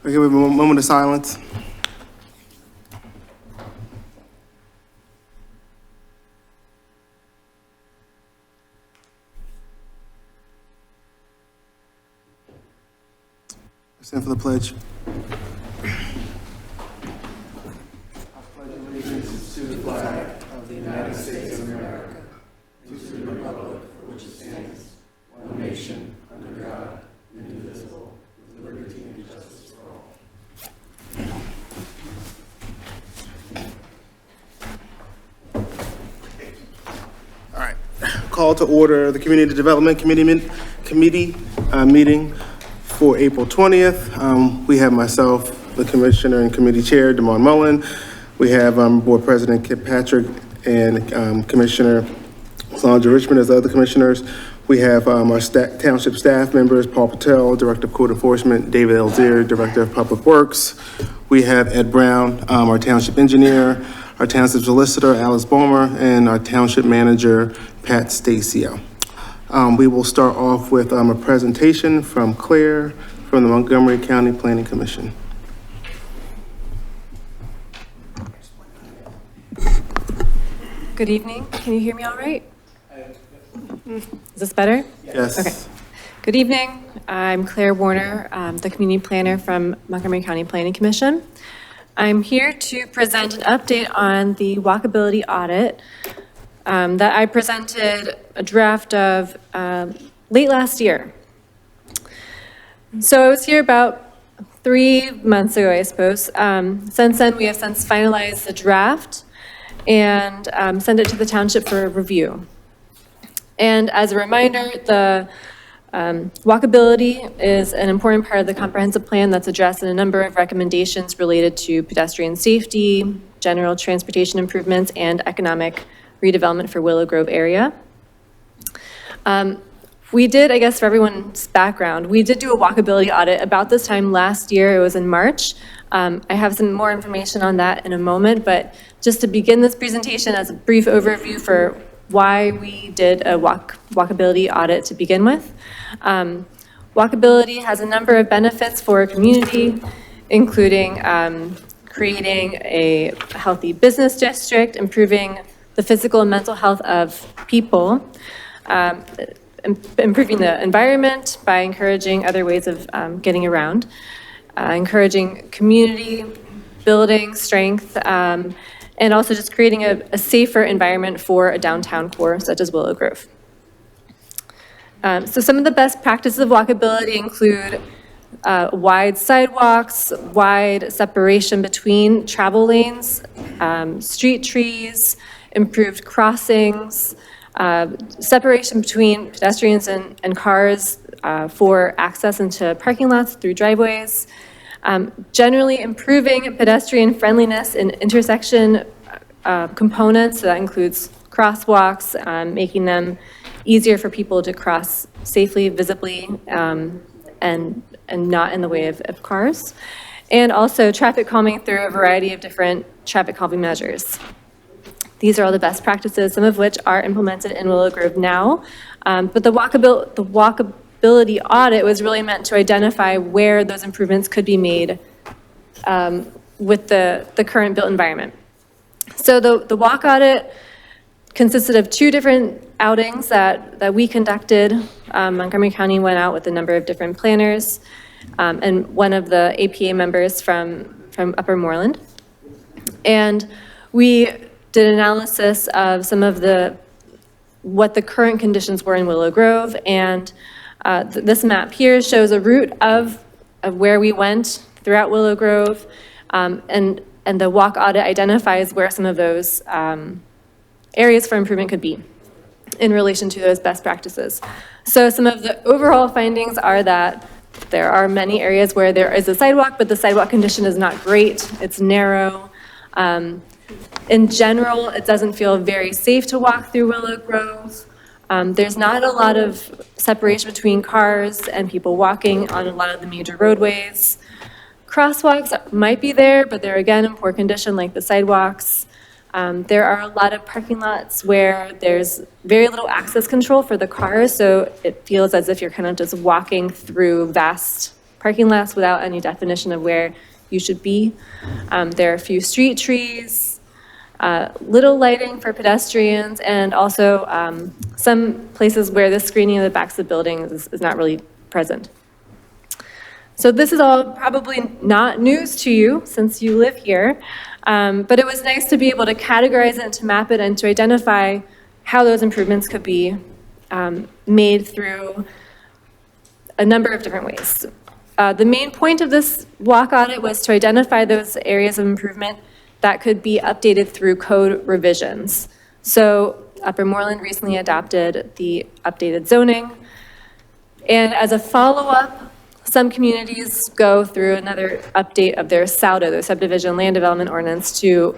Okay, we have a moment of silence. Stand for the pledge. All right. Call to order the Community Development Committee meeting for April 20th. We have myself, the Commissioner and Committee Chair, Damon Mullen. We have Board President Kip Patrick and Commissioner Sandra Richmond as the other commissioners. We have our township staff members, Paul Patel, Director of Code Enforcement, David Elzier, Director of Public Works. We have Ed Brown, our township engineer, our township solicitor, Alice Bomer, and our township manager, Pat Stacio. We will start off with a presentation from Claire from the Montgomery County Planning Commission. Good evening. Can you hear me all right? Is this better? Yes. Okay. Good evening. I'm Claire Warner, the community planner from Montgomery County Planning Commission. I'm here to present an update on the walkability audit that I presented a draft of late last year. So I was here about 3 months ago, I suppose. Since then, we have since finalized the draft and sent it to the township for review. And as a reminder, the walkability is an important part of the comprehensive plan that's addressed in a number of recommendations related to pedestrian safety, general transportation improvements, and economic redevelopment for Willow Grove area. We did, I guess for everyone's background, we did do a walkability audit about this time last year. It was in March. I have some more information on that in a moment, but just to begin this presentation as a brief overview for why we did a walkability audit to begin with. Walkability has a number of benefits for a community, including creating a healthy business district, improving the physical and mental health of people, improving the environment by encouraging other ways of getting around, encouraging community building strength, and also just creating a safer environment for a downtown core such as Willow Grove. So some of the best practices of walkability include wide sidewalks, wide separation between travel lanes, street trees, improved crossings, separation between pedestrians and cars for access into parking lots through driveways, generally improving pedestrian friendliness in intersection components. So that includes crosswalks, making them easier for people to cross safely, visibly, and not in the way of cars. And also traffic calming through a variety of different traffic calming measures. These are all the best practices, some of which are implemented in Willow Grove now. But the walkability audit was really meant to identify where those improvements could be made with the current built environment. So the walk audit consisted of 2 different outings that we conducted. Montgomery County went out with a number of different planners and one of the APA members from Upper Moreland. And we did analysis of some of what the current conditions were in Willow Grove, and this map here shows a route of where we went throughout Willow Grove, and the walk audit identifies where some of those areas for improvement could be in relation to those best practices. So some of the overall findings are that there are many areas where there is a sidewalk, but the sidewalk condition is not great. It's narrow. In general, it doesn't feel very safe to walk through Willow Grove. There's not a lot of separation between cars and people walking on a lot of the major roadways. Crosswalks might be there, but they're again in poor condition like the sidewalks. There are a lot of parking lots where there's very little access control for the cars, so it feels as if you're kind of just walking through vast parking lots without any definition of where you should be. There are a few street trees, little lighting for pedestrians, and also some places where the screening of the backs of the buildings is not really present. So this is all probably not news to you since you live here, but it was nice to be able to categorize it and to map it and to identify how those improvements could be made through a number of different ways. The main point of this walk audit was to identify those areas of improvement that could be updated through code revisions. So Upper Moreland recently adopted the updated zoning, and as a follow-up, some communities go through another update of their SAUDA, their subdivision land development ordinance, to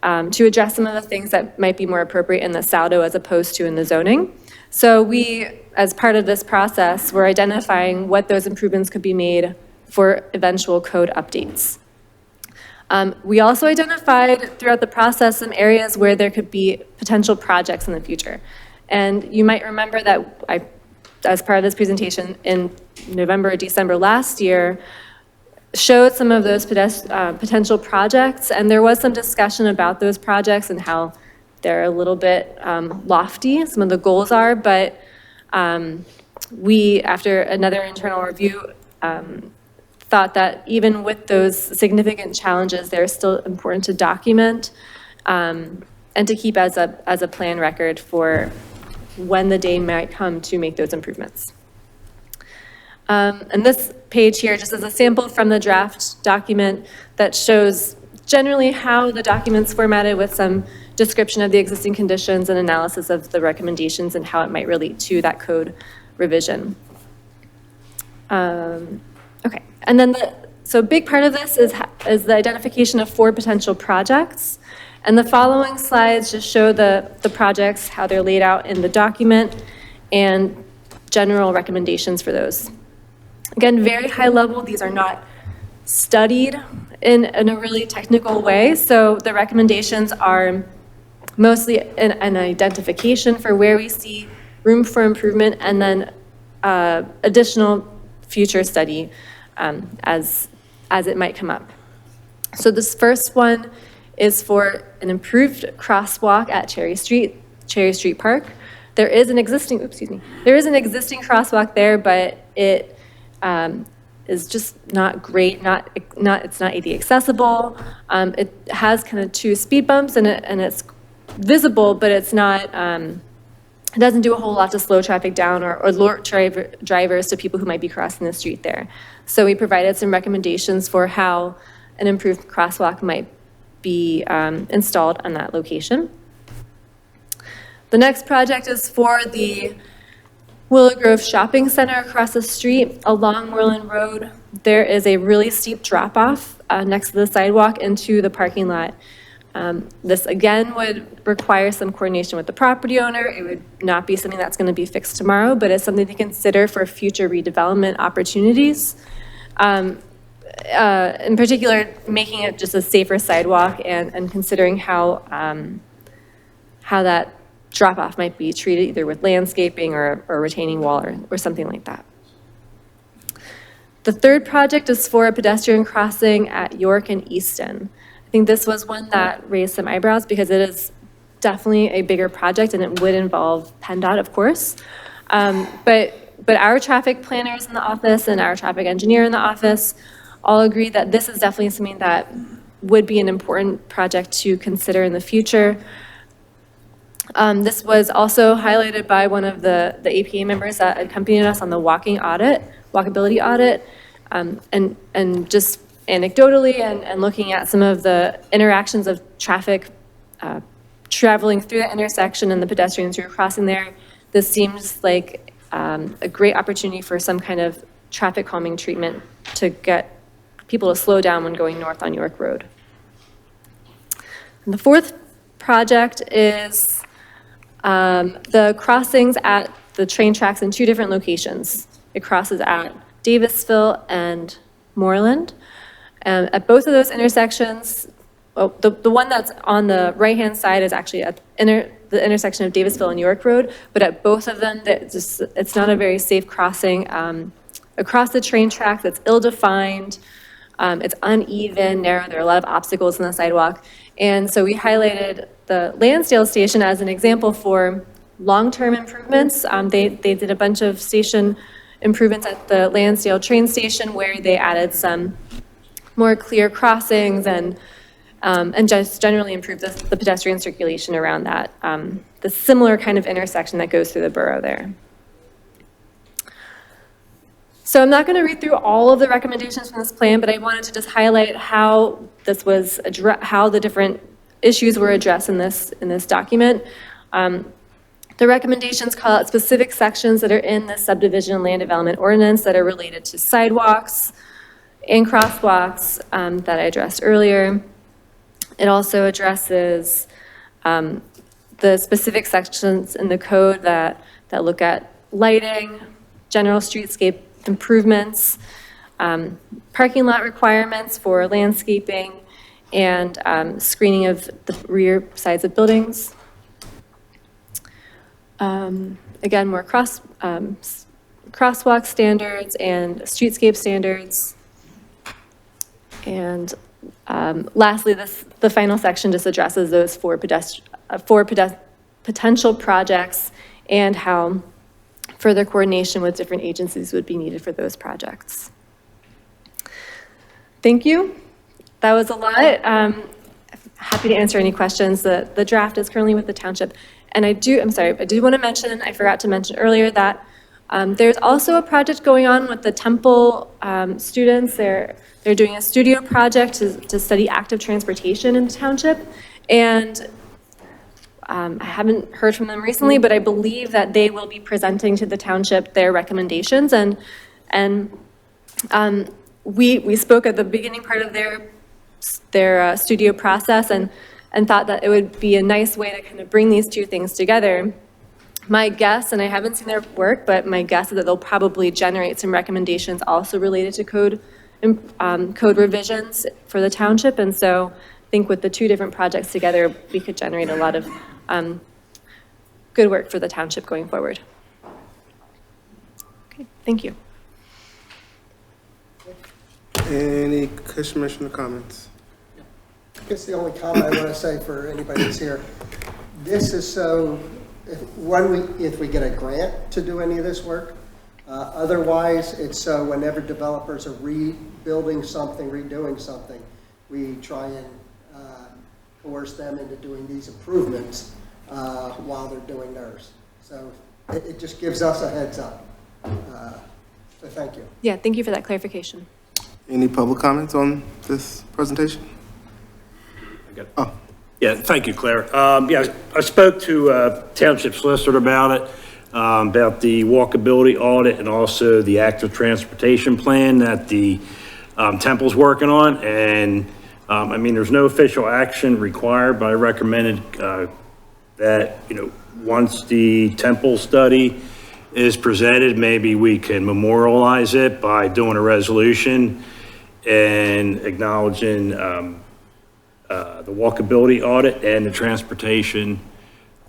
address some of the things that might be more appropriate in the SAUDA as opposed to in the zoning. So we, as part of this process, we're identifying what those improvements could be made for eventual code updates. We also identified throughout the process some areas where there could be potential projects in the future. And you might remember that as part of this presentation in November or December last year, showed some of those potential projects, and there was some discussion about those projects and how they're a little bit lofty, some of the goals are, but we, after another internal review, thought that even with those significant challenges, they're still important to document and to keep as a plan record for when the day might come to make those improvements. And this page here just is a sample from the draft document that shows generally how the document's formatted with some description of the existing conditions and analysis of the recommendations and how it might relate to that code revision. Okay, and then so a big part of this is the identification of 4 potential projects. And the following slides just show the projects, how they're laid out in the document, and general recommendations for those. Again, very high level, these are not studied in a really technical way, so the recommendations are mostly an identification for where we see room for improvement, and then additional future study as it might come up. So this first one is for an improved crosswalk at Cherry Street Park. There is an existing, there is an existing crosswalk there, but it is just not great, it's not ADA accessible. It has kind of 2 speed bumps and it's visible, but it's not, it doesn't do a whole lot to slow traffic down or alert drivers to people who might be crossing the street there. So we provided some recommendations for how an improved crosswalk might be installed on that location. The next project is for the Willow Grove Shopping Center across the street along Moreland Road. There is a really steep drop-off next to the sidewalk into the parking lot. This again would require some coordination with the property owner. It would not be something that's going to be fixed tomorrow, but it's something to consider for future redevelopment opportunities. In particular, making it just a safer sidewalk and considering how that drop-off might be treated either with landscaping or a retaining wall or something like that. The third project is for a pedestrian crossing at York and Easton. I think this was one that raised some eyebrows because it is definitely a bigger project and it would involve PennDOT, of course. But our traffic planners in the office and our traffic engineer in the office all agree that this is definitely something that would be an important project to consider in the future. This was also highlighted by one of the APA members that accompanied us on the walkability audit, and just anecdotally and looking at some of the interactions of traffic traveling through the intersection and the pedestrians who are crossing there, this seems like a great opportunity for some kind of traffic calming treatment to get people to slow down when going north on York Road. And the fourth project is the crossings at the train tracks in 2 different locations. It crosses at Davisville and Moreland. At both of those intersections, well, the one that's on the right-hand side is actually at the intersection of Davisville and York Road, but at both of them, it's not a very safe crossing. across the train track that's ill-defined. It's uneven, narrow, there are a lot of obstacles in the sidewalk. And so we highlighted the Lansdale station as an example for long-term improvements. They did a bunch of station improvements at the Lansdale train station where they added some more clear crossings and just generally improved the pedestrian circulation around that, the similar kind of intersection that goes through the borough there. So I'm not going to read through all of the recommendations from this plan, but I wanted to just highlight how this was how the different issues were addressed in this document. The recommendations call out specific sections that are in the subdivision and land development ordinance that are related to sidewalks and crosswalks that I addressed earlier. It also addresses the specific sections in the code that look at lighting, general streetscape improvements, parking lot requirements for landscaping, and screening of the rear sides of buildings. Again, more crosswalk standards and streetscape standards. And lastly, the final section just addresses those four potential projects and how further coordination with different agencies would be needed for those projects. Thank you. That was a lot. Happy to answer any questions. The draft is currently with the township. And I do want to mention, I forgot to mention earlier that there's also a project going on with the Temple students. They're doing a studio project to study active transportation in the township. And I haven't heard from them recently, but I believe that they will be presenting to the township their recommendations. And we spoke at the beginning part of their studio process and thought that it would be a nice way to kind of bring these two things together. My guess, and I haven't seen their work, but my guess is that they'll probably generate some recommendations also related to code revisions for the township. And so I think with the two different projects together, we could generate a lot of good work for the township going forward. Okay, thank you. Any commissioner comments? I guess the only comment I want to say for anybody that's here, this is so, if we get a grant to do any of this work, otherwise it's so whenever developers are rebuilding something, redoing something, we try and coerce them into doing these improvements while they're doing theirs. So it just gives us a heads up. So thank you. Yeah, thank you for that clarification. Any public comments on this presentation? Oh. Yeah, thank you, Claire. Yeah, I spoke to Township Solicitor about it, about the walkability audit and also the active transportation plan that the Temple's working on. And I mean, there's no official action required, but I recommended that, once the Temple study is presented, maybe we can memorialize it by doing a resolution and acknowledging the walkability audit and the transportation,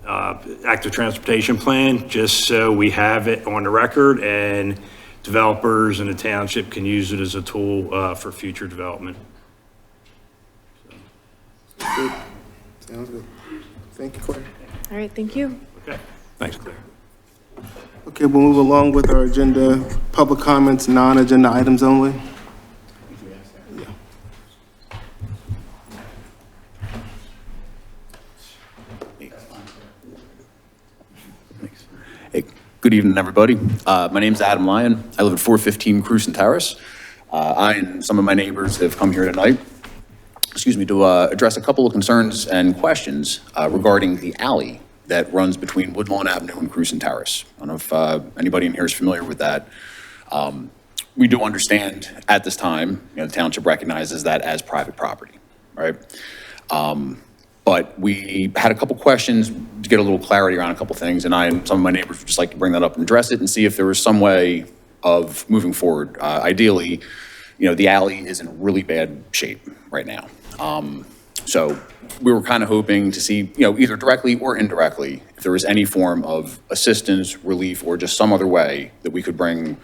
active transportation plan, just so we have it on the record and developers in the township can use it as a tool for future development. Good. Sounds good. Thank you, Claire. All right, thank you. Okay, thanks, Claire. Okay, we'll move along with our agenda. Public comments, non-agenda items only. Yeah. Hey, good evening, everybody. My name's Adam Lyon. I live at 415 Cruson Terrace. I and some of my neighbors have come here tonight, to address a couple of concerns and questions regarding the alley that runs between Woodlawn Avenue and Cruson Terrace. I don't know if anybody in here is familiar with that. We do understand at this time, the township recognizes that as private property, right? But we had a couple questions to get a little clarity around a couple things, and I and some of my neighbors would just like to bring that up and address it and see if there was some way of moving forward. Ideally, the alley is in really bad shape right now. So we were kind of hoping to see, either directly or indirectly, if there was any form of assistance, relief, or just some other way that we could bring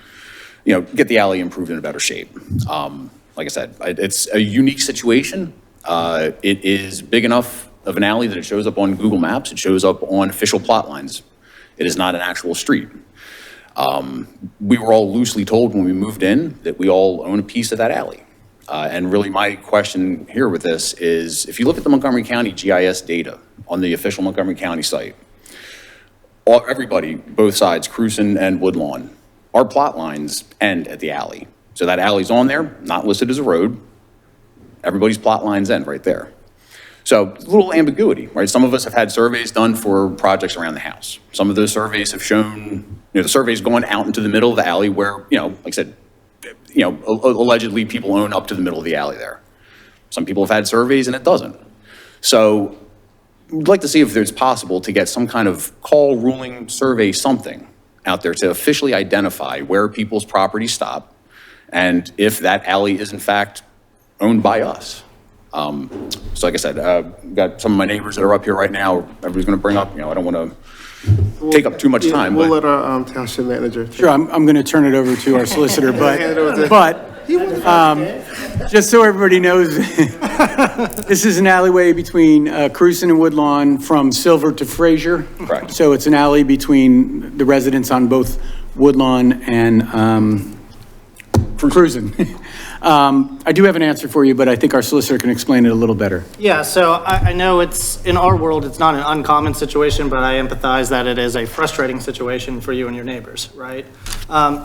get the alley improved in a better shape. Like I said, it's a unique situation. It is big enough of an alley that it shows up on Google Maps. It shows up on official plot lines. It is not an actual street. We were all loosely told when we moved in that we all own a piece of that alley. And really my question here with this is, if you look at the Montgomery County GIS data on the official Montgomery County site, everybody, both sides, Cruson and Woodlawn, our plot lines end at the alley. So that alley's on there, not listed as a road. Everybody's plot lines end right there. So a little ambiguity, right? Some of us have had surveys done for projects around the house. Some of those surveys have shown, the survey's going out into the middle of the alley where, like I said, allegedly people own up to the middle of the alley there. Some people have had surveys and it doesn't. So we'd like to see if it's possible to get some kind of call, ruling, survey, something out there to officially identify where people's properties stop and if that alley is in fact owned by us. So like I said, got some of my neighbors that are up here right now. Everybody's going to bring up, I don't want to take up too much time. We'll but let our township manager. Sure, I'm going to turn it over to our solicitor, Hand it over to- but just so everybody knows, this is an alleyway between Cruson and Woodlawn from Silver to Fraser. Correct. So it's an alley between the residents on both Woodlawn and Cruson. I do have an answer for you, but I think our solicitor can explain it a little better. Yeah, so I know it's, in our world, it's not an uncommon situation, but I empathize that it is a frustrating situation for you and your neighbors, right?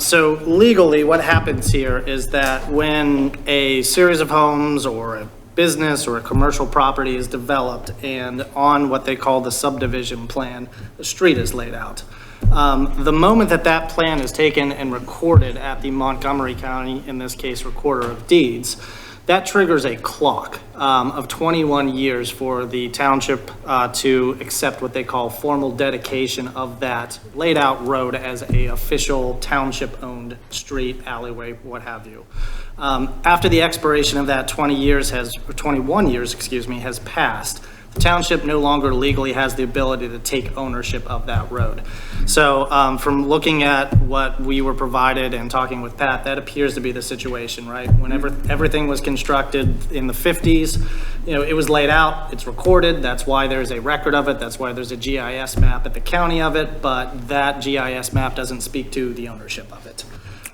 So legally, what happens here is that when a series of homes or a business or a commercial property is developed and on what they call the subdivision plan, the street is laid out. The moment that that plan is taken and recorded at the Montgomery County, in this case, Recorder of Deeds, that triggers a clock of 21 years for the township to accept what they call formal dedication of that laid out road as a official township-owned street, alleyway, what have you. After the expiration of that 21 years, has passed, the township no longer legally has the ability to take ownership of that road. So from looking at what we were provided and talking with Pat, that appears to be the situation, right? Whenever everything was constructed in the 50s, it was laid out, it's recorded, that's why there's a record of it, that's why there's a GIS map at the county of it, but that GIS map doesn't speak to the ownership of it.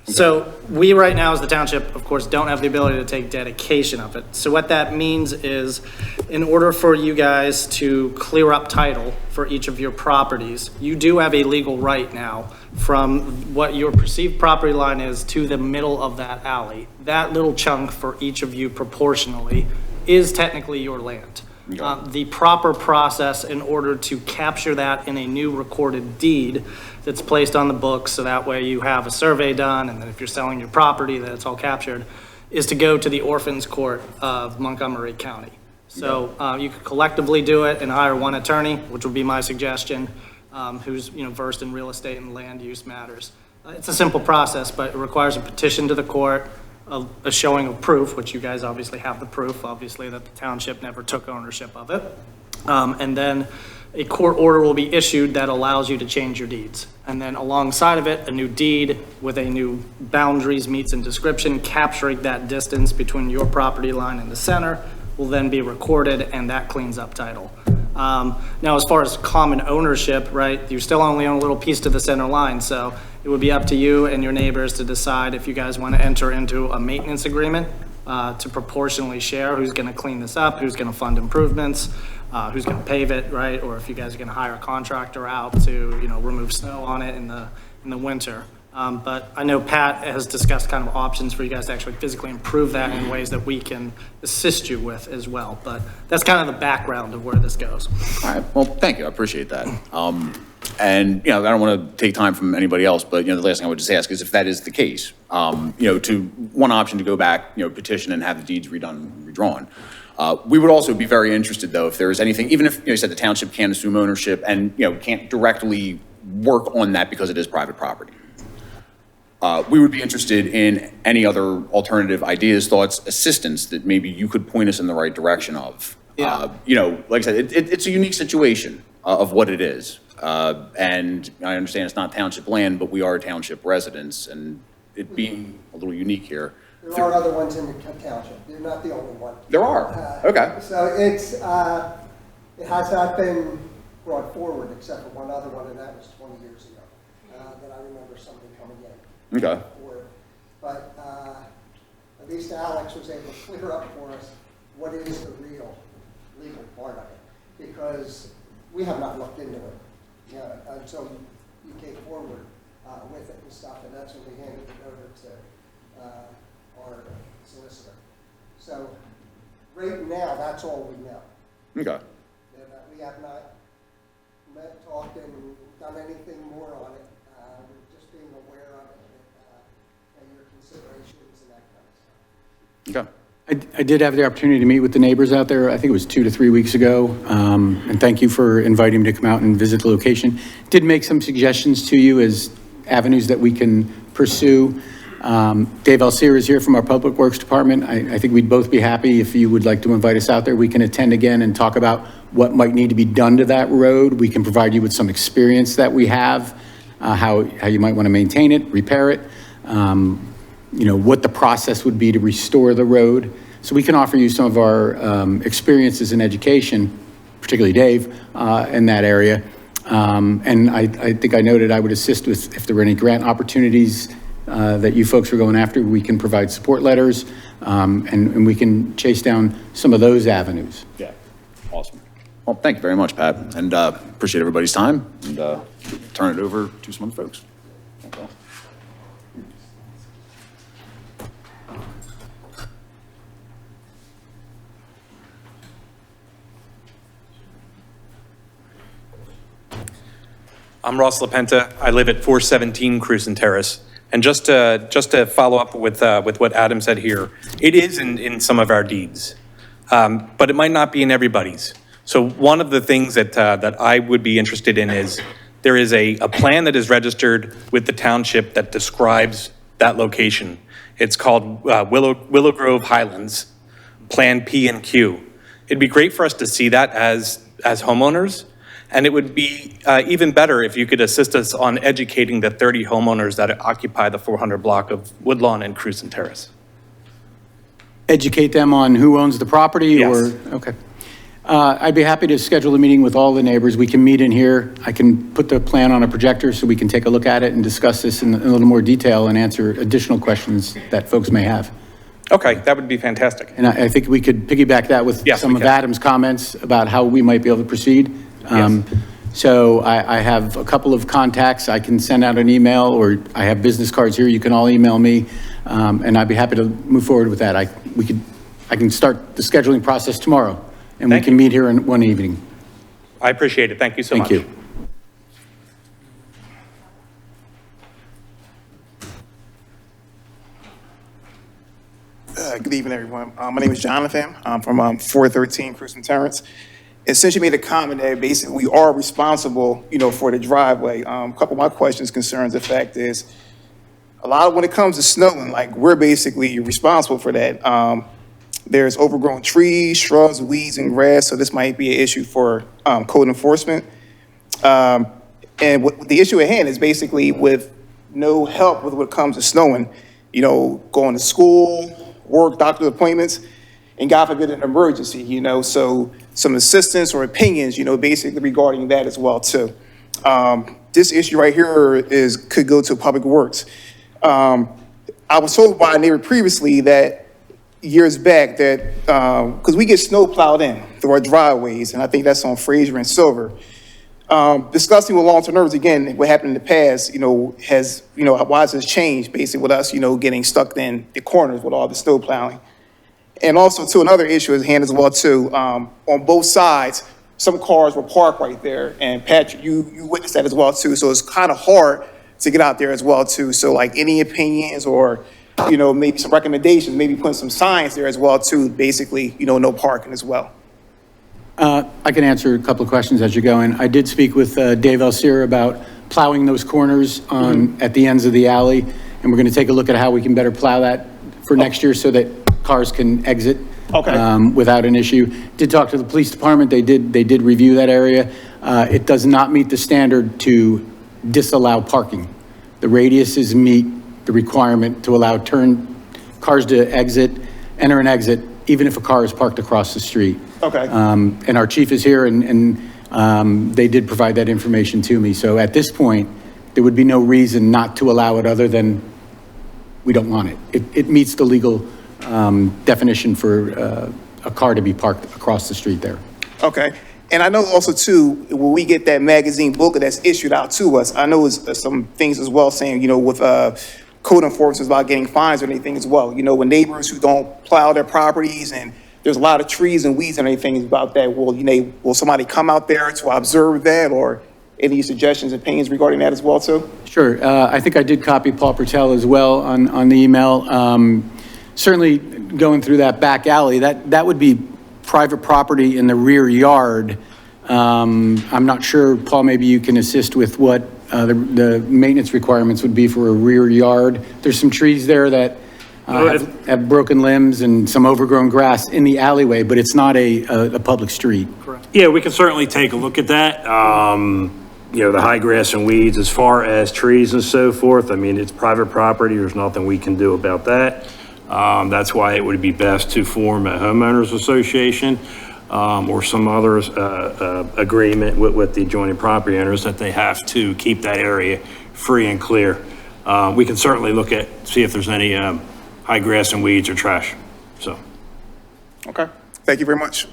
So we right now as the township, of course, don't have the ability to take dedication of it. So what that means is in order for you guys to clear up title for each of your properties, you do have a legal right now from what your perceived property line is to the middle of that alley. That little chunk for each of you proportionally is technically your land. The proper process in order to capture that in a new recorded deed that's placed on the books, so that way you have a survey done, and then if you're selling your property, that it's all captured, is to go to the Orphans Court of Montgomery County. So you could collectively do it and hire one attorney, which would be my suggestion, who's versed in real estate and land use matters. It's a simple process, but it requires a petition to the court, a showing of proof, which you guys obviously have the proof, obviously, that the township never took ownership of it. And then a court order will be issued that allows you to change your deeds. And then alongside of it, a new deed with a new boundaries, meets, and description capturing that distance between your property line and the center will then be recorded, and that cleans up title. Now, as far as common ownership, right, you still only own a little piece to the center line, so it would be up to you and your neighbors to decide if you guys want to enter into a maintenance agreement to proportionally share who's going to clean this up, who's going to fund improvements, who's going to pave it, right? Or if you guys are going to hire a contractor out to, remove snow on it in the winter. But I know Pat has discussed kind of options for you guys to actually physically improve that in ways that we can assist you with as well. But that's kind of the background of where this goes. All right, well, thank you, I appreciate that. And, I don't want to take time from anybody else, but, the last thing I would just ask is if that is the case, to one option to go back, petition and have the deeds redrawn. We would also be very interested, though, if there is anything, even if, you said the township can't assume ownership and, can't directly work on that because it is private property. We would be interested in any other alternative ideas, thoughts, assistance that maybe you could point us in the right direction of. Yeah. Like I said, it's a unique situation of what it is. And I understand it's not township land, but we are township residents. And it being a little unique here. There are other ones in the township. They're not the only one. There are, okay. So it's, it has not been brought forward except for one other one, and that was 20 years ago, that I remember somebody coming in. Okay. For it. But at least Alex was able to clear up for us what is the real legal part of it, because we have not looked into it, until you came forward with it and stuff, and that's when we handed it over to our solicitor. So right now, that's all we know. Okay. And, we have not met, talked, and done anything more on it. We're just being aware of it and your considerations and that kind of stuff. Okay. I did have the opportunity to meet with the neighbors out there, I think it was 2 to 3 weeks ago, and thank you for inviting me to come out and visit the location. Did make some suggestions to you as avenues that we can pursue. Dave Alcier is here from our Public Works Department. I think we'd both be happy if you would like to invite us out there. We can attend again and talk about what might need to be done to that road. We can provide you with some experience that we have, how you might want to maintain it, repair it, what the process would be to restore the road. So we can offer you some of our experiences in education, particularly Dave, in that area. And I think I noted I would assist with if there were any grant opportunities that you folks are going after. We can provide support letters, and we can chase down some of those avenues. Yeah, awesome. Well, thank you very much, Pat, and appreciate everybody's time, and turn it over to some other folks. Okay. I'm Ross LaPenta. I live at 417 Cruzen Terrace. And just to follow up with what Adam said here, it is in some of our deeds, but it might not be in everybody's. So one of the things that I would be interested in is there is a plan that is registered with the township that describes that location. It's called Willow Grove Highlands, Plan P and Q. It'd be great for us to see that as homeowners. And it would be even better if you could assist us on educating the 30 homeowners that occupy the 400 block of Woodlawn and Cruzen Terrace. Educate them on who owns the property? Yes. Or okay. I'd be happy to schedule a meeting with all the neighbors. We can meet in here. I can put the plan on a projector so we can take a look at it and discuss this in a little more detail and answer additional questions that folks may have. Okay, that would be fantastic. And I think we could piggyback that with Yes, some we of can. Adam's comments about how we might be able to proceed. Yes. So I have a couple of contacts. I can send out an email, or I have business cards here. You can all email me, and I'd be happy to move forward with that. I can start the scheduling process tomorrow, and we Thank can you. meet here in one evening. I appreciate it. Thank you so much. Thank you. Good evening, everyone. My name is Jonathan. I'm from 413 Cruzen Terrace. Essentially made a comment that basically we are responsible, for the driveway. A couple of my questions concerns the fact is, a lot of when it comes to snowing, like we're basically responsible for that. There's overgrown trees, shrubs, weeds, and grass, so this might be an issue for code enforcement. And what the issue at hand is basically with no help with what comes to snowing, going to school, work, doctor's appointments, and God forbid an emergency, so some assistance or opinions, basically regarding that as well too. This issue right here could go to Public Works. I was told by a neighbor previously that years back that, because we get snow plowed in through our driveways, and I think that's on Fraser and Silver. Discussing with long-term neighbors, again, what happened in the past, has, why has this changed basically with us, getting stuck in the corners with all the snow plowing. And also to another issue at hand as well too, on both sides, some cars were parked right there, and Patrick, you witnessed that as well too, so it's kind of hard to get out there as well too. So like any opinions or, maybe some recommendations, maybe putting some signs there as well too, basically, no parking as well. I can answer a couple of questions as you're going. I did speak with Dave Alcier about plowing those corners at the ends of the alley, and we're going to take a look at how we can better plow that for next year so that cars can exit without an issue. Did talk to the police department. They did review that area. It does not meet the standard to disallow parking. The radiuses meet the requirement to allow cars to enter and exit, even if a car is parked across the street. Okay. And our chief is here, and they did provide that information to me. So at this point, there would be no reason not to allow it other than we don't want it. It meets the legal definition for a car to be parked across the street there. Okay. And I know also too, when we get that magazine booklet that's issued out to us, I know it's some things as well saying, with code enforcement about getting fines or anything as well. When neighbors who don't plow their properties and there's a lot of trees and weeds and anything about that, will somebody come out there to observe that, or any suggestions and opinions regarding that as well too? Sure. I think I did copy Paul Pertel as well on the email. Certainly going through that back alley, that would be private property in the rear yard. I'm not sure, Paul, maybe you can assist with what the maintenance requirements would be for a rear yard. There's some trees there that have broken limbs and some overgrown grass in the alleyway, but it's not a public street. Correct. Yeah, we can certainly take a look at that. The high grass and weeds, as far as trees and so forth, I mean, it's private property. There's nothing we can do about that. That's why it would be best to form a homeowners association or some other agreement with the adjoining property owners that they have to keep that area free and clear. We can certainly look at, see if there's any high grass and weeds or trash, so. Okay. Thank you very much.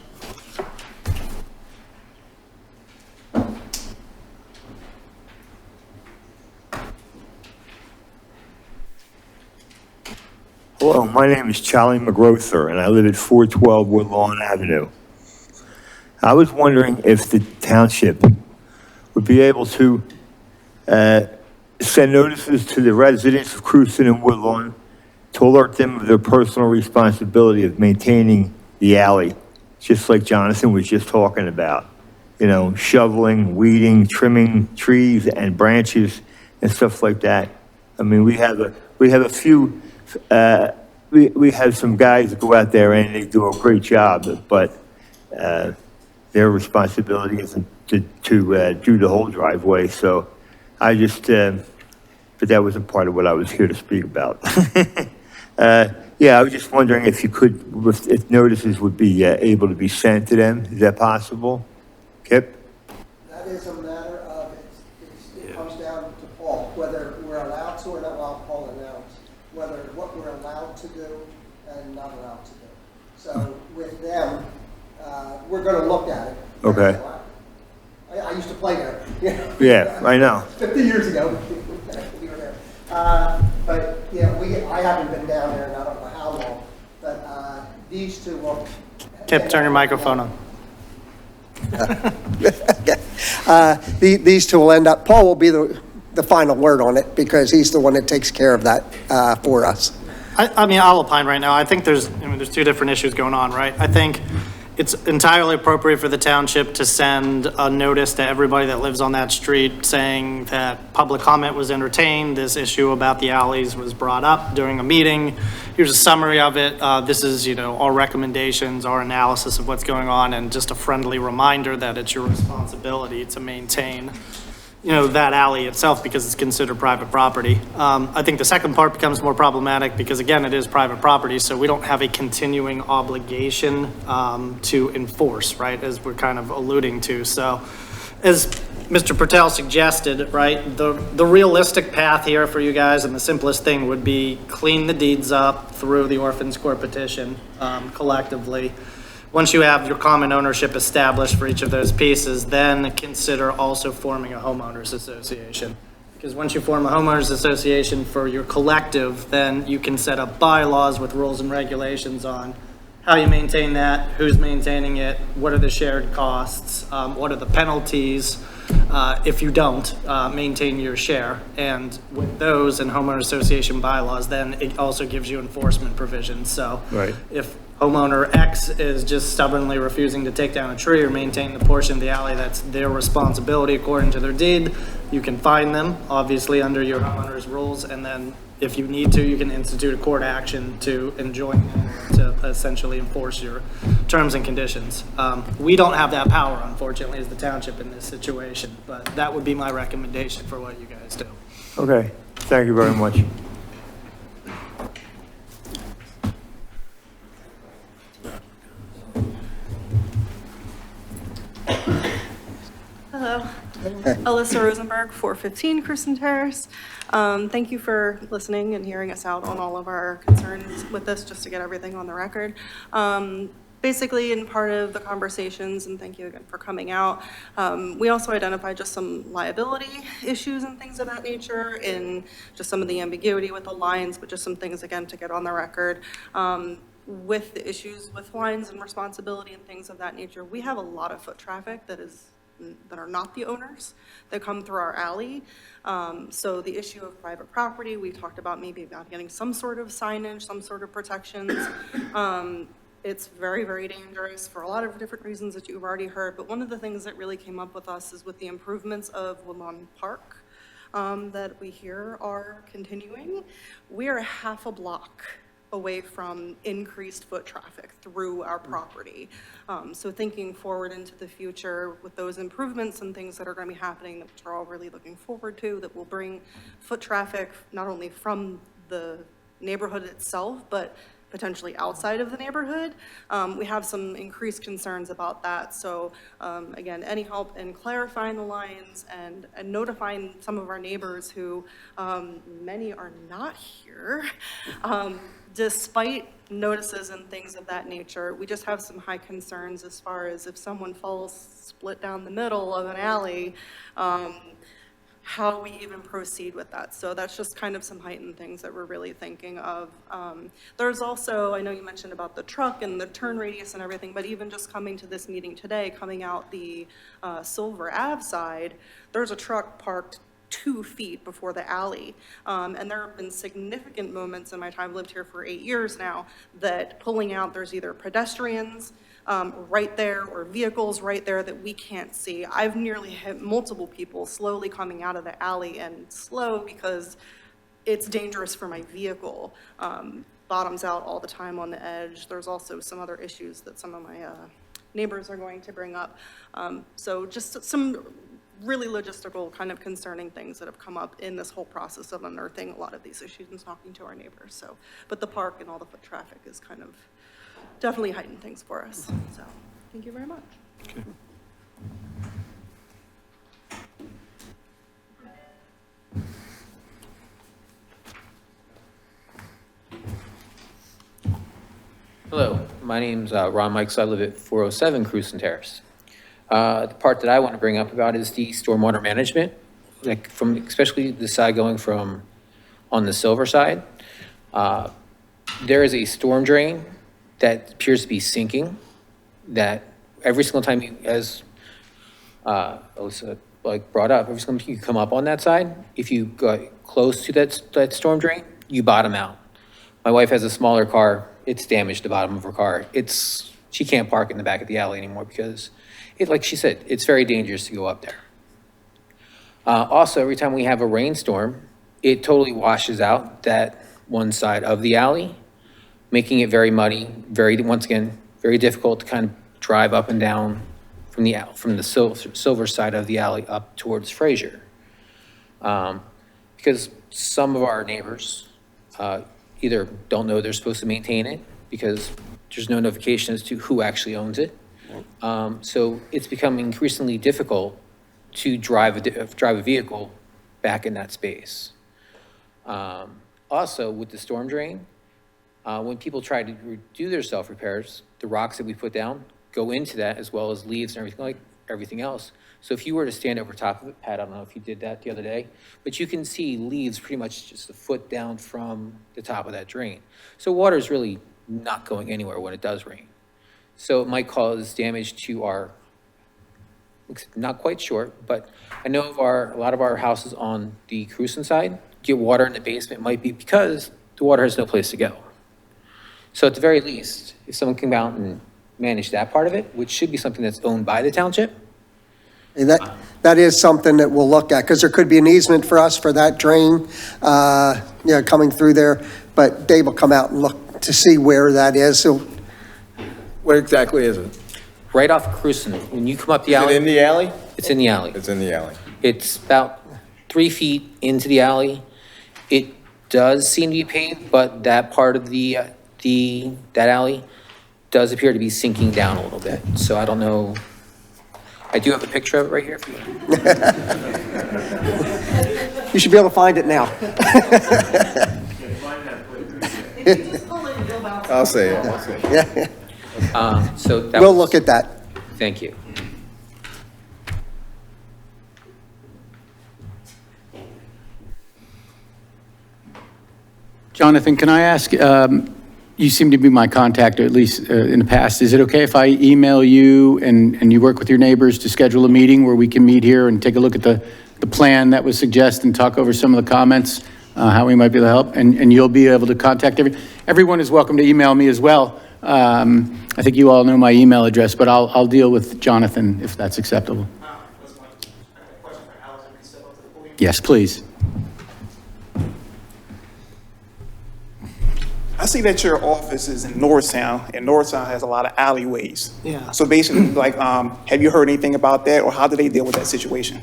Hello, my name is Charlie McGrother, and I live at 412 Woodlawn Avenue. I was wondering if the township would be able to send notices to the residents of Cruzen and Woodlawn to alert them of their personal responsibility of maintaining the alley, just like Jonathan was just talking about. Shoveling, weeding, trimming trees and branches and stuff like that. I mean, we have a few. We have some guys that go out there and they do a great job, but their responsibility isn't to do the whole driveway. So I just, but that wasn't part of what I was here to speak about. Yeah, I was just wondering if you could, if notices would be able to be sent to them. Is that possible? Kip? That is a matter of, it comes down to Paul, whether we're allowed to or not allowed, Paul announced, whether what we're allowed to do and not allowed to do. So with them, we're going to look at it. Okay. I used to play there. Yeah, I know. 50 years ago. We were there. But, I haven't been down there in I don't know how long, but these two will. Kip, turn your microphone on. These two will end up, Paul will be the final word on it because he's the one that takes care of that for us. I mean, I'll opine right now. I think there's two different issues going on, right? I think it's entirely appropriate for the township to send a notice to everybody that lives on that street saying that public comment was entertained, this issue about the alleys was brought up during a meeting. Here's a summary of it. This is, our recommendations, our analysis of what's going on, and just a friendly reminder that it's your responsibility to maintain that alley itself because it's considered private property. I think the second part becomes more problematic because, again, it is private property, so we don't have a continuing obligation to enforce, right, as we're kind of alluding to. So as Mr. Patel suggested, right, the realistic path here for you guys and the simplest thing would be clean the deeds up through the Orphans Court petition collectively. Once you have your common ownership established for each of those pieces, then consider also forming a homeowners association. Because once you form a homeowners association for your collective, then you can set up bylaws with rules and regulations on how you maintain that, who's maintaining it, what are the shared costs, what are the penalties if you don't maintain your share. And with those and homeowner association bylaws, then it also gives you enforcement provisions. So Right. if homeowner X is just stubbornly refusing to take down a tree or maintain the portion of the alley that's their responsibility according to their deed, you can fine them, obviously under your homeowner's rules, and then if you need to, you can institute a court action to enjoin them to essentially enforce your terms and conditions. We don't have that power, unfortunately, as the township in this situation, but that would be my recommendation for what you guys do. Okay, thank you very much. Alyssa Rosenberg, 415 Kristen Terrace. Thank you for listening and hearing us out on all of our concerns with this, just to get everything on the record. Basically, in part of the conversations, and thank you again for coming out, we also identified just some liability issues and things of that nature, in just some of the ambiguity with the lines, but just some things, again, to get on the record. With the issues with lines and responsibility and things of that nature, we have a lot of foot traffic that are not the owners that come through our alley. So the issue of private property, we talked about maybe about getting some sort of signage, some sort of protections. It's very, very dangerous for a lot of different reasons that you've already heard. But one of the things that really came up with us is with the improvements of Woodlawn Park that we hear are continuing. We are half a block away from increased foot traffic through our property. So thinking forward into the future with those improvements and things that are going to be happening, that we're all really looking forward to, that will bring foot traffic not only from the neighborhood itself, but potentially outside of the neighborhood. We have some increased concerns about that. So again, any help in clarifying the lines and notifying some of our neighbors who, many are not here, despite notices and things of that nature. We just have some high concerns as far as if someone falls split down the middle of an alley, how we even proceed with that. So that's just kind of some heightened things that we're really thinking of. There's also, I know you mentioned about the truck and the turn radius and everything, but even just coming to this meeting today, coming out the Silver Ave side, there's a truck parked 2 feet before the alley. And there have been significant moments in my time, I've lived here for 8 years now, that pulling out, there's either pedestrians right there or vehicles right there that we can't see. I've nearly hit multiple people slowly coming out of the alley, and slow because it's dangerous for my vehicle. Bottoms out all the time on the edge. There's also some other issues that some of my neighbors are going to bring up. So just some really logistical kind of concerning things that have come up in this whole process of unearthing a lot of these issues and talking to our neighbors. So, but the park and all the foot traffic is kind of definitely heightened things for us. So thank you very much. Okay. Hello, my name's Ron Mikes. I live at 407 Cruzen Terrace. The part that I want to bring up about is the stormwater management, like from, especially the side going from on the Silver side. There is a storm drain that appears to be sinking, that every single time you, as Alyssa like brought up, every single time you come up on that side, if you got close to that storm drain, you bottom out. My wife has a smaller car. It's damaged the bottom of her car. She can't park in the back of the alley anymore because like she said, it's very dangerous to go up there. Also, every time we have a rainstorm, it totally washes out that one side of the alley, making it very muddy, once again, very difficult to kind of drive up and down from the Silver side of the alley up towards Fraser. Because some of our neighbors either don't know they're supposed to maintain it because there's no notification as to who actually owns it. So it's become increasingly difficult to drive a vehicle back in that space. Also, with the storm drain, when people try to do their self-repairs, the rocks that we put down go into that, as well as leaves and everything else. So if you were to stand over top of it, Pat, I don't know if you did that the other day, but you can see leaves pretty much just a foot down from the top of that drain. So water is really not going anywhere when it does rain. So it might cause damage to our, not quite sure, but I know of a lot of our houses on the Cruzen side get water in the basement, might be because the water has no place to go. So at the very least, if someone came out and managed that part of it, which should be something that's owned by the township. And that is something that we'll look at, because there could be an easement for us for that drain, coming through there. But Dave will come out and look to see where that is. So Where exactly is it? Right off of Cruzen, when you come up the Is alley. it in the alley? It's in the alley. It's in the alley. It's about 3 feet into the alley. It does seem to be paved, but that part of that alley does appear to be sinking down a little bit. So I don't know. I do have a picture of it right here for you. You should be able to find it now. I'll say it. I'll say it. Yeah, So that we'll was- look at that. Thank you. Jonathan, can I ask, you seem to be my contact, or at least in the past. Is it okay if I email you and you work with your neighbors to schedule a meeting where we can meet here and take a look at the plan that was suggested and talk over some of the comments, how we might be able to help? And you'll be able to contact everyone is welcome to email me as well. I think you all know my email address, but I'll deal with Jonathan if that's acceptable. Yes, please. I see that your office is in Norristown, and Norristown has a lot of alleyways. Yeah. So basically, like, have you heard anything about that, or how do they deal with that situation?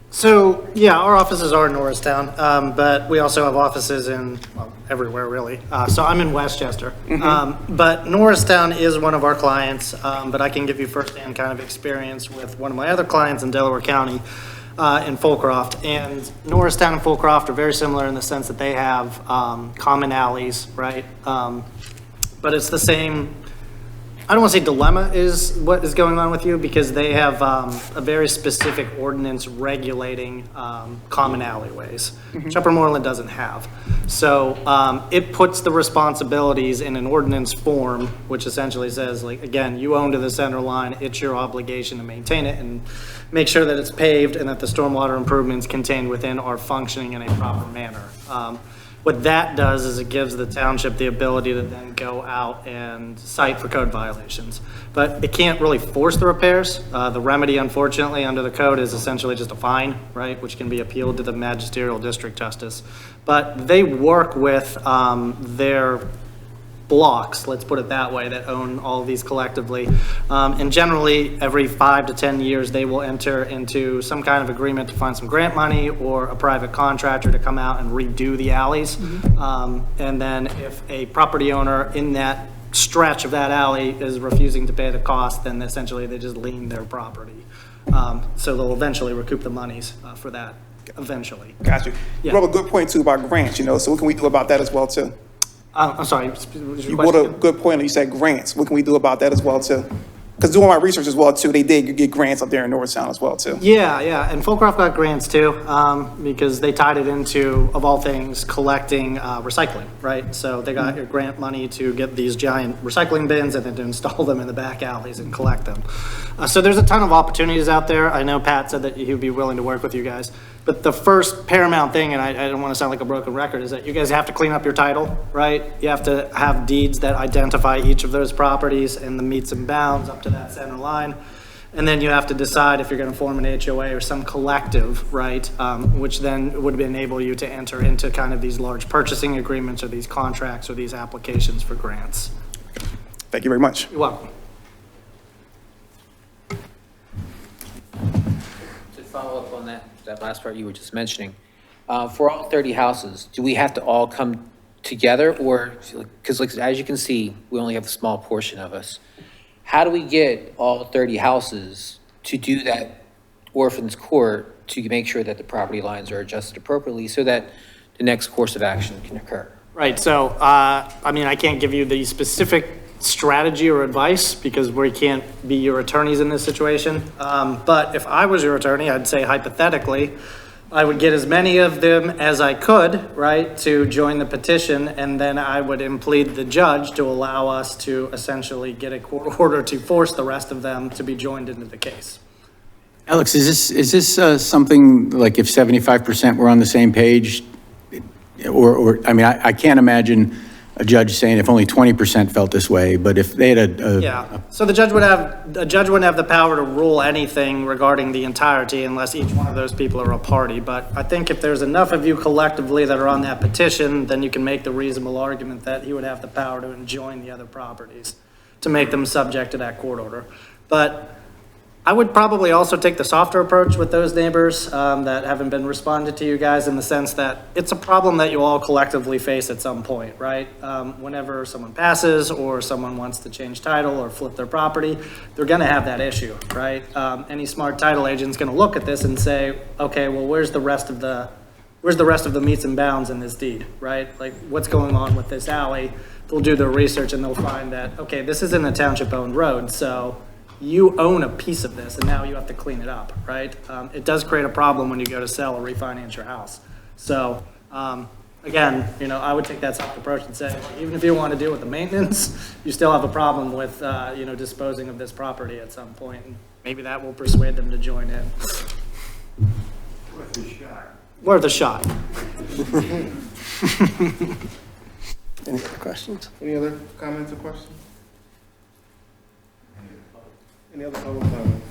So, yeah, our offices are in Norristown, but we also have offices in, well, everywhere, really. So I'm in Westchester. But Norristown is one of our clients, but I can give you firsthand kind of experience with one of my other clients in Delaware County, in Fulcroft. And Norristown and Fulcroft are very similar in the sense that they have common alleys, right? But it's the same, I don't want to say dilemma is what is going on with you, because they have a very specific ordinance regulating common alleyways, which Upper Moreland doesn't have. So it puts the responsibilities in an ordinance form, which essentially says, like, again, you own to the center line, it's your obligation to maintain it and make sure that it's paved and that the stormwater improvements contained within are functioning in a proper manner. What that does is it gives the township the ability to then go out and cite for code violations. But it can't really force the repairs. The remedy, unfortunately, under the code is essentially just a fine, right, which can be appealed to the magisterial district justice. But they work with their blocks, let's put it that way, that own all of these collectively. And generally, every 5 to 10 years, they will enter into some kind of agreement to find some grant money or a private contractor to come out and redo the alleys. And then if a property owner in that stretch of that alley is refusing to pay the cost, then essentially they just lien their property. So they'll eventually recoup the monies for that, eventually. Got you. You brought a good point too about grants, so what can we do about that as well too? I'm sorry, what was your You brought question? a good point, you said grants. What can we do about that as well too? Because doing my research as well too, they did get grants up there in Norristown as well too. Yeah, and Fulcroft got grants too, because they tied it into, of all things, collecting recycling, right? So they got your grant money to get these giant recycling bins and then to install them in the back alleys and collect them. So there's a ton of opportunities out there. I know Pat said that he would be willing to work with you guys. But the first paramount thing, and I don't want to sound like a broken record, is that you guys have to clean up your title, right? You have to have deeds that identify each of those properties and the meets and bounds up to that center line. And then you have to decide if you're going to form an HOA or some collective, right? Which then would enable you to enter into kind of these large purchasing agreements or these contracts or these applications for grants. Thank you very much. You're welcome. To follow up on that last part you were just mentioning, for all 30 houses, do we have to all come together, or, because like, as you can see, we only have a small portion of us. How do we get all 30 houses to do that orphans court to make sure that the property lines are adjusted appropriately so that the next course of action can occur? Right, so, I mean, I can't give you the specific strategy or advice because we can't be your attorneys in this situation. But if I was your attorney, I'd say hypothetically, I would get as many of them as I could, right, to join the petition, and then I would implead the judge to allow us to essentially get a court order to force the rest of them to be joined into the case. Alex, is this something like if 75% were on the same page? Or I mean, I can't imagine a judge saying if only 20% felt this way, but if they had Yeah, so the judge wouldn't have the power to rule anything regarding the entirety unless each one of those people are a party. But I think if there's enough of you collectively that are on that petition, then you can make the reasonable argument that he would have the power to enjoin the other properties to make them subject to that court order. But I would probably also take the softer approach with those neighbors that haven't been responded to you guys, in the sense that it's a problem that you all collectively face at some point, right? Whenever someone passes or someone wants to change title or flip their property, they're gonna have that issue, right? Any smart title agent's gonna look at this and say, okay, well, where's the rest of the meets and bounds in this deed, right? Like, what's going on with this alley? They'll do their research and they'll find that, okay, this isn't a township-owned road, so you own a piece of this and now you have to clean it up, right? It does create a problem when you go to sell or refinance your house. So, again, I would take that soft approach and say, even if you want to deal with the maintenance, you still have a problem with, disposing of this property at some point. And maybe that will persuade them to join in. Worth a shot. Any other questions? Any other comments or questions? Any other public comments?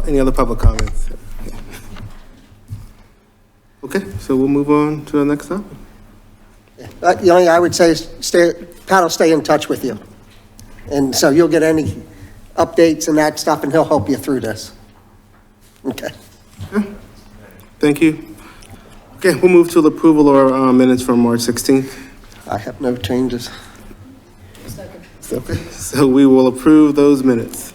Any other public comments? Okay, so we'll move on to the next topic. The only I would say is Pat will stay in touch with you. And so you'll get any updates and that stuff, and he'll help you through this. Okay. Thank you. Okay, we'll move to the approval of minutes from March 16th. I have no changes. Okay, so we will approve those minutes.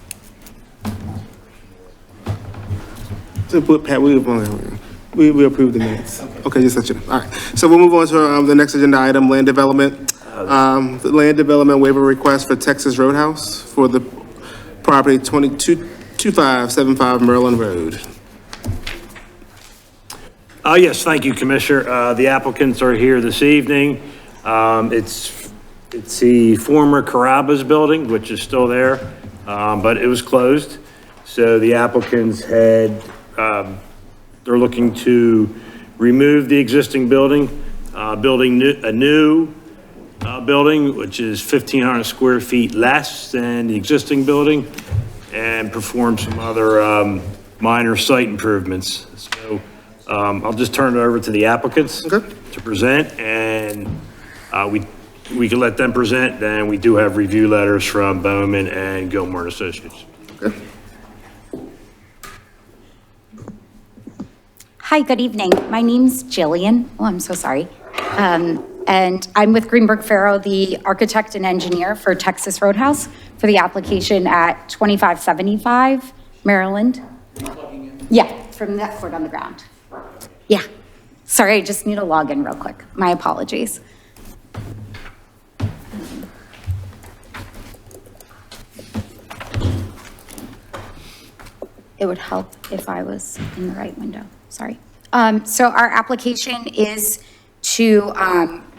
So put Pat, we approve the minutes. Okay, just let you know. All right, so we'll move on to the next agenda item, land development. The land development waiver request for Texas Roadhouse for the property 222575 Maryland Road. Yes, thank you, Commissioner. The applicants are here this evening. It's the former Carrabba's building, which is still there, but it was closed. So the applicants they're looking to remove the existing building, building a new building, which is 1,500 square feet less than the existing building, and perform some other minor site improvements. So I'll just turn it over to the applicants to present, and we can let them present. Then we do have review letters from Bowman and Gilmore and Associates. Okay. Hi, good evening. My name's Jillian. Oh, I'm so sorry. And I'm with Greenberg Farrow, the architect and engineer for Texas Roadhouse for the application at 2575 Maryland. Yeah, from that court on the ground. Yeah. Sorry, I just need to log in real quick. My apologies. It would help if I was in the right window. Sorry. So our application is to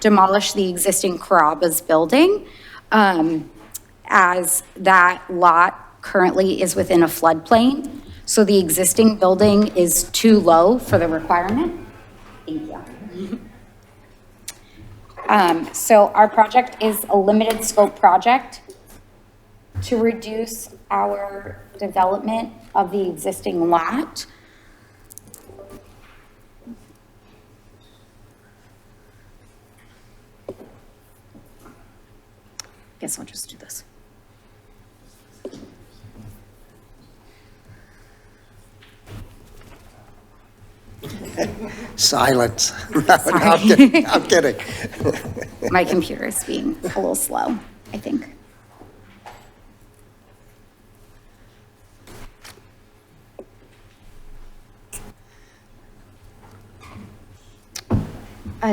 demolish the existing Carrabba's building, as that lot currently is within a floodplain. So the existing building is too low for the requirement. Thank you. So our project is a limited scope project to reduce our development of the existing lot. Guess I'll just do this. Silence. Sorry. I'm kidding. My computer is being a little slow, I think.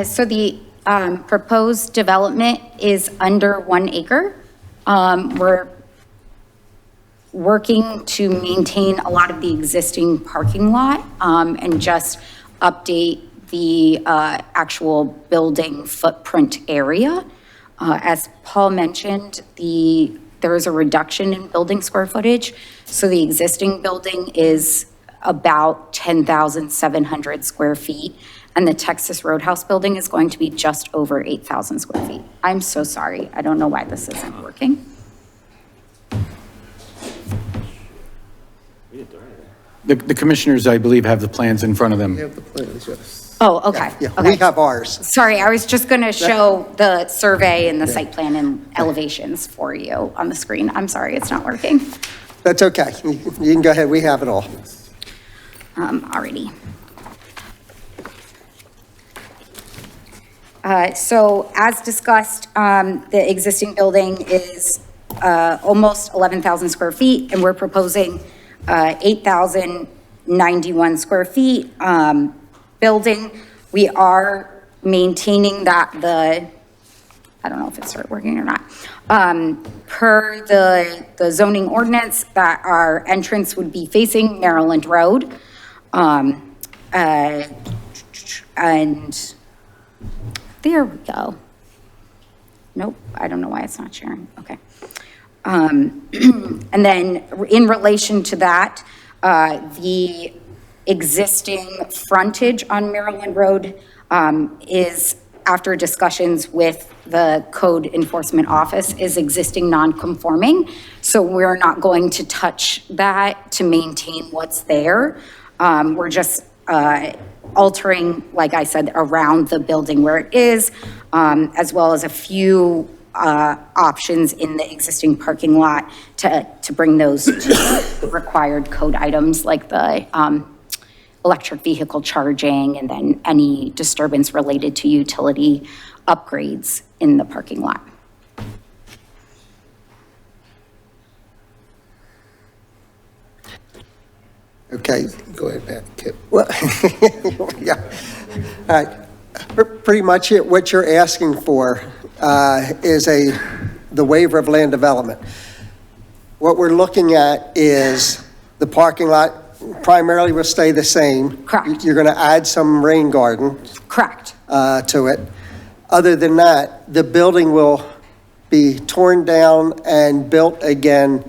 So the proposed development is under 1 acre. We're working to maintain a lot of the existing parking lot and just update the actual building footprint area. As Paul mentioned, there is a reduction in building square footage. So the existing building is about 10,700 square feet. And the Texas Roadhouse building is going to be just over 8,000 square feet. I'm so sorry. I don't know why this isn't working. The commissioners, I believe, have the plans in front of them. We have the plans, yes. Oh, okay. Yeah, Okay. we have ours. Sorry, I was just going to show the survey and the site plan and elevations for you on the screen. I'm sorry, it's not working. That's okay. You can go ahead. We have it all. Alrighty. So as discussed, the existing building is almost 11,000 square feet, and we're proposing 8,091 square feet building. We are maintaining that I don't know if it's working or not, per the zoning ordinance, that our entrance would be facing Maryland Road. And there we go. Nope, I don't know why it's not sharing. Okay. And then in relation to that, the existing frontage on Maryland Road is, after discussions with the code enforcement office, is existing non-conforming. So we're not going to touch that to maintain what's there. We're just altering, like I said, around the building where it is, as well as a few options in the existing parking lot to bring those to required code items, like the electric vehicle charging, and then any disturbance related to utility upgrades in the parking lot. Okay. Go ahead, Pat. Kip. Well, yeah. All right. Pretty much what you're asking for is the waiver of land development. What we're looking at is the parking lot primarily will stay the same. Correct. You're going to add some rain garden. Correct. To it. Other than that, the building will be torn down and built again,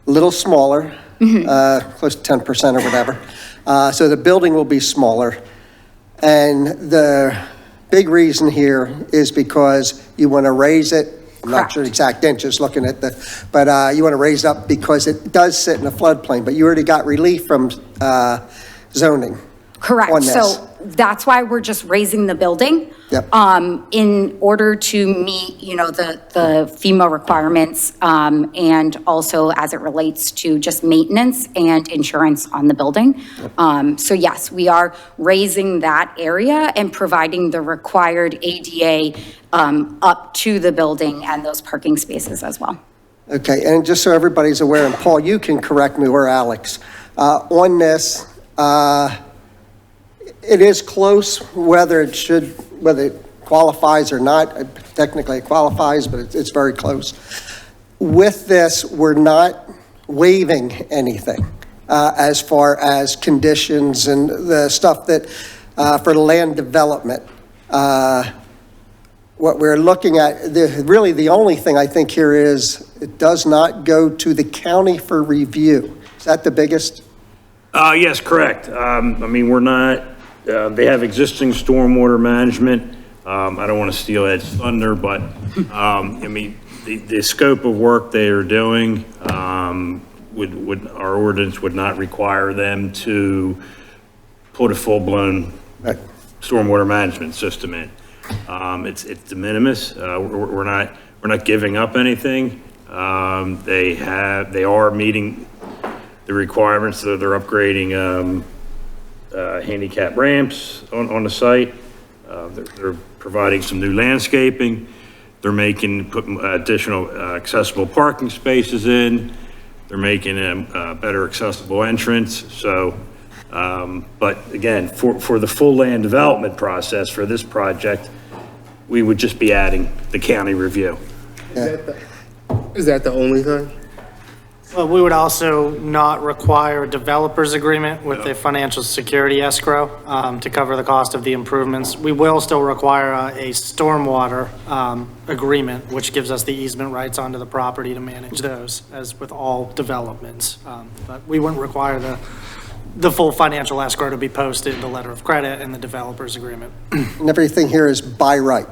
a little smaller, close to 10% or whatever. So the building will be smaller. And the big reason here is because you want to raise it. I'm not sure exact inches looking at but you want to raise it up because it does sit in a floodplain, but you already got relief from zoning. Correct. On this. So that's why we're just raising the building. Yep. In order to meet, the FEMA requirements, and also as it relates to just maintenance and insurance on the building. So yes, we are raising that area and providing the required ADA up to the building and those parking spaces as well. Okay, and just so everybody's aware, and Paul, you can correct me, or Alex, on this, it is close whether it qualifies or not. Technically it qualifies, but it's very close. With this, we're not waiving anything as far as conditions and the stuff that for land development. What we're looking at, really the only thing I think here is it does not go to the county for review. Is that the biggest? Yes, correct. I mean, we're not, they have existing stormwater management. I don't want to steal Ed's thunder, but, I mean, the scope of work they are doing, our ordinance would not require them to put a full-blown stormwater management system in. It's de minimis. We're not giving up anything. They are meeting the requirements. They're upgrading handicap ramps on the site. They're providing some new landscaping. They're putting additional accessible parking spaces in. They're making a better accessible entrance. So, but again, for the full land development process for this project, we would just be adding the county review. Is that the only thing? Well, we would also not require a developer's agreement with a financial security escrow to cover the cost of the improvements. We will still require a stormwater agreement, which gives us the easement rights onto the property to manage those, as with all developments. But we wouldn't require the full financial escrow to be posted, the letter of credit, and the developer's agreement. And everything here is by right.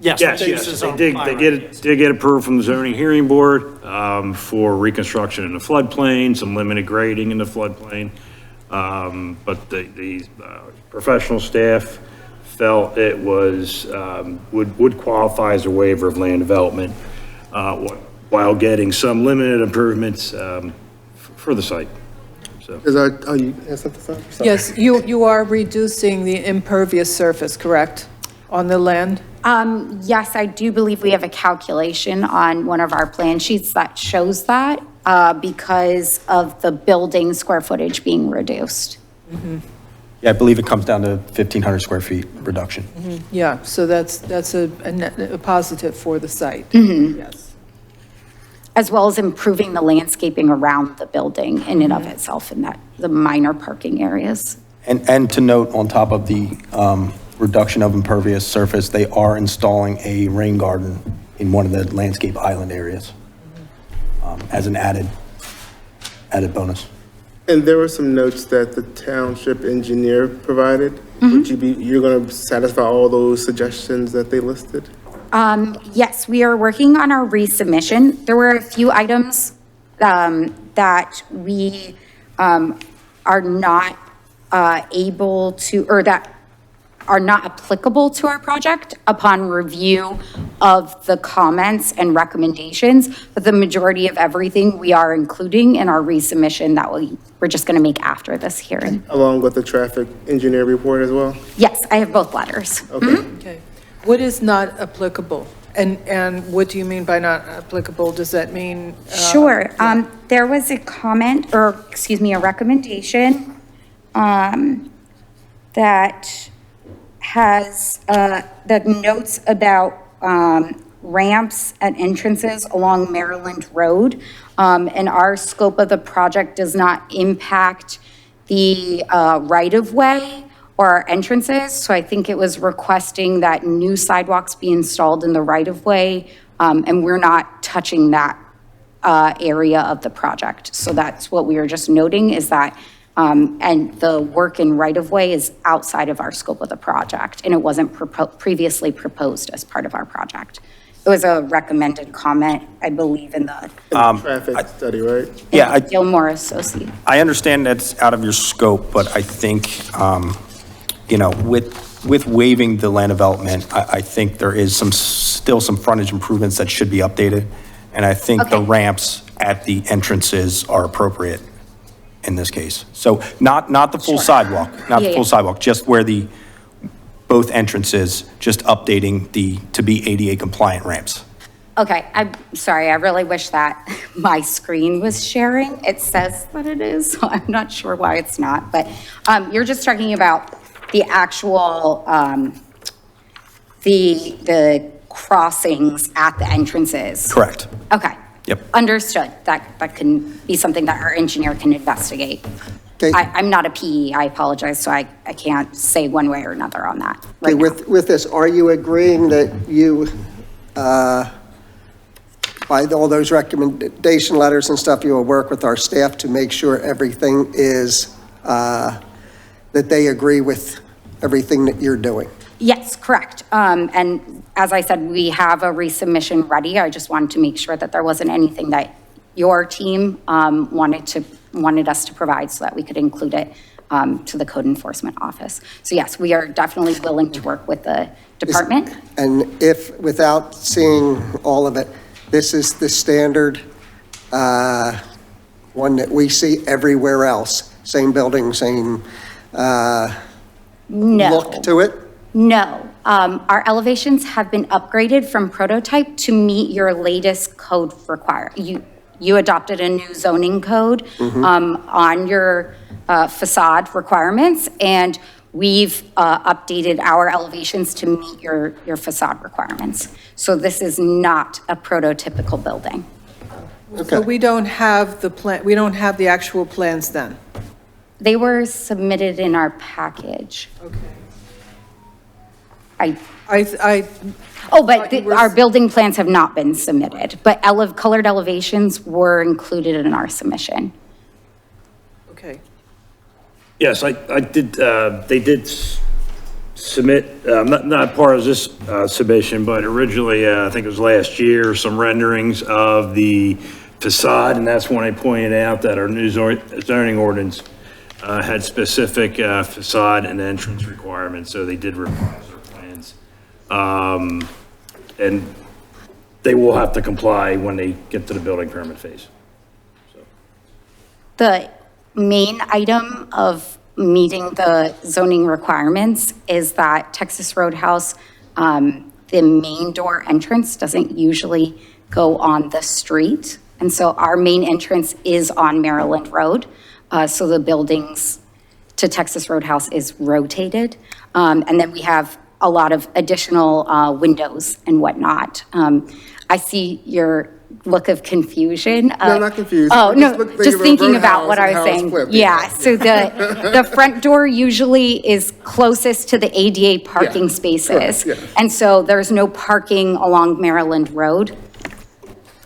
Yes. Yes, they did get approved from the zoning hearing board for reconstruction in the floodplain, some limited grading in the floodplain. But the professional staff felt it was, would qualify as a waiver of land development. while getting some limited improvements for the site. So, You have something, Sandra? Sorry. Yes, you are reducing the impervious surface, correct, on the land? Yes, I do believe we have a calculation on one of our plan sheets that shows that because of the building square footage being reduced. Yeah, I believe it comes down to 1,500 square feet reduction. Yeah, so that's a positive for the site. Yes. As well as improving the landscaping around the building in and of itself in that, the minor parking areas. And to note, on top of the reduction of impervious surface, they are installing a rain garden in one of the landscape island areas as an added bonus. And there were some notes that the township engineer provided. You're going to satisfy all those suggestions that they listed? Yes, we are working on our resubmission. There were a few items that we are not able to, or that are not applicable to our project upon review of the comments and recommendations, but the majority of everything we are including in our resubmission that we're just going to make after this hearing. Along with the traffic engineer report as well? Yes, I have both letters. Okay. Okay. What is not applicable? And what do you mean by not applicable? Does that mean? Sure. There was a comment, or excuse me, a recommendation that has, that notes about ramps and entrances along Maryland Road. And our scope of the project does not impact the right-of-way or our entrances. So I think it was requesting that new sidewalks be installed in the right-of-way, and we're not touching that area of the project. So that's what we were just noting, is that and the work in right-of-way is outside of our scope of the project, and it wasn't previously proposed as part of our project. It was a recommended comment, I believe, in the Traffic study, right? Yeah, Gilmore Associates. I understand that's out of your scope, but I think, with waiving the land development, I think there is still some frontage improvements that should be updated. And I think the Okay. ramps at the entrances are appropriate in this case. So not the full sidewalk, sidewalk, just where both entrances, just updating to be ADA compliant ramps. Okay, I'm sorry, I really wish that my screen was sharing. It says that it is, so I'm not sure why it's not, but you're just talking about the actual, the crossings at the entrances. Correct. Okay. Yep. Understood. That can be something that our engineer can investigate. Okay. I'm not a PE, I apologize, so I can't say one way or another on that right now. With this, are you agreeing that you, by all those recommendation letters and stuff, you will work with our staff to make sure everything is, that they agree with everything that you're doing? Yes, correct. And as I said, we have a resubmission ready. I just wanted to make sure that there wasn't anything that your team wanted us to provide so that we could include it to the code enforcement office. So yes, we are definitely willing to work with the department. And if, without seeing all of it, this is the standard one that we see everywhere else? Same building, same look to it? No. Our elevations have been upgraded from prototype to meet your latest code You adopted a new zoning code on your facade requirements, and we've updated our elevations to meet your facade requirements. So this is not a prototypical building. So we don't have the plan, we don't have the actual plans then? They were submitted in our package. Okay. But our building plans have not been submitted, but colored elevations were included in our submission. Okay. yes, I did, they did submit, not part of this submission, but originally, I think it was last year, some renderings of the facade, and that's when I pointed out that our new zoning ordinance had specific facade and entrance requirements, so they did revise their plans. And they will have to comply when they get to the building permit phase. The main item of meeting the zoning requirements is that Texas Roadhouse, the main door entrance doesn't usually go on the street. And so our main entrance is on Maryland Road. So the buildings to Texas Roadhouse is rotated. And then we have a lot of additional windows and whatnot. I see your look of confusion. No, not confused. Oh, no, Thinking just thinking about Roadhouse what and I how was it's saying. flipped. Yeah, so the front door usually is closest to the ADA parking Yeah, spaces. correct, yeah. And so there's no parking along Maryland Road.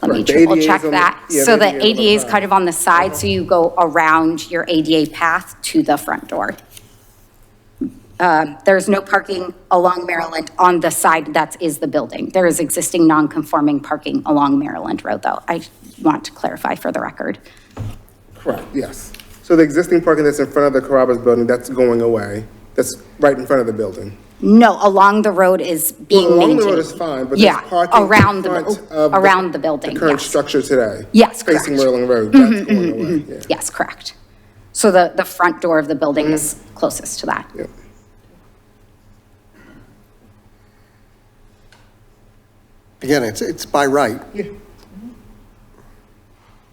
Let me Right, the triple ADA is check on the- that. yeah, So the the ADA is on the ADA is side. kind of on the side, so you go around your ADA path to the front door. There's no parking along Maryland on the side that is the building. There is existing non-conforming parking along Maryland Road, though. I want to clarify for the record. Correct, yes. So the existing parking that's in front of the Carrabba's building, that's going away. That's right in front of the building. No, along the road is being Well, maintained. along the road is fine, but Yeah, there's parking in around the, front of around the building, the current yes. structure today. Yes, Facing correct. Maryland Road, that's going away, yeah. Yes, correct. So the front door of the building is closest to that. Yep. Again, it's by right.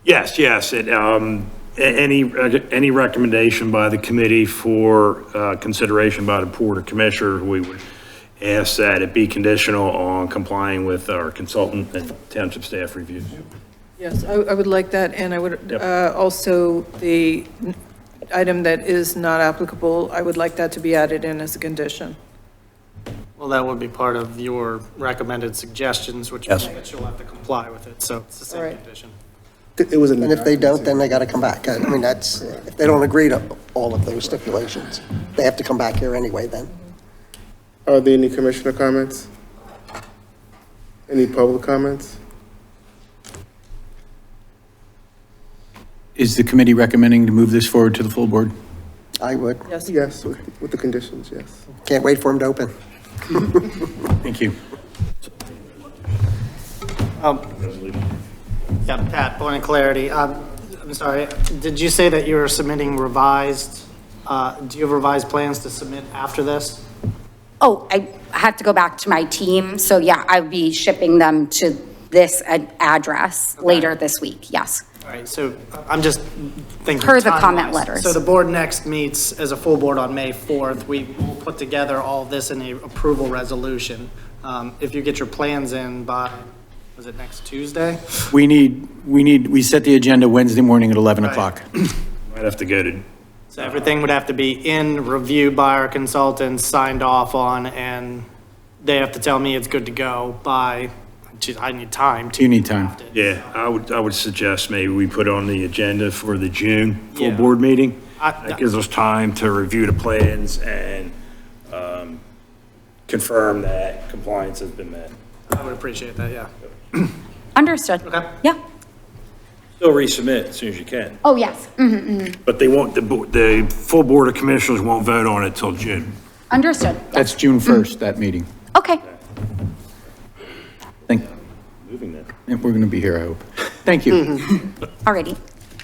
Yes, yes, any recommendation by the committee for consideration by the Board of Commissioners, we would ask that it be conditional on complying with our consultant and township staff reviews. Yes, I would like that, and I would, Yep. also, the item that is not applicable, I would like that to be added in as a condition. Well, that would be part of your recommended suggestions, which Yes. means that you'll have to comply with it, so it's the same Right. condition. It was in the And if they don't, document, then they got to come back. I mean, that's, if they don't agree to all of those stipulations, they have to come back here anyway then. too. Are there any commissioner comments? Any public comments? Is the committee recommending to move this forward to the full board? I would. Yes. Yes, with the conditions, yes. Can't wait for them to open. Thank you. Yeah, Pat, point of clarity. I'm sorry, did you say that you were submitting revised, do you have revised plans to submit after this? Oh, I have to go back to my team, so yeah, I'll be shipping them to this address later this week, yes. All right, so I'm just thinking Per the comment time-wise. letters. So the board next meets as a full board on May 4th. We will put together all this in a approval resolution. If you get your plans in by, was it next Tuesday? We set the agenda Wednesday morning at 11 Right. o'clock. Might have to go to, So everything would have to be in, reviewed by our consultants, signed off on, and they have to tell me it's good to go by, geez, I need time to. You need time. draft it. yeah, I would suggest maybe we put on the agenda for the June full Yeah. board meeting. I- That gives us time to review the plans and confirm that compliance has been met. I would appreciate that, yeah. Understood. Okay. Yeah. Still resubmit as soon as you can, Oh, yes. but they won't, the full Board of Commissioners won't vote on it till June. Understood. That's June 1st, that meeting. Okay. Moving that. And we're going to be here, I hope. Thank you. Alrighty.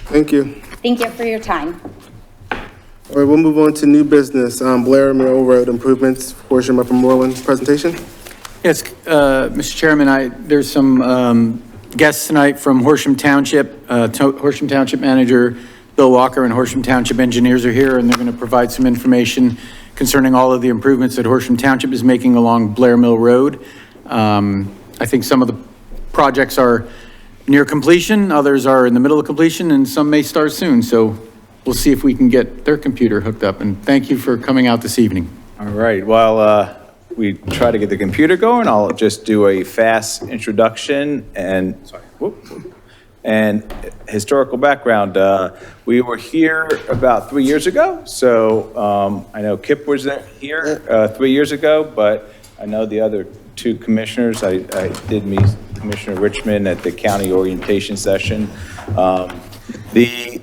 Thank you. Thank you for your time. All right, we'll move on to new business. Blair Mill Road improvements, portion of Moreland presentation. Yes, Mr. Chairman, there's some guests tonight from Horsham Township. Horsham Township Manager Bill Walker and Horsham Township engineers are here, and they're going to provide some information concerning all of the improvements that Horsham Township is making along Blair Mill Road. I think some of the projects are near completion, others are in the middle of completion, and some may start soon. So we'll see if we can get their computer hooked up. And thank you for coming out this evening. All right, while we try to get the computer going, I'll just do a fast introduction and, and historical background. We were here about 3 years ago, so I know Kip was here 3 years ago, but I know the other two commissioners. I did meet Commissioner Richmond at the county orientation session. The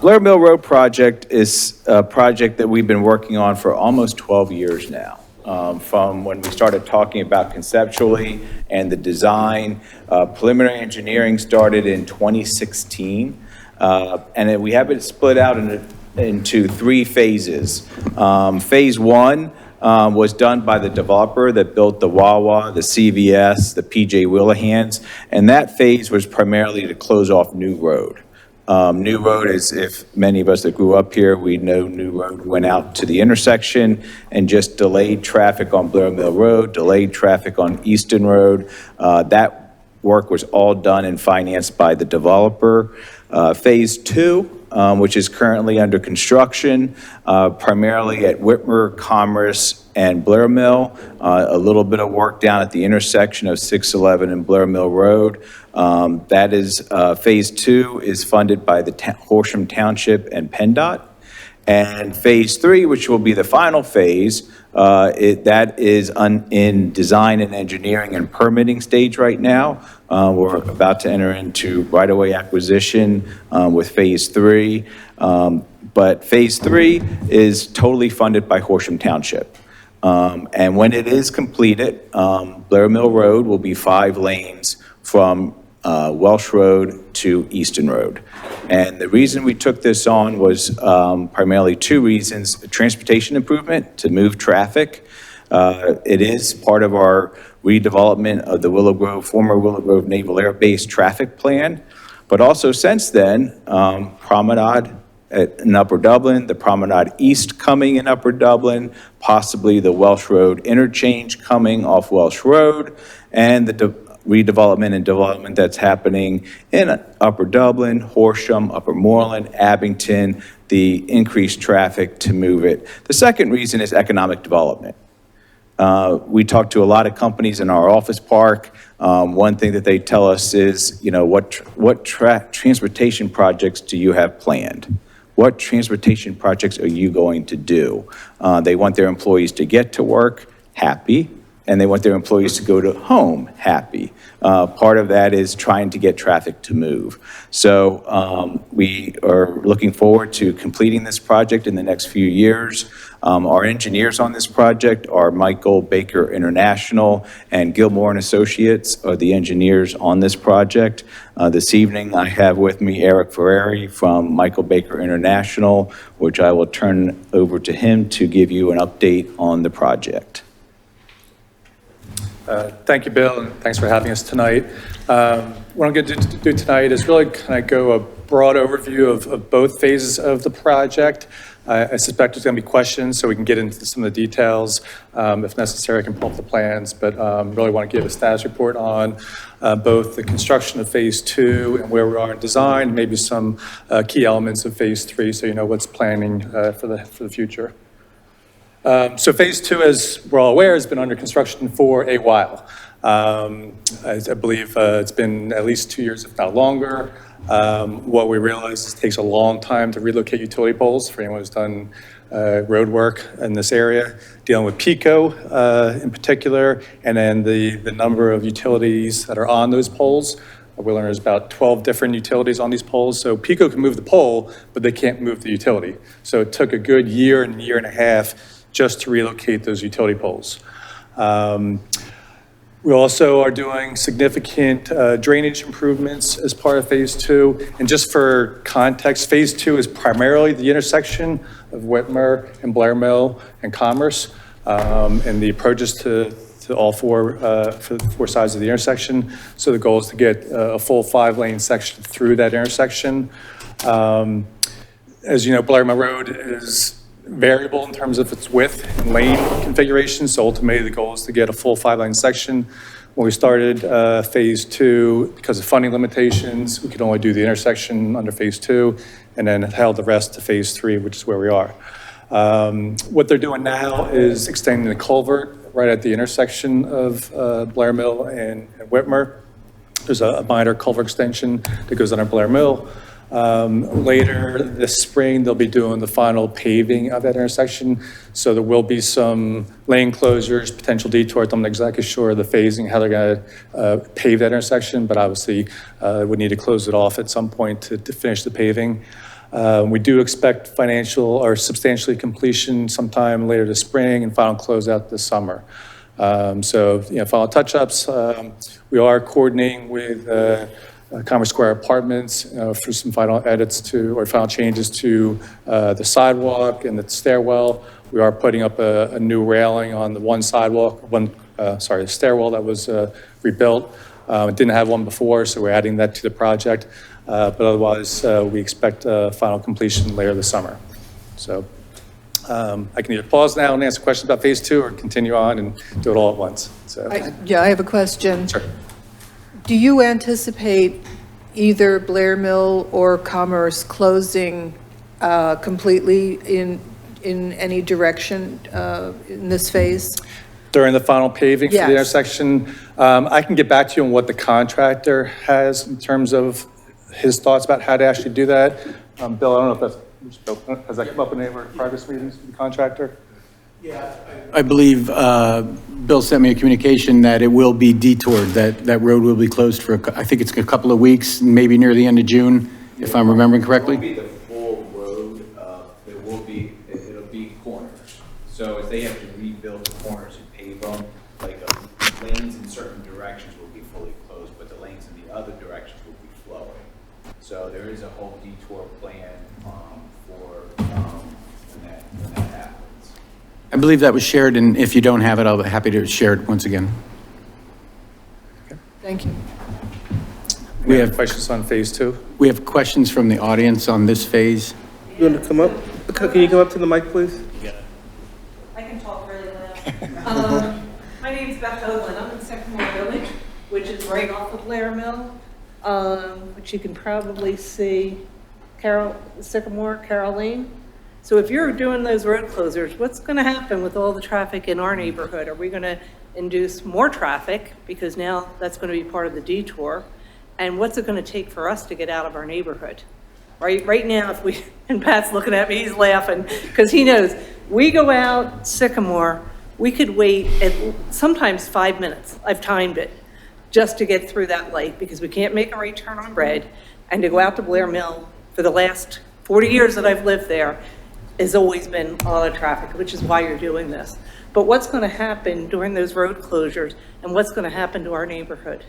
Blair Mill Road project is a project that we've been working on for almost 12 years now. from when we started talking about conceptually and the design. Preliminary engineering started in 2016, and then we have it split out into 3 phases. Phase 1 was done by the developer that built the Wawa, the CVS, the PJ Wheelahands, and that phase was primarily to close off New Road. New Road is, if many of us that grew up here, we know New Road went out to the intersection and just delayed traffic on Blair Mill Road, delayed traffic on Easton Road. That work was all done and financed by the developer. Phase 2, which is currently under construction, primarily at Whitmer, Commerce, and Blair Mill. A little bit of work down at the intersection of 611 and Blair Mill Road. That is, Phase 2 is funded by the Horsham Township and PennDOT. And Phase 3, which will be the final phase, that is in design and engineering and permitting stage right now. We're about to enter into right-of-way acquisition with Phase 3. But Phase 3 is totally funded by Horsham Township. And when it is completed, Blair Mill Road will be 5 lanes from Welsh Road to Easton Road. And the reason we took this on was primarily 2 reasons: transportation improvement to move traffic. It is part of our redevelopment of the former Willow Grove Naval Air Base traffic plan. But also since then, Promenade in Upper Dublin, the Promenade East coming in Upper Dublin, possibly the Welsh Road interchange coming off Welsh Road, and the redevelopment and development that's happening in Upper Dublin, Horsham, Upper Moreland, Abington, the increased traffic to move it. The second reason is economic development. We talk to a lot of companies in our office park. One thing that they tell us is, you know, what transportation projects do you have planned? What transportation projects are you going to do? They want their employees to get to work happy, and they want their employees to go to home happy. Part of that is trying to get traffic to move. So we are looking forward to completing this project in the next few years. Our engineers on this project are Michael Baker International and Gilmore and Associates are the engineers on this project. This evening I have with me Eric Ferrari from Michael Baker International, which I will turn over to him to give you an update on the project. Thank you, Bill, and thanks for having us tonight. What I'm going to do tonight is really kind of go a broad overview of both phases of the project. I suspect there's going to be questions, so we can get into some of the details. If necessary, I can pull up the plans, but really want to give a status report on both the construction of Phase 2 and where we are in design, maybe some key elements of Phase 3, so you know what's planning for the future. So Phase 2, as we're all aware, has been under construction for a while. I believe it's been at least 2 years, if not longer. What we realize is it takes a long time to relocate utility poles for anyone who's done road work in this area, dealing with PICO in particular, and then the number of utilities that are on those poles. We learned there's about 12 different utilities on these poles. So PICO can move the pole, but they can't move the utility. So it took a good year and a half just to relocate those utility poles. We also are doing significant drainage improvements as part of Phase 2. And just for context, Phase 2 is primarily the intersection of Whitmer and Blair Mill and Commerce, and the approaches to all four sides of the intersection. So the goal is to get a full 5-lane section through that intersection. As you know, Blair Mill Road is variable in terms of its width and lane configuration. So ultimately the goal is to get a full 5-lane section. When we started Phase 2, because of funding limitations, we could only do the intersection under Phase 2 and then held the rest to Phase 3, which is where we are. What they're doing now is extending the culvert right at the intersection of Blair Mill and Whitmer. There's a minor culvert extension that goes under Blair Mill. Later this spring, they'll be doing the final paving of that intersection. So there will be some lane closures, potential detours. I'm not exactly sure of the phasing, how they're going to pave that intersection, but obviously would need to close it off at some point to finish the paving. We do expect financial or substantially completion sometime later this spring and final closeout this summer. So, final touch-ups. We are coordinating with Commerce Square Apartments for some final edits to, or final changes to the sidewalk and the stairwell. We are putting up a new railing on the one sidewalk, the stairwell that was rebuilt. It didn't have one before, so we're adding that to the project. But otherwise, we expect final completion later this summer. So I can either pause now and answer questions about phase 2 or continue on and do it all at once. So. I have a question. Sure. Do you anticipate either Blair Mill or Commerce closing completely in any direction in this phase? During the final paving for Yes. the intersection, I can get back to you on what the contractor has in terms of his thoughts about how to actually do that. Bill, I don't know if has that come up in any of our progress meetings with the contractor? I believe Bill sent me a communication that it will be detoured, that road will be closed for, I think it's a couple of weeks, maybe near the end of June, if I'm remembering correctly. It won't be the full road, it'll be corners. So if they have to rebuild the corners and pave them, like lanes in certain directions will be fully closed, but the lanes in the other directions will be flowing. So there is a whole detour plan for when that happens. I believe that was shared, and if you don't have it, I'll be happy to share it once again. Thank you. We have questions on phase 2? We have questions from the audience on this phase. You want to come up? Can you come up to the mic, please? I can talk really loud. My name's Beth Hoagland. I'm in Sycamore Village, which is right off of Blair Mill, which you can probably see Sycamore, Carol Lane. So if you're doing those road closures, what's going to happen with all the traffic in our neighborhood? Are we going to induce more traffic? Because now that's going to be part of the detour. And what's it going to take for us to get out of our neighborhood? Right now, if we, and Pat's looking at me, he's laughing, because he knows, we go out Sycamore, we could wait at sometimes 5 minutes, I've timed it, just to get through that light, because we can't make a right turn on red, and to go out to Blair Mill for the last 40 years that I've lived there, has always been a lot of traffic, which is why you're doing this. But what's going to happen during those road closures, and what's going to happen to our neighborhood?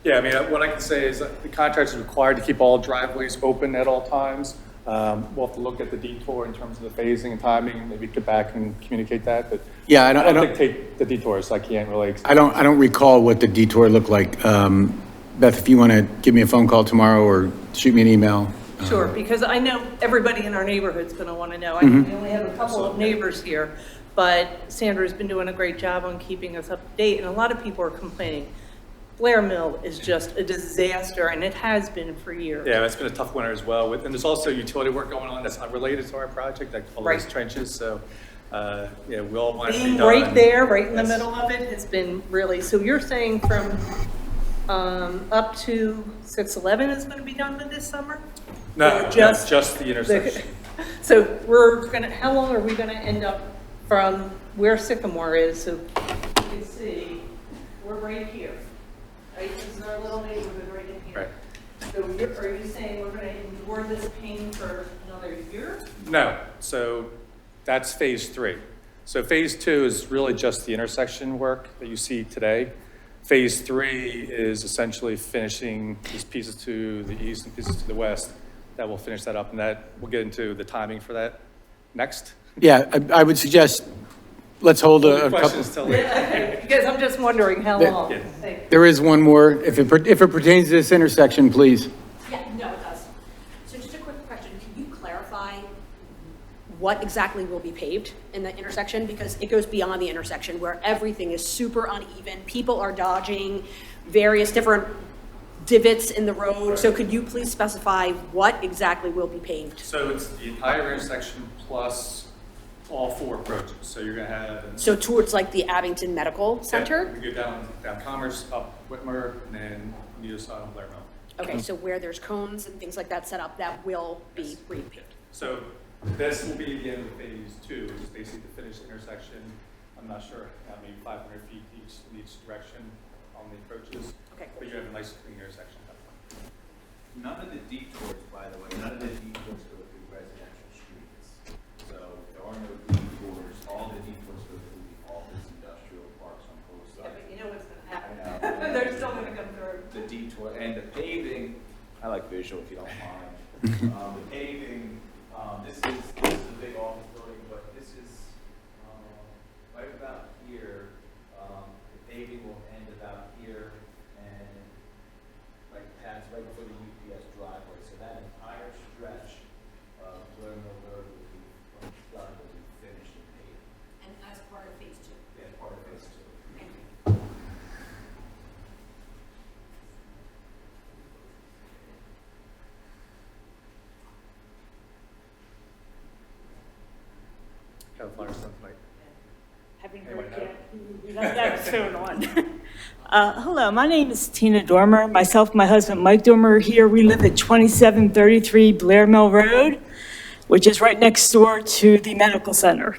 Yeah, I mean, what I can say is that the contractor is required to keep all driveways open at all times. We'll have to look at the detour in terms of the phasing and timing, maybe get back and communicate that, but Yeah, I don't dictate the detours, so I can't really. I don't recall what the detour looked like. Beth, if you want to give me a phone call tomorrow or shoot me an email. Sure, because I know everybody in our neighborhood's going to want to know. I mean, we only have a couple of neighbors here, but Sandra's been doing a great job on keeping us up to date, and a lot of people are complaining. Blair Mill is just a disaster, and it has been for years. Yeah, it's been a tough winter as well. And there's also utility work going on that's unrelated to our project, like all those trenches. So, yeah, we all want it to be Being done. right there, right in the middle of it, has been really, so you're saying from up to 611 is going to be done with this summer? No, Or just the intersection. So we're going to, how long are we going to end up from where Sycamore is? So you can see, we're right here. Right, this is our little neighborhood right in here. Right. So are you saying we're going to endure this pain for another year? No, so that's phase 3. So phase 2 is really just the intersection work that you see today. Phase 3 is essentially finishing these pieces to the east and pieces to the west. That will finish that up, and that we'll get into the timing for that next. Yeah, I would suggest, let's hold a couple. Questions till later. Okay, because I'm just wondering how long. Thank you. There is one more. If it pertains to this intersection, please. Yeah, no, it does. So just a quick question, can you clarify what exactly will be paved in the intersection? Because it goes beyond the intersection where everything is super uneven. People are dodging various different divots in the road. So could you please specify what exactly will be paved? So it's the entire intersection plus all 4 approaches. So you're going to have. So towards like the Abington Medical Center? Yeah, we go down Commerce, up Whitmer, and then on the other side of Blair Mill. Okay, so where there's cones and things like that set up, that will be repaved. So this will be the end of phase 2, which is basically the finished intersection. I'm not sure, maybe 500 feet in each direction on the approaches. Okay, cool. But you have a nice clean intersection. None of the detours, by the way, none of the detours go through residential streets. So there are no detours. All the detours go through the office industrial parks on both sides. Yeah, but you know what's gonna happen. They're still gonna come through. The detour and the paving, I like visual if you don't mind. The paving, this is a big office building, but this is right about here. The paving will end about here and like past right before the UPS driveway. So that entire stretch of Blair Mill Road will be driveway will be finished and paved. And as part of phase 2. Yeah, part of phase 2. Thank you. Have a flyer stuff like. Haven't heard yet. That was so on. Hello, my name is Tina Dormer. Myself and my husband, Mike Dormer, are here. We live at 2733 Blair Mill Road, which is right next door to the medical center.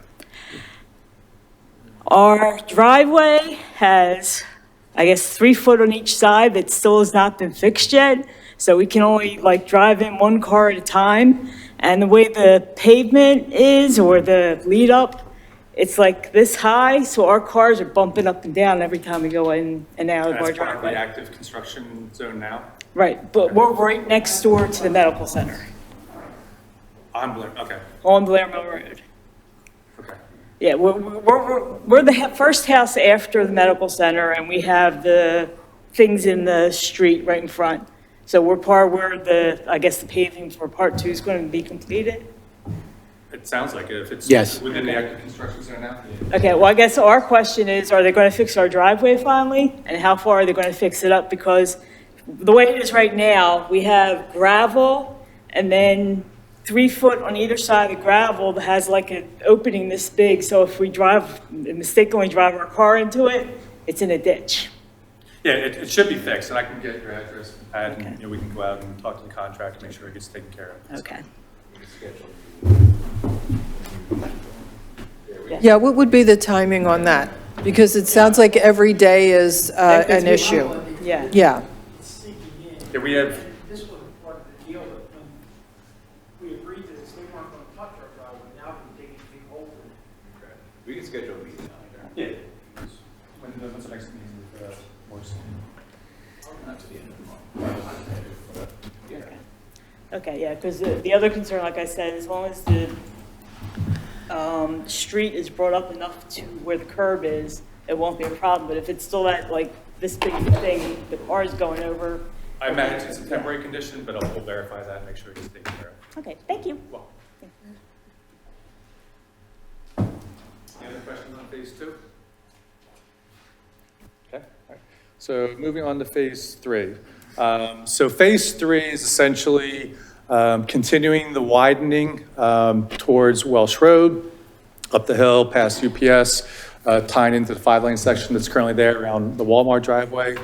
Our driveway has, I guess, 3 foot on each side that still has not been fixed yet. So we can only like drive in one car at a time. And the way the pavement is, or the lead up, it's like this high, so our cars are bumping up and down every time we go in and out of our That's part of the driveway. active construction zone now. Right, but we're right next door to the medical center On Blair, okay. on Blair Mill Road. Okay. Yeah, we're the first house after the medical center, and we have the things in the street right in front. So we're part where I guess the paving for part 2 is going to be completed. It sounds like it, if it's Yes. within the active construction zone now. Okay, well, I guess our question is, are they going to fix our driveway finally? And how far are they going to fix it up? Because the way it is right now, we have gravel and then 3 foot on either side of the gravel that has like an opening this big. So if we mistakenly drive our car into it, it's in a ditch. Yeah, it should be fixed, and I can get your address, Pat, and we can go out and talk to the contractor, make sure it gets taken care of. Okay. Yeah, what would be the timing on that? Because it sounds like every day is an issue. Yeah. Yeah. Yeah, we have, This was part of the deal, that when we agreed to this, they weren't going to touch our driveway, now we can dig a big hole in it. We can schedule a meeting out there. yeah. When's the next meeting with Morrison? Not to the end of the month. Yeah. Okay, yeah, because the other concern, like I said, as long as the street is brought up enough to where the curb is, it won't be a problem. But if it's still that, like, this big thing, the car is going over. I imagine it's a temporary condition, but we'll verify that and make sure it gets taken care of. Okay, thank you. Well, any other questions on phase 2? Okay, all right. So moving on to phase 3. So phase 3 is essentially continuing the widening towards Welsh Road, up the hill past UPS, tying into the 5-lane section that's currently there around the Walmart driveway,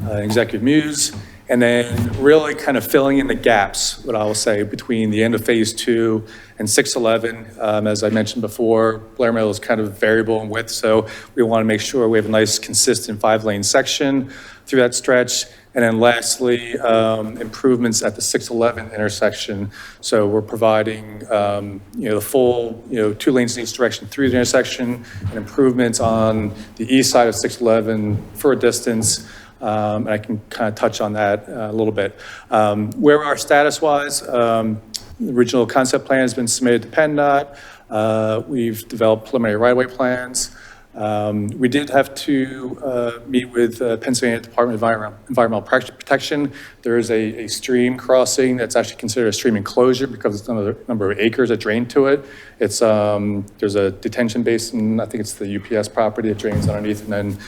Executive Muse, and then really kind of filling in the gaps, what I will say, between the end of phase 2 and 611. As I mentioned before, Blair Mill is kind of variable in width, so we want to make sure we have a nice consistent 5-lane section through that stretch. And then lastly, improvements at the 611 intersection. So we're providing, the full, 2 lanes in each direction through the intersection, and improvements on the east side of 611 for a distance. And I can kind of touch on that a little bit. Where we are status-wise, the original concept plan has been submitted to PennDOT. We've developed preliminary right-of-way plans. We did have to meet with Pennsylvania Department of Environmental Protection. There is a stream crossing that's actually considered a stream enclosure because it's a number of acres that drain to it. It's there's a detention basin, I think it's the UPS property that drains underneath and then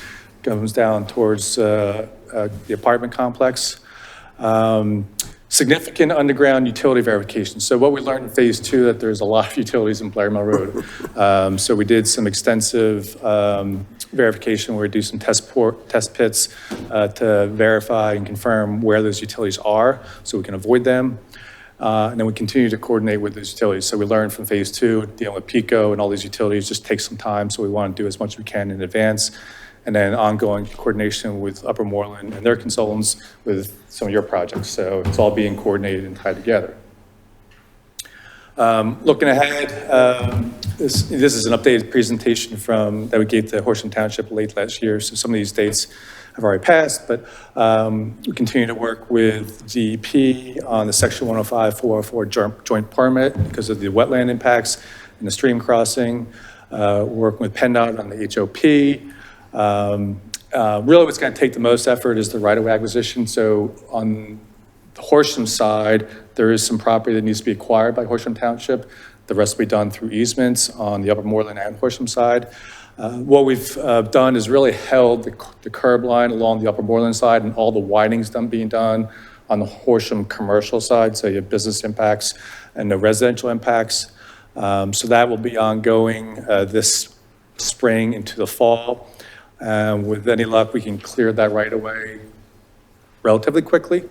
goes down towards the apartment complex. Significant underground utility verification. So what we learned in phase 2, that there's a lot of utilities in Blair Mill Road. So we did some extensive verification where we do some test pits to verify and confirm where those utilities are so we can avoid them. And then we continue to coordinate with those utilities. So we learned from phase 2, dealing with PICO and all these utilities just takes some time. So we want to do as much as we can in advance. and then ongoing coordination with Upper Moreland and their consultants with some of your projects. So it's all being coordinated and tied together. Looking ahead, this is an updated presentation that we gave to Horsham Township late last year. So some of these dates have already passed, but we continue to work with DEP on the Section 105-404 joint permit because of the wetland impacts and the stream crossing. Working with PennDOT on the HOP. Really what's going to take the most effort is the right-of-way acquisition. So on the Horsham side, there is some property that needs to be acquired by Horsham Township. The rest will be done through easements on the Upper Moreland and Horsham side. What we've done is really held the curb line along the Upper Moreland side and all the widenings being done on the Horsham commercial side. So you have business impacts and no residential impacts. So that will be ongoing this spring into the fall. With any luck, we can clear that right away relatively quickly,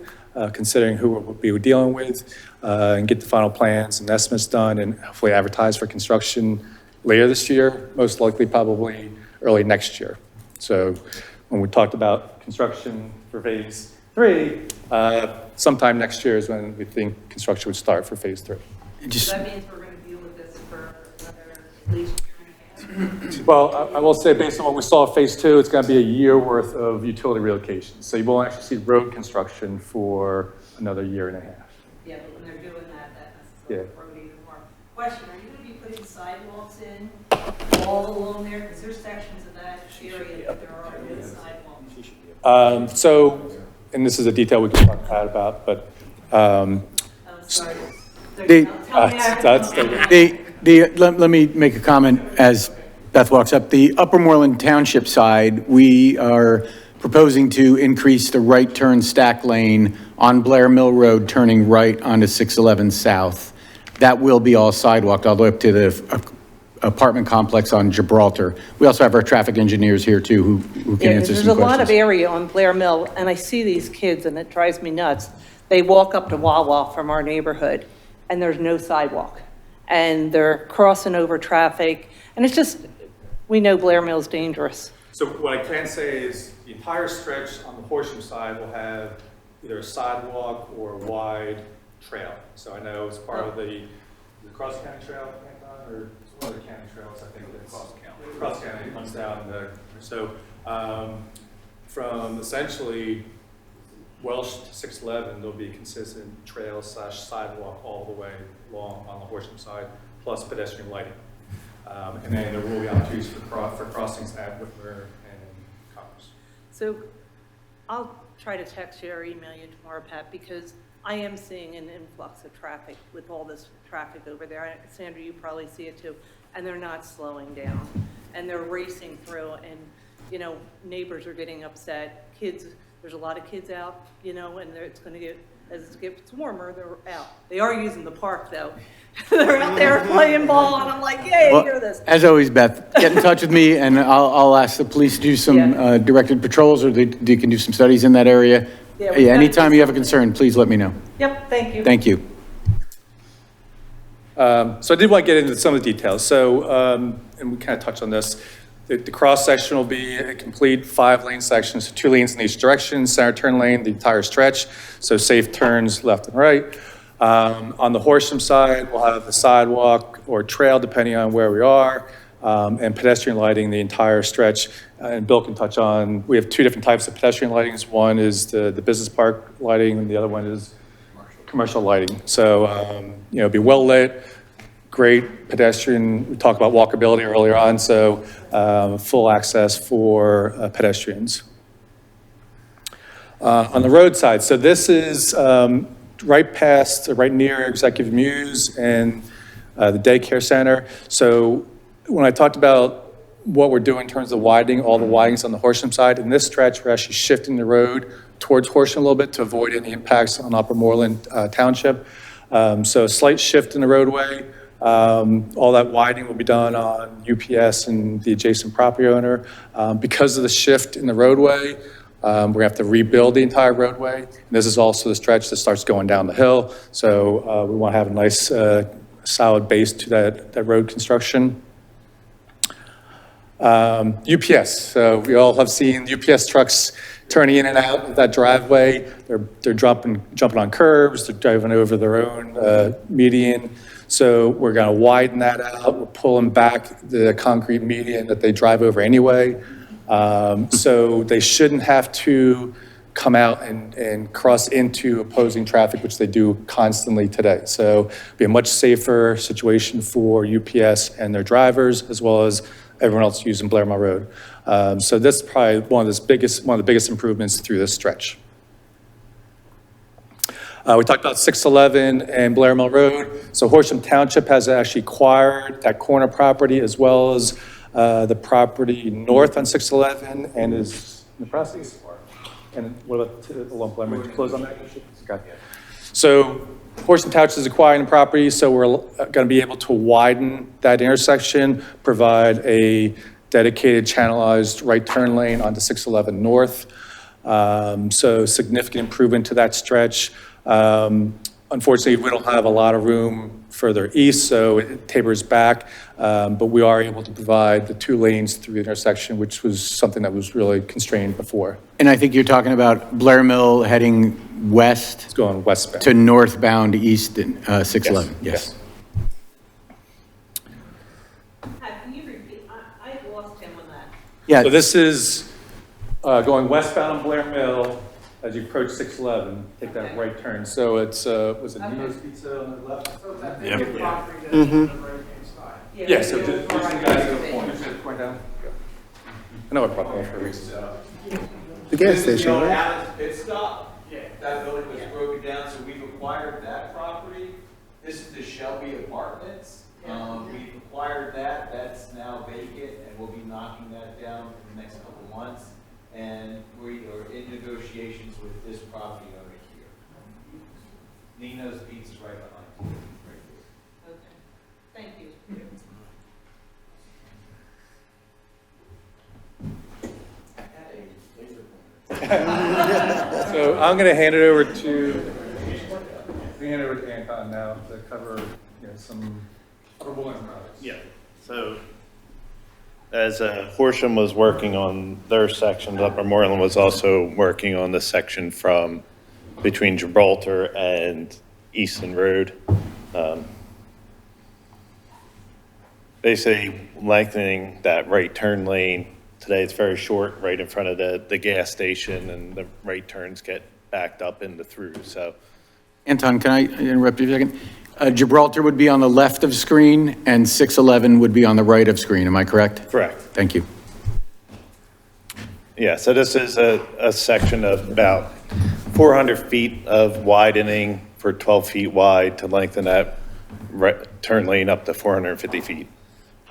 considering who we'll be dealing with, and get the final plans and estimates done and hopefully advertise for construction later this year, most likely probably early next year. So when we talked about construction for phase 3, sometime next year is when we think construction would start for phase 3. So that means we're going to deal with this for another at least year and a half? Well, I will say based on what we saw at phase 2, it's going to be a year worth of utility relocations. So you won't actually see road construction for another year and a half. Yeah, but when they're doing that, that necessarily road even more. Question, are you going to be putting sidewalks in all along there? Because there's sections of that area that there are no sidewalks. So, and this is a detail we can talk about, but I'm sorry. Let me make a comment as Beth walks up. The Upper Moreland Township side, we are proposing to increase the right turn stack lane on Blair Mill Road, turning right onto 611 South. That will be all sidewalked all the way up to the apartment complex on Gibraltar. We also have our traffic engineers here too who can answer some questions. There's a lot of area on Blair Mill, and I see these kids, and it drives me nuts. They walk up to Wawa from our neighborhood, and there's no sidewalk. And they're crossing over traffic, and it's just, we know Blair Mill's dangerous. So what I can say is the entire stretch on the Horsham side will have either a sidewalk or a wide trail. So I know it's part of the Cross County Trail, or it's one of the county trails, I think. Cross County runs down the, so from essentially Welsh to 611, there'll be a consistent trail / sidewalk all the way along on the Horsham side, plus pedestrian lighting. And then there will be opportunities for crossings at Whitmer and Commerce. So I'll try to text you or email you tomorrow, Pat, because I am seeing an influx of traffic with all this traffic over there. Sandra, you probably see it too. And they're not slowing down. And they're racing through, and, you know, neighbors are getting upset. Kids, there's a lot of kids out, you know, and it's going to get, as it gets warmer, they're out. They are using the park, though. They're out there playing ball, and I'm like, yay, Well, hear this. as always, Beth, get in touch with me and I'll ask the police to do some directed patrols, or they can do some studies in that area. Yeah, Anytime you have a concern, please let me know. Yep, thank you. Thank you. So I did want to get into some of the details. So, and we kind of touched on this. The cross section will be a complete 5-lane section, so 2 lanes in each direction, center turn lane, the entire stretch, so safe turns left and right. On the Horsham side, we'll have the sidewalk or trail, depending on where we are, and pedestrian lighting the entire stretch. And Bill can touch on, we have 2 different types of pedestrian lightings. One is the business park lighting, and the other one is commercial lighting. So, you know, be well lit, great pedestrian. We talked about walkability earlier on, so full access for pedestrians. On the road side, so this is right near Executive Muse and the daycare center. So when I talked about what we're doing in terms of widening, all the widenings on the Horsham side, in this stretch, we're actually shifting the road towards Horsham a little bit to avoid any impacts on Upper Moreland Township. So a slight shift in the roadway. All that widening will be done on UPS and the adjacent property owner. Because of the shift in the roadway, we're gonna have to rebuild the entire roadway. And this is also the stretch that starts going down the hill. So we want to have a nice solid base to that road construction. UPS, so we all have seen UPS trucks turning in and out of that driveway. They're jumping on curbs, they're driving over their own median. So we're gonna widen that out, we're pulling back the concrete median that they drive over anyway. So they shouldn't have to come out and cross into opposing traffic, which they do constantly today. So be a much safer situation for UPS and their drivers, as well as everyone else using Blair Mill Road. So this is probably one of the biggest improvements through this stretch. We talked about 611 and Blair Mill Road. So Horsham Township has actually acquired that corner property as well as the property north on 611 and is in the process. And what about along Blair Mill? Close on that? Okay. So Horsham Township is acquiring the property, so we're going to be able to widen that intersection, provide a dedicated channelized right turn lane onto 611 North. So significant improvement to that stretch. Unfortunately, we don't have a lot of room further east, so it tapers back, but we are able to provide the 2 lanes through the intersection, which was something that was really constrained before. And I think you're talking about Blair Mill heading west? It's going westbound. To northbound east in 611, yes. Can you repeat? I lost him on that. Yeah. So this is going westbound on Blair Mill. As you approach 611, take that right turn. So it's, was it Nino's Pizza on the left? So that Yep. big property that's Mhm. on the right-hand side. Yeah, so just you guys go point down. I know I brought that up for a reason. The gas station, right? Allen's Pit Stop. Yeah. That building was broken down, so we've acquired that property. This is the Shelby Apartments. We've acquired that, that's now vacant, and we'll be knocking that down in the next couple of months. And we are in negotiations with this property owner here. Nino's Pizza's right behind you, right here. Okay, thank you. So I'm going to hand it over to Anton now to cover some Upper projects. Yeah, so as Horsham was working on their sections, Upper Moreland was also working on the section from between Gibraltar and Easton Road. Basically lengthening that right turn lane. Today it's very short, right in front of the gas station, and the right turns get backed up into through, so. Anton, can I interrupt you a second? Gibraltar would be on the left of screen and 611 would be on the right of screen, am I correct? Correct. Thank you. Yeah, so this is a section of about 400 feet of widening for 12 feet wide to lengthen that turn lane up to 450 feet.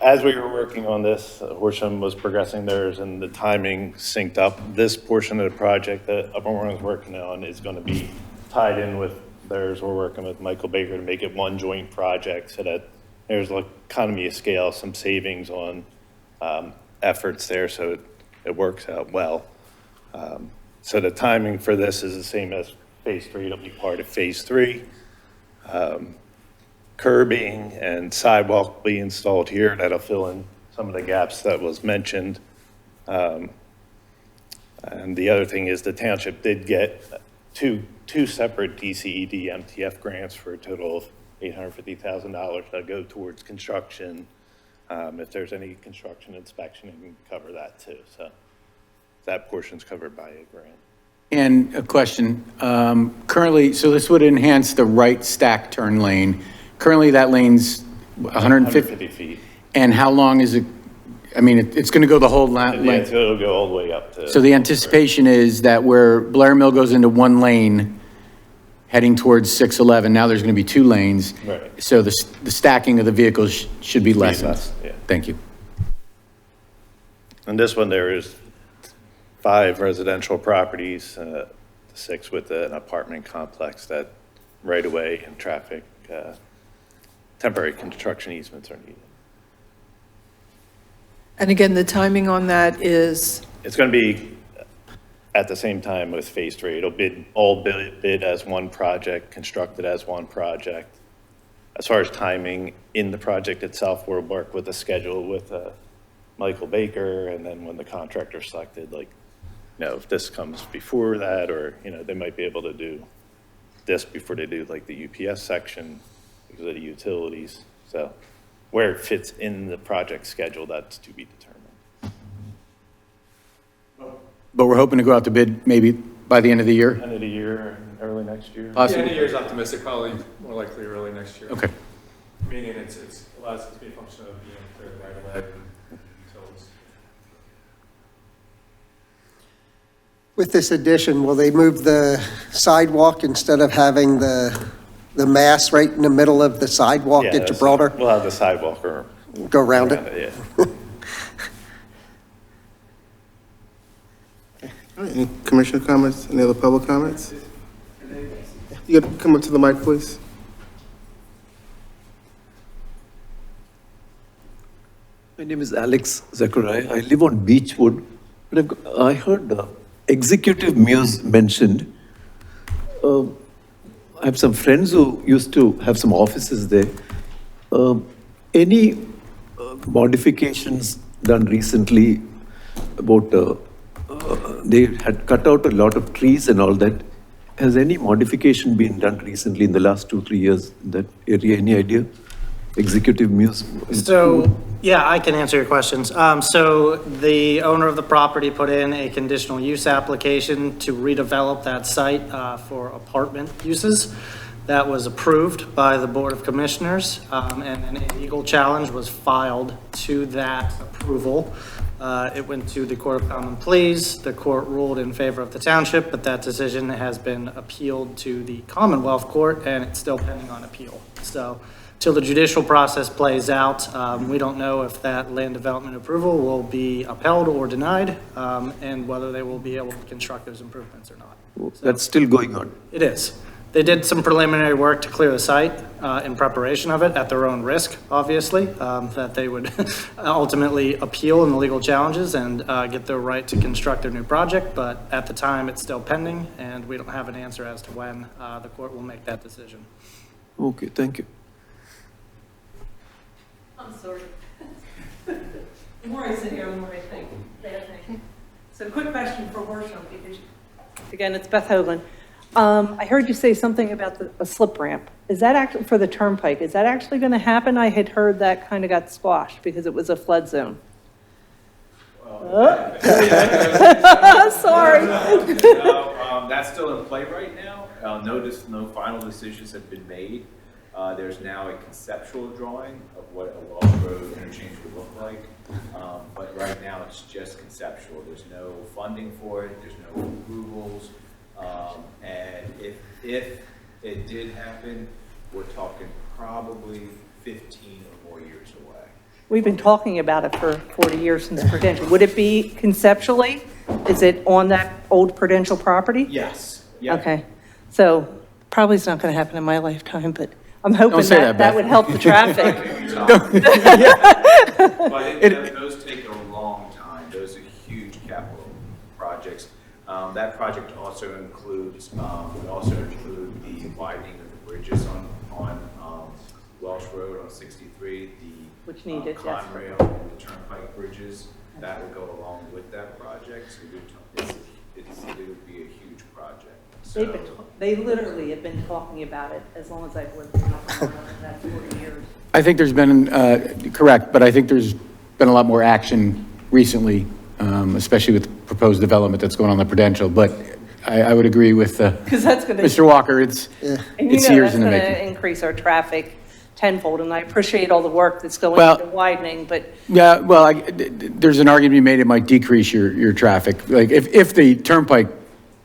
As we were working on this, Horsham was progressing theirs and the timing synced up. This portion of the project that Upper Moreland's working on is going to be tied in with theirs. We're working with Michael Baker to make it one joint project so that there's an economy of scale, some savings on efforts there, so it works out well. So the timing for this is the same as phase 3. It'll be part of phase 3. Curbing and sidewalk will be installed here. That'll fill in some of the gaps that was mentioned. And the other thing is the township did get two separate DCED MTF grants for a total of $850,000 that go towards construction. If there's any construction inspection, it can cover that too. So that portion's covered by a grant. And a question, currently, so this would enhance the right stack turn lane. Currently, that lane's 150 feet. And how long is it? I mean, it's going to go the whole length. Yeah, it'll go all the way up to. So the anticipation is that where Blair Mill goes into one lane, heading towards 611, now there's going to be 2 lanes. Right. So the stacking of the vehicles should be lessened. Yeah. Thank you. And this one, there is 5 residential properties, 6 with an apartment complex that right away and traffic, temporary construction easements are needed. And again, the timing on that is? It's going to be at the same time with phase 3. It'll all bid as one project, constructed as one project. As far as timing in the project itself, we'll work with a schedule with Michael Baker, and then when the contractor's selected, like, if this comes before that, or, they might be able to do this before they do like the UPS section because of the utilities. So where it fits in the project schedule, that's to be determined. But we're hoping to go out to bid maybe by the end of the year? End of the year, early next year? Possibly. End of year is optimistic, probably more likely early next year. Okay. Meaning it allows it to be a function of being cleared right away until it's. With this addition, will they move the sidewalk instead of having the mass right in the middle of the sidewalk Yeah, at Gibraltar? We'll have the sidewalk or. Go around it? Yeah. All right, any commissioner comments, any other public comments? You gotta come up to the mic, please. My name is Alex Zachariah. I live on Beechwood, but I heard executive muse mentioned. I have some friends who used to have some offices there. Any modifications done recently about, they had cut out a lot of trees and all that. Has any modification been done recently in the last 2-3 years in that area? Any idea? Executive muse? So, yeah, I can answer your questions. So the owner of the property put in a conditional use application to redevelop that site for apartment uses. That was approved by the Board of Commissioners, and an illegal challenge was filed to that approval. It went to the Court of Common Pleas. The court ruled in favor of the township, but that decision has been appealed to the Commonwealth Court, and it's still pending on appeal. So, till the judicial process plays out, we don't know if that land development approval will be upheld or denied, and whether they will be able to construct those improvements or not. That's still going on. It is. They did some preliminary work to clear the site in preparation of it at their own risk, obviously, that they would ultimately appeal in the legal challenges and get their right to construct their new project. But at the time, it's still pending, and we don't have an answer as to when the court will make that decision. Okay, thank you. I'm sorry. The more I sit here, the more I think. Bad thing. So quick question for Worsham, because, again, it's Beth Hoagland. I heard you say something about a slip ramp. Is that actually, for the turnpike, is that actually going to happen? I had heard that kind of got squashed because it was a flood zone. Sorry. No, that's still in play right now. No final decisions have been made. There's now a conceptual drawing of what a Welsh Road interchange would look like. But right now it's just conceptual. There's no funding for it. There's no approvals. And if it did happen, we're talking probably 15 or more years away. We've been talking about it for 40 years since Prudential. Would it be conceptually? Is it on that old Prudential property? Yes. Yep. Okay. So probably it's not going to happen in my lifetime, but I'm hoping say that that, would help the traffic. But those take a long time. Those are huge capital projects. That project also includes, would also include the widening of the bridges on Welsh Road on 63, Which needed, yes. Conrail and the Turnpike bridges. That would go along with that project. So it would be a huge project. So, They literally have been talking about it as long as I've lived in that 40 years. I think there's been, correct, but I think there's been a lot more action recently, especially with proposed development that's going on the Prudential. But I would agree with Mr. Walker. It's years in the making. That's going to increase our traffic tenfold, and I appreciate all the work that's going into widening, but. Yeah, well, there's an argument to be made it might decrease your traffic. Like if the Turnpike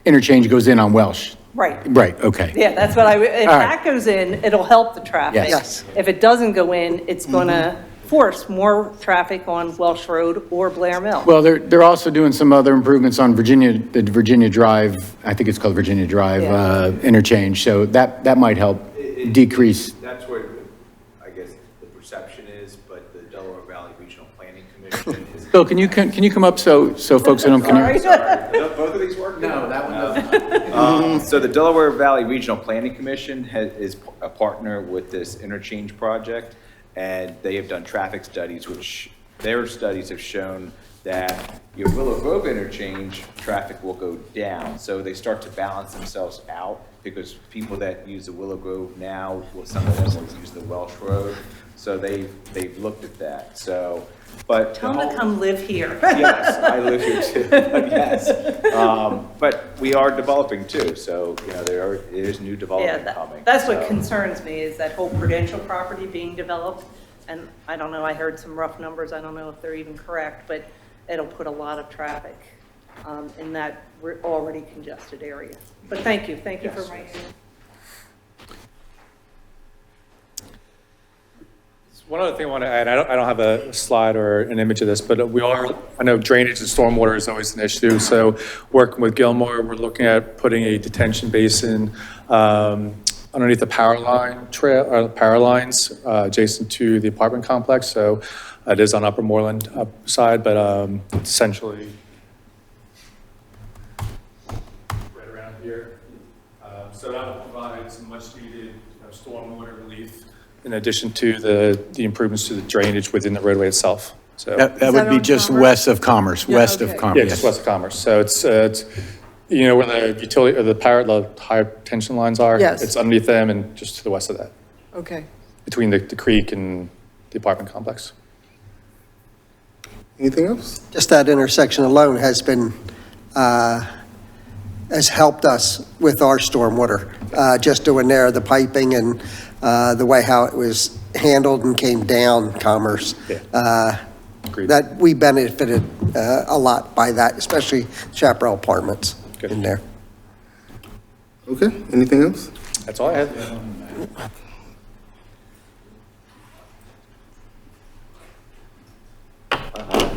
interchange goes in on Welsh. Right. Right, okay. Yeah, that's what if that goes in, it'll help the traffic. Yes. If it doesn't go in, it's going to force more traffic on Welsh Road or Blair Mill. Well, they're also doing some other improvements on the Virginia Drive, I think it's called Virginia Drive, interchange. So that might help decrease. That's where, I guess, the perception is, but the Delaware Valley Regional Planning Commission is. Bill, can you come up so folks at home can hear? Both of these work? No, that one doesn't. So the Delaware Valley Regional Planning Commission is a partner with this interchange project, and they have done traffic studies which their studies have shown that your Willow Grove interchange, traffic will go down. So they start to balance themselves out because people that use the Willow Grove now, well, some of them will use the Welsh Road. So they've looked at that. So, but. Tell them to come live here. Yes, I live here too, but yes. But we are developing too, so, you know, there is new development coming. That's what So- concerns me, is that whole Prudential property being developed. And I don't know, I heard some rough numbers, I don't know if they're even correct, but it'll put a lot of traffic in that already congested area. But thank you for Yes. bringing it. One other thing I want to add, I don't have a slide or an image of this, but I know drainage and stormwater is always an issue. So working with Gilmore, we're looking at putting a detention basin underneath the power lines adjacent to the apartment complex. So it is on Upper Moreland side, but it's essentially right around here. So that will provide some much needed stormwater relief in addition to the improvements to the drainage within the roadway itself. So That would be just west of Commerce, west of Commerce. yeah, just west of Commerce. So it's you know, where the utility, or the high tension lines are? Yes. It's underneath them and just to the west of that, Okay. between the creek and the apartment complex. Anything else? Just that intersection alone has been, has helped us with our stormwater. Just doing there, the piping and the way how it was handled and came down Commerce. Agreed. That we benefited a lot by that, especially Chaparral Apartments in there. Okay, anything else? That's all I had.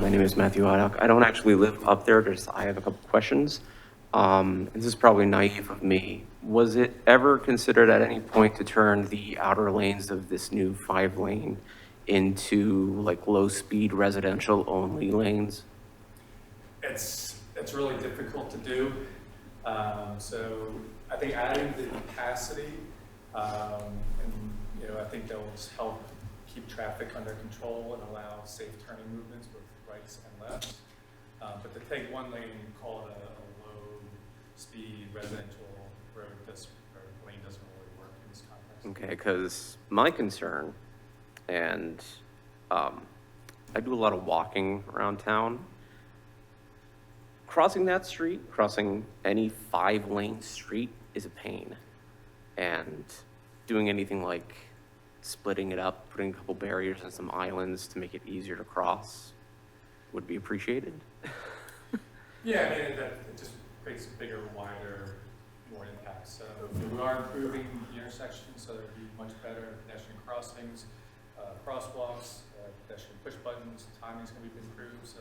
My name is Matthew Haddock. I don't actually live up there, just I have a couple questions. This is probably naive of me. Was it ever considered at any point to turn the outer lanes of this new 5-lane into like low-speed residential only lanes? It's really difficult to do. So I think adding the capacity, and, you know, I think that will just help keep traffic under control and allow safe turning movements with rights and lefts. But to take one lane and call it a low-speed residential road, lane doesn't really work in this context. Okay, because my concern, and I do a lot of walking around town, crossing that street, crossing any 5-lane street is a pain. And doing anything like splitting it up, putting a couple barriers and some islands to make it easier to cross would be appreciated. Yeah, I mean, it just creates a bigger, wider, more impact. So we are improving the intersection, so there'd be much better pedestrian crossings, crosswalks, pedestrian push buttons, timing's gonna be improved, so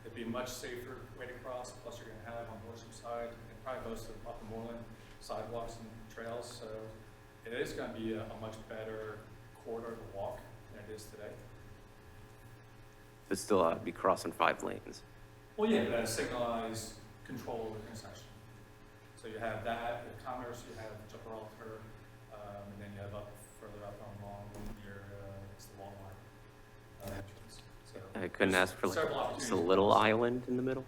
it'd be a much safer way to cross. Plus you're gonna have on Horsham side, and probably most of Upper Moreland, sidewalks and trails, so it is gonna be a much better corridor to walk than it is today. But still, I'd be crossing 5 lanes. Well, yeah, but a signalized controlled intersection. So you have that, you have Commerce, you have Gibraltar, and then you have up further up on Long near it's the Walmart entrance. So I couldn't ask for several like just a opportunities. little island in the middle.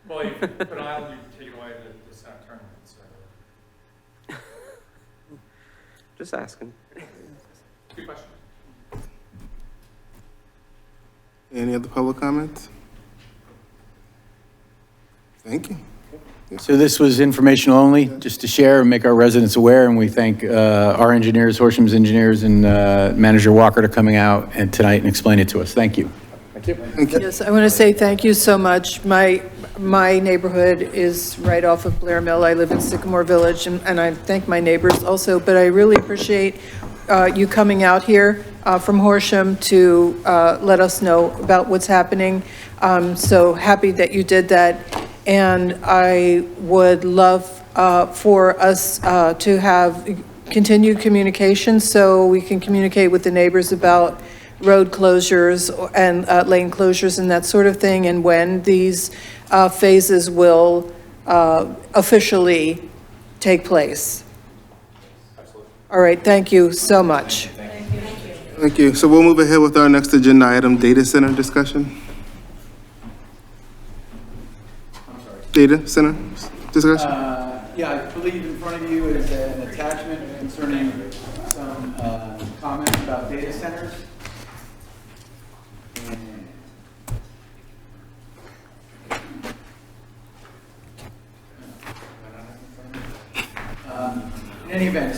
Well, you put an island, you take away the center turn lane, so. Just asking. Good question. Any other public comments? Thank you. So this was informational only, just to share and make our residents aware, and we thank our engineers, Horsham's engineers, and Manager Walker for coming out and tonight and explain it to us. Thank you. Thank you. Yes, I want to say thank you so much. My neighborhood is right off of Blair Mill. I live in Sycamore Village, and I thank my neighbors also, but I really appreciate you coming out here from Horsham to let us know about what's happening. So happy that you did that. And I would love for us to have continued communication so we can communicate with the neighbors about road closures and lane closures and that sort of thing, and when these phases will officially take place. All right, thank you so much. Thank you. Thank you. So we'll move ahead with our next agenda item, data center discussion. Data center discussion? Yeah, I believe in front of you is an attachment concerning some comments about data centers. In any event,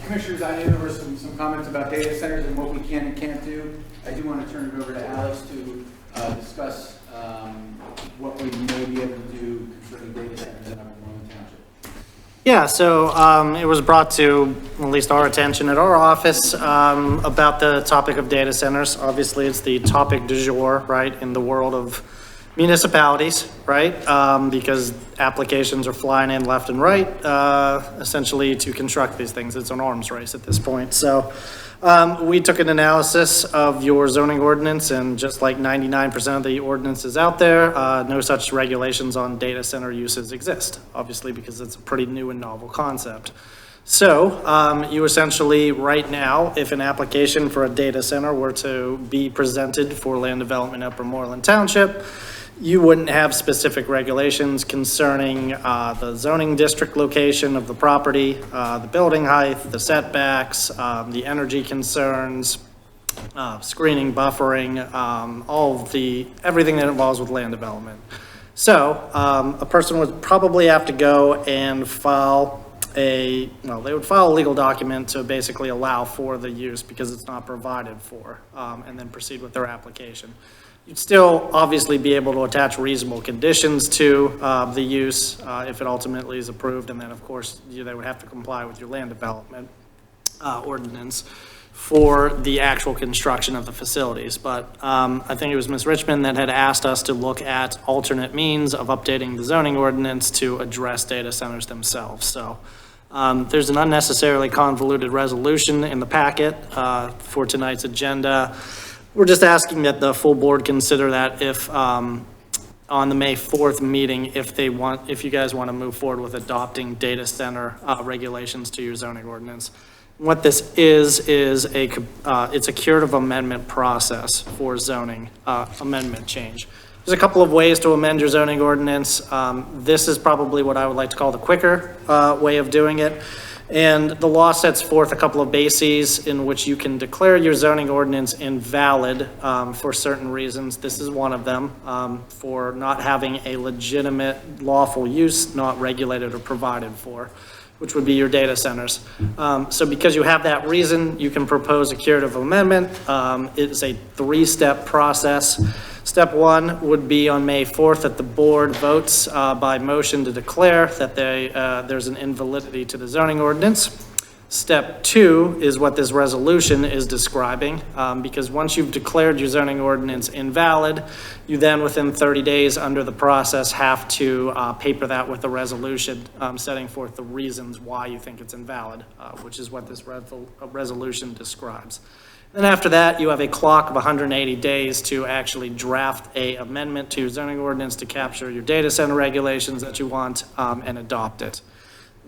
Commissioners, I know there were some comments about data centers and what we can and can't do. I do want to turn it over to Alex to discuss what we may be able to do concerning data centers in Upper Township. Yeah, so it was brought to at least our attention at our office about the topic of data centers. Obviously, it's the topic du jour, right, in the world of municipalities, right? Because applications are flying in left and right, essentially to construct these things. It's an arms race at this point. So we took an analysis of your zoning ordinance, and just like 99% of the ordinances out there, no such regulations on data center uses exist, obviously, because it's a pretty new and novel concept. So you essentially, right now, if an application for a data center were to be presented for land development Upper Moreland Township, you wouldn't have specific regulations concerning the zoning district location of the property, the building height, the setbacks, the energy concerns, screening, buffering, everything that involves with land development. So a person would probably have to go and file they would file a legal document to basically allow for the use because it's not provided for, and then proceed with their application. You'd still obviously be able to attach reasonable conditions to the use if it ultimately is approved, and then of course they would have to comply with your land development ordinance for the actual construction of the facilities. But I think it was Ms. Richmond that had asked us to look at alternate means of updating the zoning ordinance to address data centers themselves. So there's an unnecessarily convoluted resolution in the packet for tonight's agenda. We're just asking that the full board consider that if on the May 4th meeting, if you guys want to move forward with adopting data center regulations to your zoning ordinance. What this is it's a curative amendment process for zoning amendment change. There's a couple of ways to amend your zoning ordinance. This is probably what I would like to call the quicker way of doing it. And the law sets forth a couple of bases in which you can declare your zoning ordinance invalid for certain reasons. This is one of them, for not having a legitimate lawful use not regulated or provided for, which would be your data centers. So because you have that reason, you can propose a curative amendment. It's a 3-step process. Step 1 would be on May 4th that the board votes by motion to declare that there's an invalidity to the zoning ordinance. Step 2 is what this resolution is describing, because once you've declared your zoning ordinance invalid, you then within 30 days under the process have to paper that with a resolution setting forth the reasons why you think it's invalid, which is what this resolution describes. Then after that, you have a clock of 180 days to actually draft a amendment to your zoning ordinance to capture your data center regulations that you want and adopt it.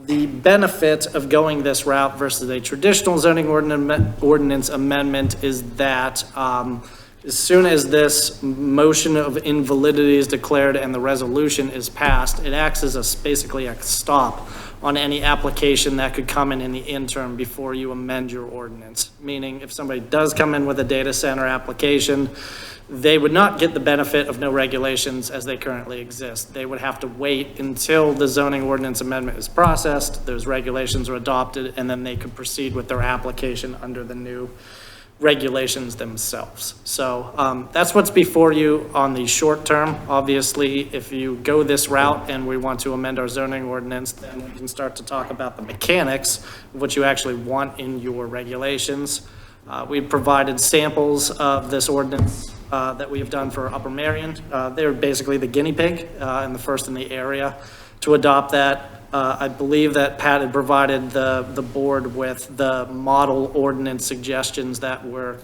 The benefit of going this route versus a traditional zoning ordinance amendment is that as soon as this motion of invalidity is declared and the resolution is passed, it acts as basically a stop on any application that could come in the interim before you amend your ordinance. Meaning if somebody does come in with a data center application, they would not get the benefit of no regulations as they currently exist. They would have to wait until the zoning ordinance amendment is processed, those regulations are adopted, and then they could proceed with their application under the new regulations themselves. So that's what's before you on the short term. Obviously, if you go this route and we want to amend our zoning ordinance, then we can start to talk about the mechanics of what you actually want in your regulations. We've provided samples of this ordinance that we have done for Upper Marion. They're basically the guinea pig and the first in the area to adopt that. I believe that Pat had provided the board with the model ordinance suggestions that were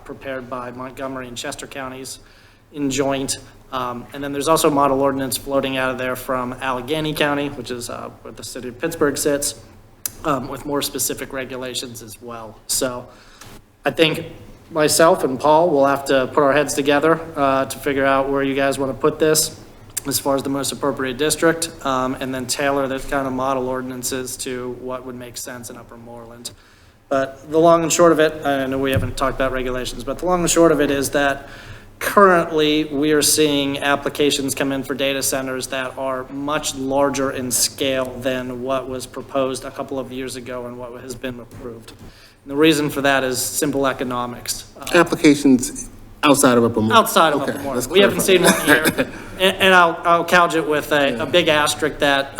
prepared by Montgomery and Chester counties in joint. And then there's also model ordinance floating out of there from Allegheny County, which is where the city of Pittsburgh sits, with more specific regulations as well. So I think myself and Paul will have to put our heads together to figure out where you guys want to put this as far as the most appropriate district, and then tailor the kind of model ordinances to what would make sense in Upper Moreland. But the long and short of it, I know we haven't talked about regulations, but the long and short of it is that currently we are seeing applications come in for data centers that are much larger in scale than what was proposed a couple of years ago and what has been approved. And the reason for that is simple economics. Applications outside of Upper Moreland? Outside of Upper Moreland. We haven't seen one here. And I'll couch it with a big asterisk that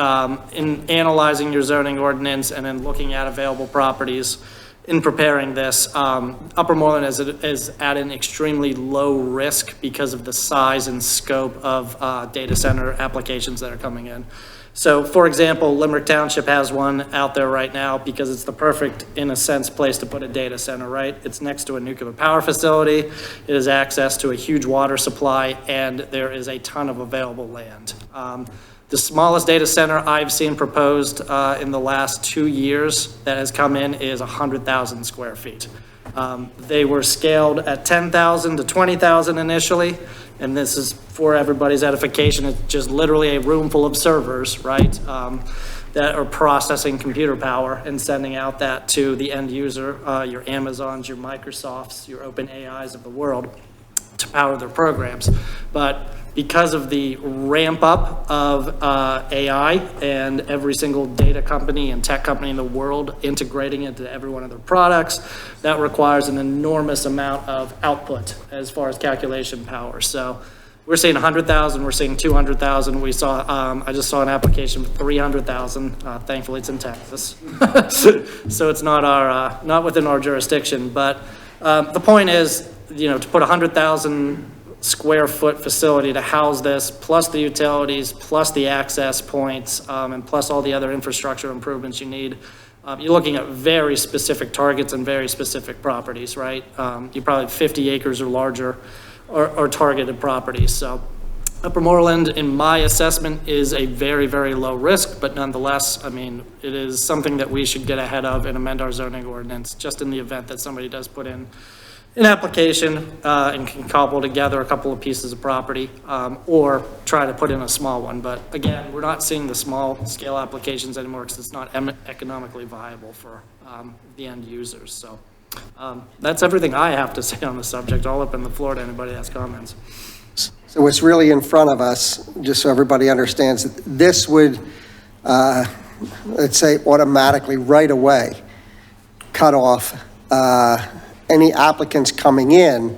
in analyzing your zoning ordinance and then looking at available properties in preparing this, Upper Moreland is at an extremely low risk because of the size and scope of data center applications that are coming in. So, for example, Limerick Township has one out there right now because it's the perfect, in a sense, place to put a data center, right? It's next to a nuclear power facility, it has access to a huge water supply, and there is a ton of available land. The smallest data center I've seen proposed in the last 2 years that has come in is 100,000 square feet. They were scaled at 10,000 to 20,000 initially, and this is for everybody's edification. It's just literally a room full of servers, right, that are processing computer power and sending out that to the end user, your Amazons, your Microsofts, your open AIs of the world to power their programs. But because of the ramp up of AI and every single data company and tech company in the world integrating into every one of their products, that requires an enormous amount of output as far as calculation power. So we're seeing 100,000, we're seeing 200,000. We saw, I just saw an application for 300,000. Thankfully, it's in Texas. So it's not not within our jurisdiction. But the point is, you know, to put 100,000 square foot facility to house this, plus the utilities, plus the access points, and plus all the other infrastructure improvements you need, you're looking at very specific targets and very specific properties, right? You probably 50 acres or larger are targeted properties. So Upper Moreland, in my assessment, is a very, very low risk, but nonetheless, I mean, it is something that we should get ahead of and amend our zoning ordinance just in the event that somebody does put in an application and can cobble together a couple of pieces of property, or try to put in a small one. But again, we're not seeing the small scale applications anymore because it's not economically viable for the end users. So that's everything I have to say on the subject. I'll open the floor to anybody that has comments. So what's really in front of us, just so everybody understands, this would, let's say, automatically right away cut off any applicants coming in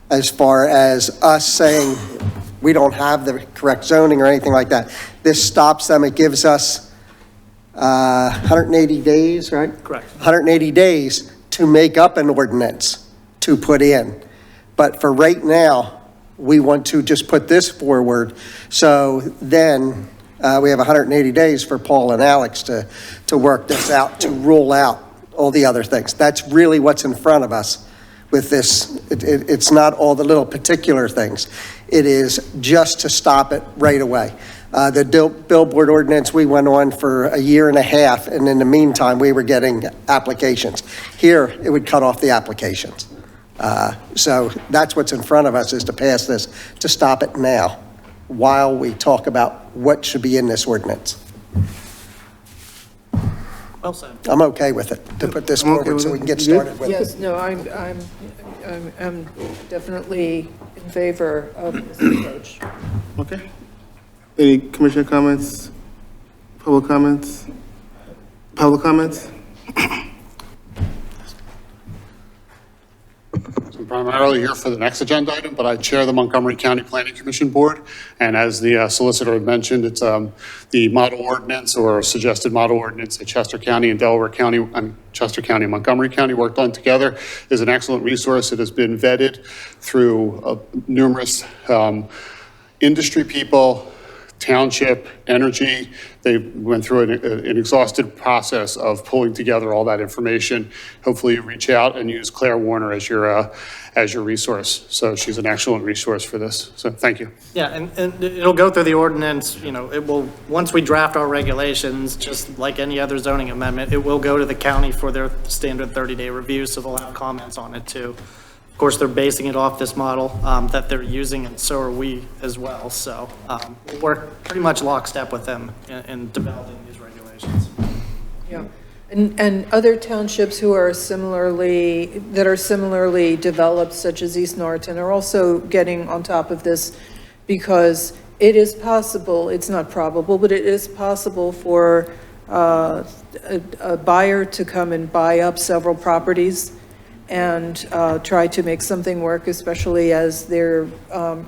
as far as us saying we don't have the correct zoning or anything like that. This stops them. It gives us 180 days, right? Correct. 180 days to make up an ordinance to put in. But for right now, we want to just put this forward. So then we have 180 days for Paul and Alex to work this out, to rule out all the other things. That's really what's in front of us with this. It's not all the little particular things. It is just to stop it right away. The billboard ordinance, we went on for a year and a half, and in the meantime, we were getting applications. Here, it would cut off the applications. So that's what's in front of us, is to pass this, to stop it now, while we talk about what should be in this ordinance. Well said. I'm okay with it, to put this forward so we can get started with it. Yes, no, I'm definitely in favor of this approach. Okay. Any commissioner comments? Public comments? Public comments? I'm primarily here for the next agenda item, but I chair the Montgomery County Planning Commission Board. And as the solicitor had mentioned, it's the model ordinance or suggested model ordinance that Chester County and Delaware County, Chester County and Montgomery County worked on together is an excellent resource. It has been vetted through numerous industry people, township, energy. They went through an exhaustive process of pulling together all that information. Hopefully you reach out and use Claire Warner as your resource. So she's an excellent resource for this. So thank you. Yeah, and it'll go through the ordinance, it will, once we draft our regulations, just like any other zoning amendment, it will go to the county for their standard 30-day review, so they'll have comments on it too. Of course, they're basing it off this model that they're using, and so are we as well. So we're pretty much lockstep with them in developing these regulations. Yeah. And other townships who are similarly developed, such as East Norriton, are also getting on top of this, because it is possible, it's not probable, but it is possible for a buyer to come and buy up several properties and try to make something work, especially as they're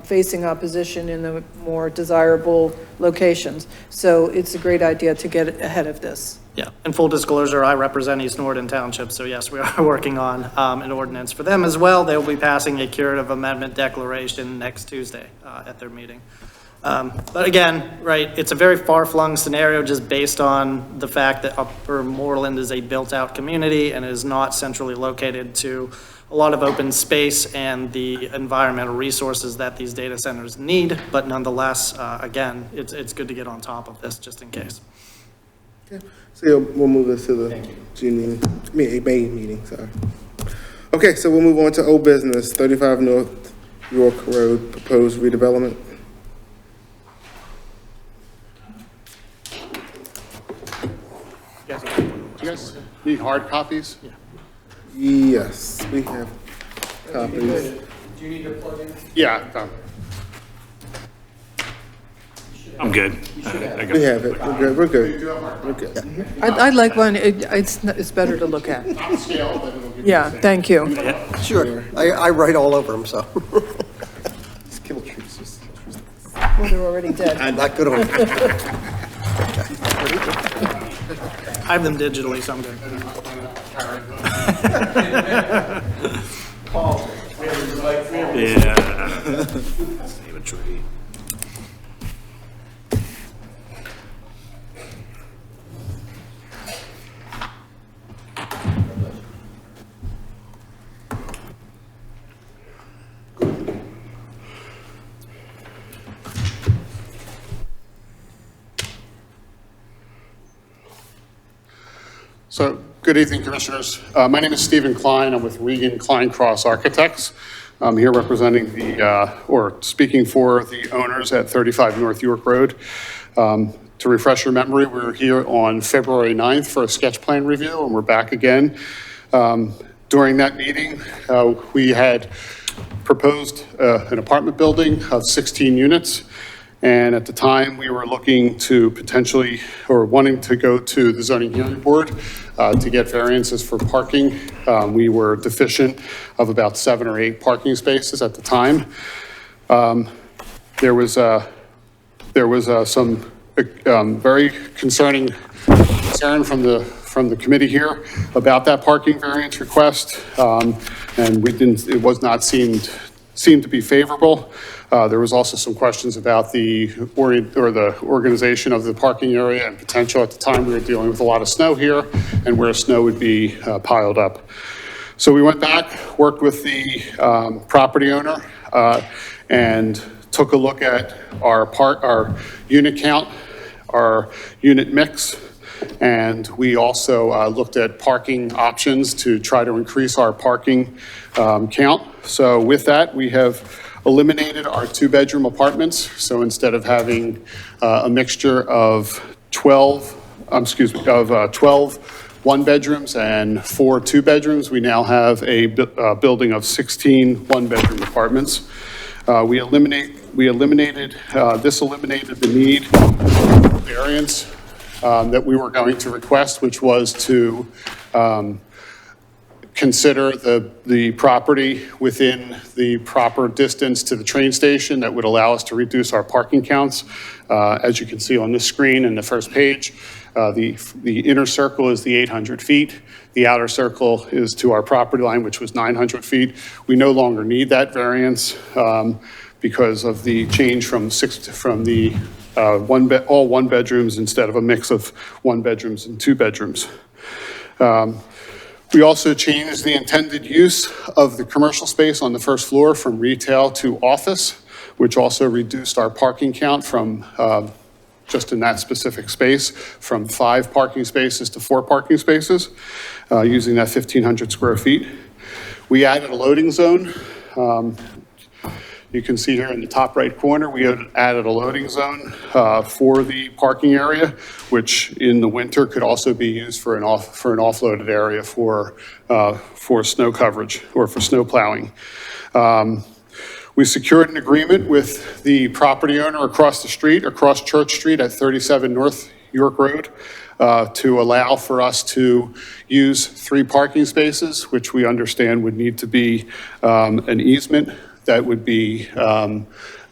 facing opposition in the more desirable locations. So it's a great idea to get ahead of this. Yeah, and full disclosure, I represent East Norriton Township, so yes, we are working on an ordinance for them as well. They will be passing a curative amendment declaration next Tuesday at their meeting. But again, right, it's a very far-flung scenario just based on the fact that Upper Moreland is a built-out community and is not centrally located to a lot of open space and the environmental resources that these data centers need. But nonetheless, again, it's good to get on top of this just in case. Okay. So we'll move this to the May meeting, sorry. Okay, so we'll move on to old business, 35 North York Road, proposed redevelopment. Do you guys need hard copies? Yes, we have copies. Do you need to plug in? Yeah. I'm good. We have it. We're good. We're good. I'd like one, it's better to look at. Not scale, but it'll give Yeah, thank you. Sure, I write all over them, so. Just kill trees. Well, they're already dead. I'm not good on I have them digitally, so I'm good. Yeah. Save a tree. So, good evening, Commissioners. My name is Stephen Klein. I'm with Regan Klein Cross Architects. I'm here representing or speaking for the owners at 35 North York Road. To refresh your memory, we were here on February 9th for a sketch plan review, and we're back again. During that meeting, we had proposed an apartment building of 16 units. And at the time, we were looking to potentially, or wanting to go to the zoning hearing board to get variances for parking. We were deficient of about 7 or 8 parking spaces at the time. There was some very concerning concern from the committee here about that parking variance request, and it was not seemed to be favorable. There was also some questions about the organization of the parking area and potential. At the time, we were dealing with a lot of snow here and where snow would be piled up. So we went back, worked with the property owner, and took a look at our unit count, our unit mix, and we also looked at parking options to try to increase our parking count. So with that, we have eliminated our 2-bedroom apartments. So instead of having a mixture of 12 one-bedrooms and 4 2-bedrooms, we now have a building of 16 one-bedroom apartments. This eliminated the need for variance that we were going to request, which was to consider the property within the proper distance to the train station that would allow us to reduce our parking counts. As you can see on this screen in the first page, the inner circle is the 800 feet. The outer circle is to our property line, which was 900 feet. We no longer need that variance because of the change from the all one bedrooms instead of a mix of one bedrooms and two bedrooms. We also changed the intended use of the commercial space on the first floor from retail to office, which also reduced our parking count from, just in that specific space, from 5 parking spaces to 4 parking spaces, using that 1,500 square feet. We added a loading zone. You can see here in the top right corner, we had added a loading zone for the parking area, which in the winter could also be used for an offloaded area for snow coverage or for snow plowing. We secured an agreement with the property owner across the street, across Church Street at 37 North York Road, to allow for us to use 3 parking spaces, which we understand would need to be an easement that would be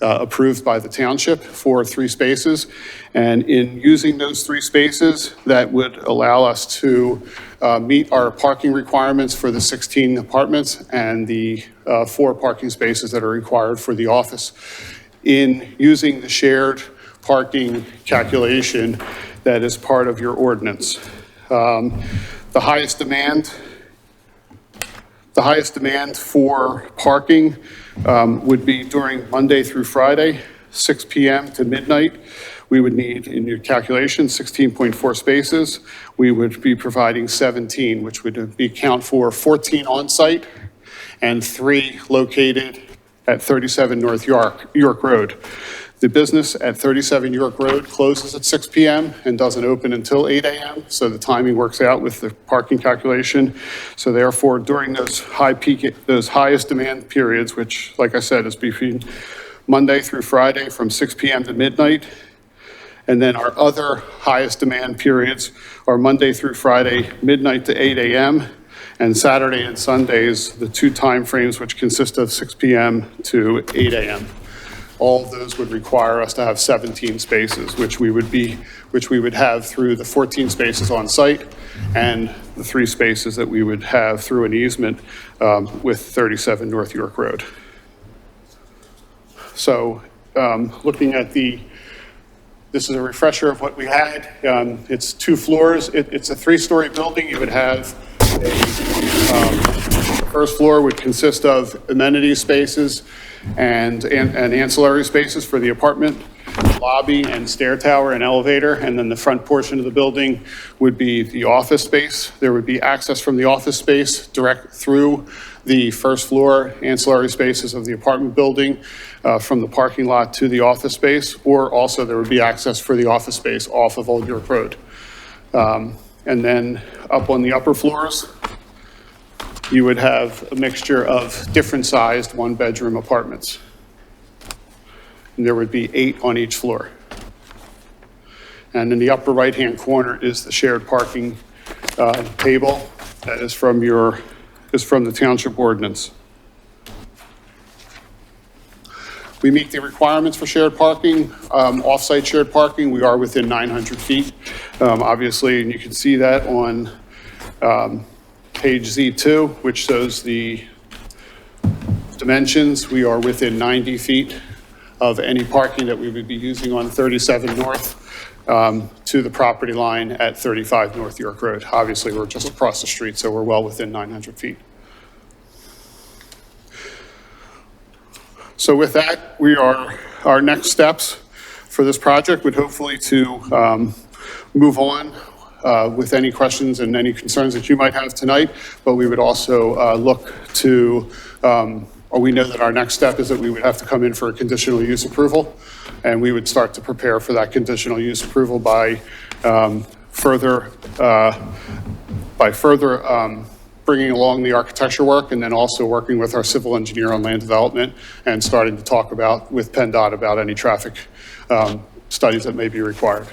approved by the township for 3 spaces. And in using those 3 spaces, that would allow us to meet our parking requirements for the 16 apartments and the 4 parking spaces that are required for the office. In using the shared parking calculation that is part of your ordinance. The highest demand for parking would be during Monday through Friday, 6 p.m. to midnight. We would need, in your calculation, 16.4 spaces. We would be providing 17, which would be count for 14 on-site and 3 located at 37 North York Road. The business at 37 York Road closes at 6 p.m. and doesn't open until 8 a.m., so the timing works out with the parking calculation. So therefore, during those highest demand periods, which, like I said, is between Monday through Friday from 6 p.m. to midnight, and then our other highest demand periods are Monday through Friday, midnight to 8 a.m., and Saturday and Sundays, the 2 time frames, which consist of 6 p.m. to 8 a.m. All of those would require us to have 17 spaces, which we would have through the 14 spaces on site and the 3 spaces that we would have through an easement with 37 North York Road. So looking at this is a refresher of what we had. It's 2 floors. It's a 3-story building. You would have the first floor would consist of amenity spaces and ancillary spaces for the apartment, lobby and stair tower and elevator, and then the front portion of the building would be the office space. There would be access from the office space direct through the first floor ancillary spaces of the apartment building from the parking lot to the office space, or also there would be access for the office space off of Old York Road. And then up on the upper floors, you would have a mixture of different sized 1-bedroom apartments. And there would be 8 on each floor. And in the upper right-hand corner is the shared parking table that is from the township ordinance. We meet the requirements for shared parking, off-site shared parking. We are within 900 feet, obviously, and you can see that on page Z2, which shows the dimensions. We are within 90 feet of any parking that we would be using on 37 North to the property line at 35 North York Road. Obviously, we're just across the street, so we're well within 900 feet. So with that, our next steps for this project would hopefully to move on with any questions and any concerns that you might have tonight, but we would also look to, or we know that our next step is that we would have to come in for a conditional use approval, and we would start to prepare for that conditional use approval by further bringing along the architecture work, and then also working with our civil engineer on land development and starting to talk with PennDOT about any traffic studies that may be required.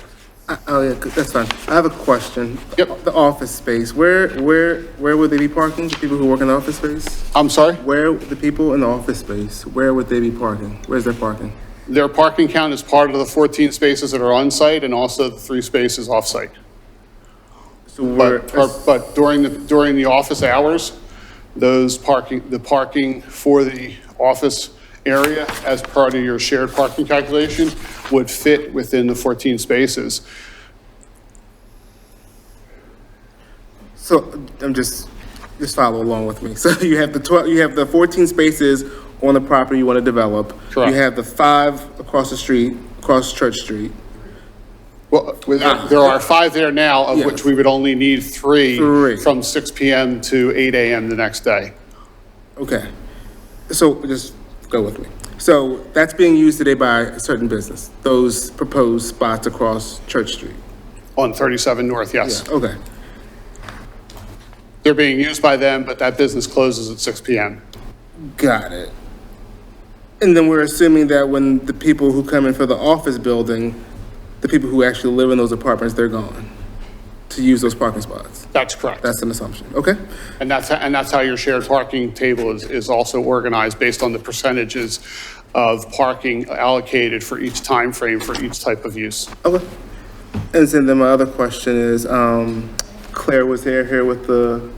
Oh, yeah, that's fine. I have a question. Yep. The office space, where would they be parking, the people who work in the office space? I'm sorry? Where, the people in the office space, where would they be parking? Where's their parking? Their parking count is part of the 14 spaces that are on site and also the 3 spaces off site. So But during the office hours, the parking for the office area as part of your shared parking calculation would fit within the 14 spaces. So I'm just follow along with me. So you have the 14 spaces on the property you want to develop. Correct. You have the 5 across the street, across Church Street. Well, there are 5 there now, of Yes. which we would only need 3 3. from 6 PM to 8 AM the next day. Okay. So just go with me. So that's being used today by a certain business, those proposed spots across Church Street. On 37 North, yes. Yeah, okay. They're being used by them, but that business closes at 6 PM. Got it. And then we're assuming that when the people who come in for the office building, the people who actually live in those apartments, they're gone to use those parking spots. That's correct. That's an assumption. Okay. And that's how your shared parking table is also organized based on the percentages of parking allocated for each time frame for each type of use. Okay. And then my other question is, Claire was here with the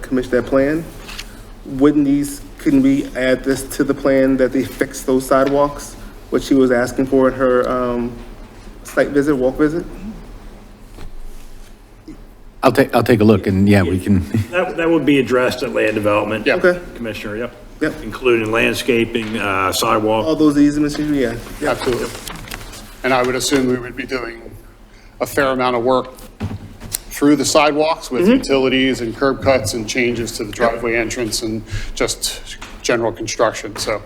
commission, that plan. Couldn't we add this to the plan that they fix those sidewalks? What she was asking for in her, site visit, walk visit? I'll take a look, and yeah, we can, That would be addressed at land development. Yeah. Okay. Commissioner, yep. Yep. Including landscaping, sidewalk. All those easements, yeah. Absolutely. And I would assume we would be doing a fair amount of work through the sidewalks with utilities and curb cuts and changes to the driveway entrance and just general construction, so.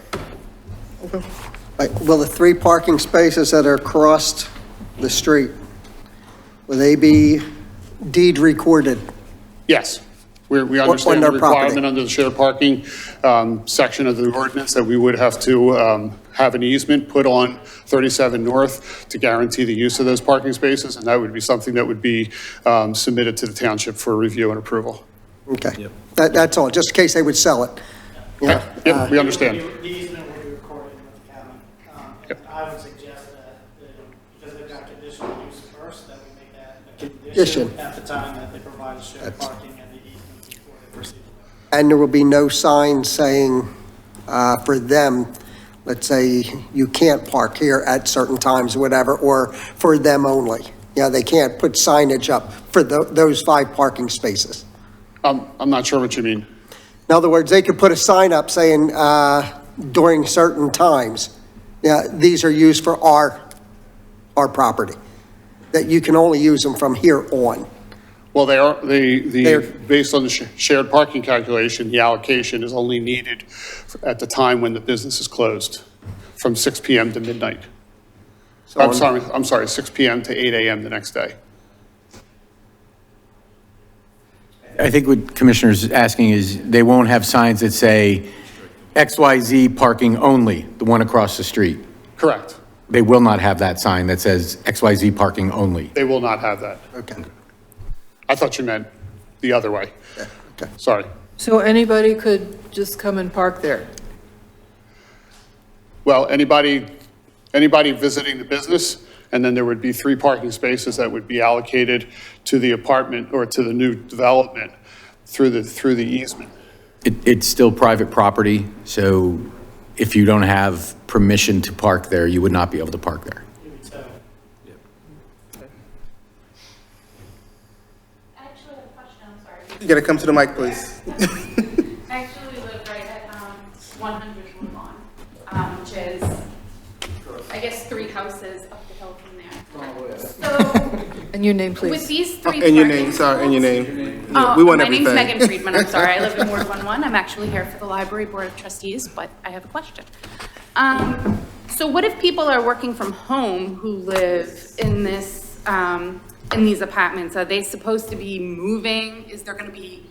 Right, will the 3 parking spaces that are across the street, will they be deed recorded? Yes, we On understand their the property. requirement under the shared parking section of the ordinance that we would have to have an easement put on 37 North to guarantee the use of those parking spaces, and that would be something that would be submitted to the township for review and approval. Okay. That's all, just in case they would sell it. Yeah. Yep, we understand. The easement will be recorded with the county. I would suggest that, because they've got conditional use first, that we make that a condition at the time that they provide the shared parking and the easement before they proceed. And there will be no sign saying for them, let's say, you can't park here at certain times or whatever, or for them only. Yeah, they can't put signage up for those 5 parking spaces. I'm not sure what you mean. In other words, they could put a sign up saying during certain times, yeah, these are used for our property, that you can only use them from here on. Well, based on the shared parking calculation, the allocation is only needed at the time when the business is closed, from 6 PM to midnight. I'm sorry, 6 PM to 8 AM the next day. I think what Commissioner's asking is, they won't have signs that say XYZ parking only, the one across the street. Correct. They will not have that sign that says XYZ parking only. They will not have that. Okay. I thought you meant the other way. Okay. Sorry. So anybody could just come and park there? Well, anybody visiting the business, and then there would be 3 parking spaces that would be allocated to the apartment or to the new development through the easement. It's still private property, so if you don't have permission to park there, you would not be able to park there. I actually have a question, I'm sorry. You gotta come to the mic, please. I actually live right at 100 Woodlawn, which is, I guess, 3 houses up the hill from there. So, And your name, please? with these 3 And your parking name, sorry, and your spots- name. Yeah, we want My name's everything. Megan Friedman, I'm sorry, I live in Ward 11. I'm actually here for the Library Board of Trustees, but I have a question. So what if people are working from home who live in this, in these apartments? Are they supposed to be moving? Is there gonna be,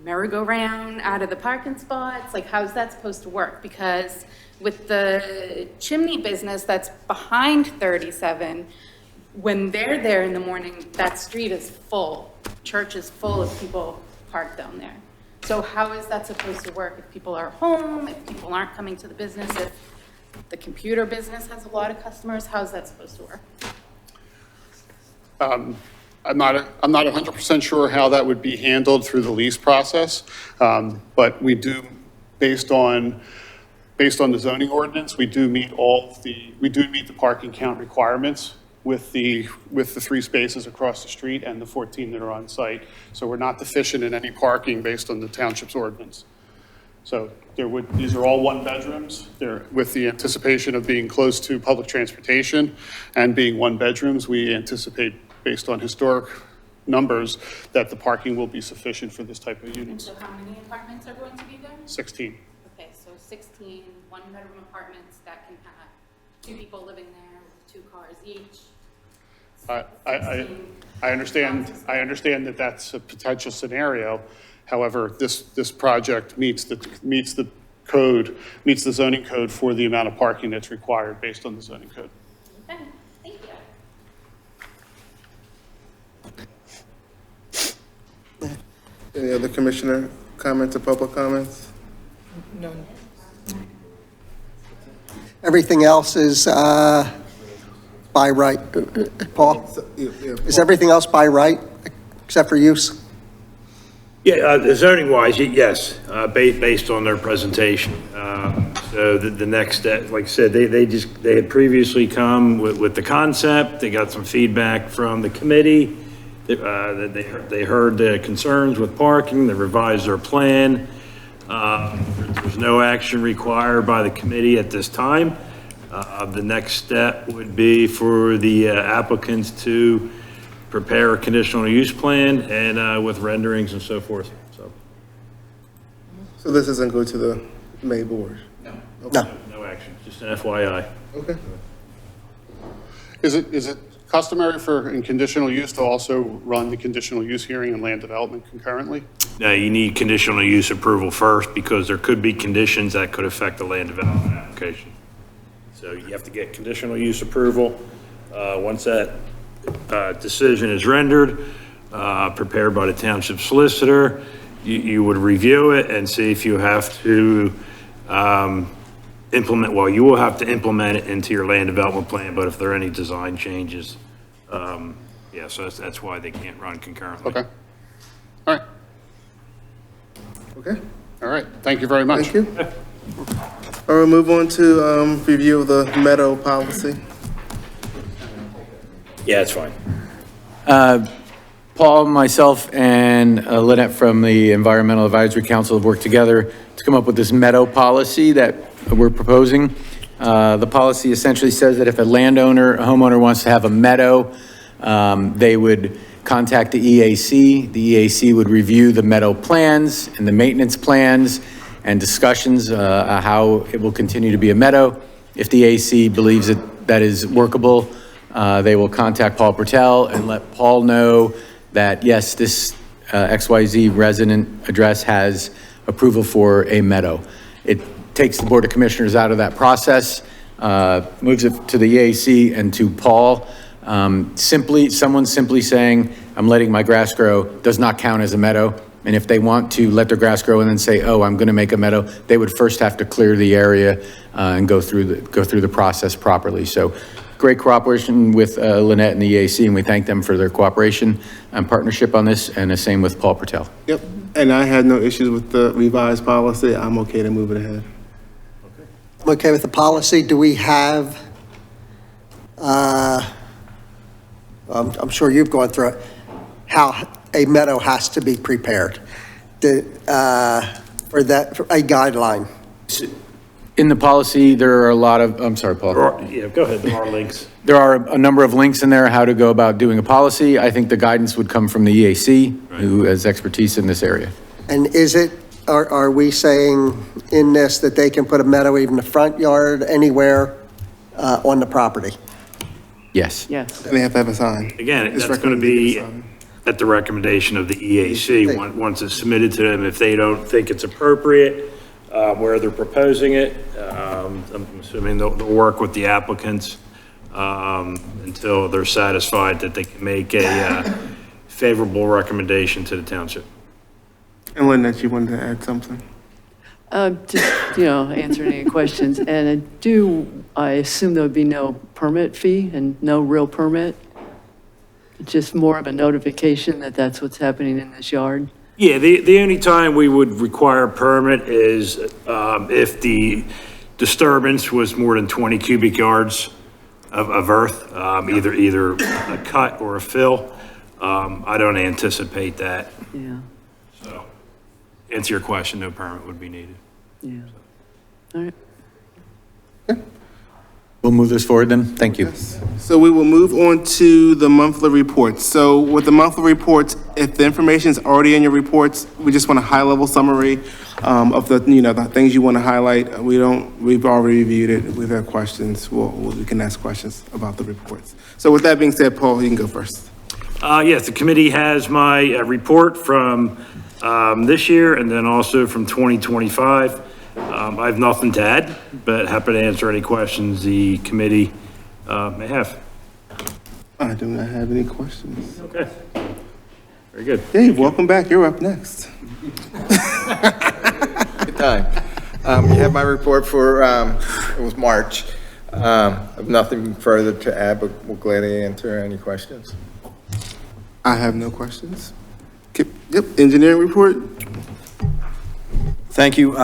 merry-go-round out of the parking spots? Like, how's that supposed to work? Because with the chimney business that's behind 37, when they're there in the morning, that street is full. Church is full of people parked down there. So how is that supposed to work if people are home, if people aren't coming to the business, if the computer business has a lot of customers? How's that supposed to work? I'm not 100% sure how that would be handled through the lease process, but we do, based on based on the zoning ordinance, we do meet the parking count requirements with the 3 spaces across the street and the 14 that are on site. So we're not deficient in any parking based on the township's ordinance. So these are all 1 bedrooms. They're with the anticipation of being close to public transportation and being 1 bedrooms. We anticipate, based on historic numbers, that the parking will be sufficient for this type of And units. so how many apartments are going to be there? 16. Okay, so 16 one-bedroom apartments that can have 2 people living there with 2 cars each. I understand that that's a potential scenario. However, this project meets the zoning code for the amount of parking that's required based on the zoning code. Okay, thank you. Any other commissioner comments or public comments? No. Everything else is by right. Paul? Is everything else by right, except for use? Yeah, zoning wise, yes, based on their presentation. So the next step, like I said, they had previously come with the concept. They got some feedback from the committee. They heard the concerns with parking. They revised their plan. There's no action required by the committee at this time. The next step would be for the applicants to prepare a conditional use plan and with renderings and so forth, so. So this doesn't go to the May board? No. Okay. No action, just an FYI. Okay. Is it customary in conditional use to also run the conditional use hearing and land development concurrently? Now, you need conditional use approval first because there could be conditions that could affect the land development application. So you have to get conditional use approval. Once that decision is rendered, prepared by the township solicitor, you would review it and see if you have to you will have to implement it into your land development plan, but if there are any design changes, yeah, so that's why they can't run concurrently. Okay. All right. Okay. All right. Thank you very much. Thank you. All right, move on to review of the meadow policy. Yeah, it's fine. Paul, myself, and Lynette from the Environmental Advisory Council have worked together to come up with this meadow policy that we're proposing. The policy essentially says that if a homeowner wants to have a meadow, they would contact the EAC. The EAC would review the meadow plans and the maintenance plans and discussions how it will continue to be a meadow. If the EAC believes that is workable, they will contact Paul Pertel and let Paul know that, yes, this XYZ resident address has approval for a meadow. It takes the Board of Commissioners out of that process, moves it to the EAC and to Paul. Someone simply saying, I'm letting my grass grow, does not count as a meadow. And if they want to let their grass grow and then say, oh, I'm going to make a meadow, they would first have to clear the area and go through the process properly. So great cooperation with Lynette and the EAC, and we thank them for their cooperation and partnership on this, and the same with Paul Pertel. Yep, and I had no issues with the revised policy. I'm okay to move it ahead. I'm okay with the policy. Do we have, I'm sure you've gone through it, how a meadow has to be prepared for a guideline? In the policy, there are a lot of, I'm sorry, Paul. Yeah, go ahead, there are links. There are a number of links in there, how to go about doing a policy. I think the guidance would come from the EAC, who has expertise in this area. And are we saying in this that they can put a meadow even in the front yard, anywhere on the property? Yes. Yes. And they have to have a sign. Again, that's going to be at the recommendation of the EAC. Once it's submitted to them, if they don't think it's appropriate, where they're proposing it, I'm assuming they'll work with the applicants until they're satisfied that they can make a favorable recommendation to the township. And Lynette, you wanted to add something? Just, answer any questions. And I assume there would be no permit fee and no real permit? Just more of a notification that that's what's happening in this yard? Yeah, the only time we would require a permit is if the disturbance was more than 20 cubic yards of earth, either a cut or a fill. I don't anticipate that. Yeah, So, answer your question, no permit would be needed. yeah. All right. We'll move this forward then. Thank you. So we will move on to the monthly reports. So with the monthly reports, if the information is already in your reports, we just want a high-level summary of the, the things you want to highlight. We've already reviewed it. We've had questions. We can ask questions about the reports. So with that being said, Paul, you can go first. Yes, the committee has my report from this year and then also from 2025. I have nothing to add, but happy to answer any questions the committee may have. I do not have any questions. Okay. Very good. Dave, welcome back. You're up next. Good time. You have my report for, it was March. I have nothing further to add, but we'll gladly answer any questions. I have no questions. Yep, engineering report. Thank you.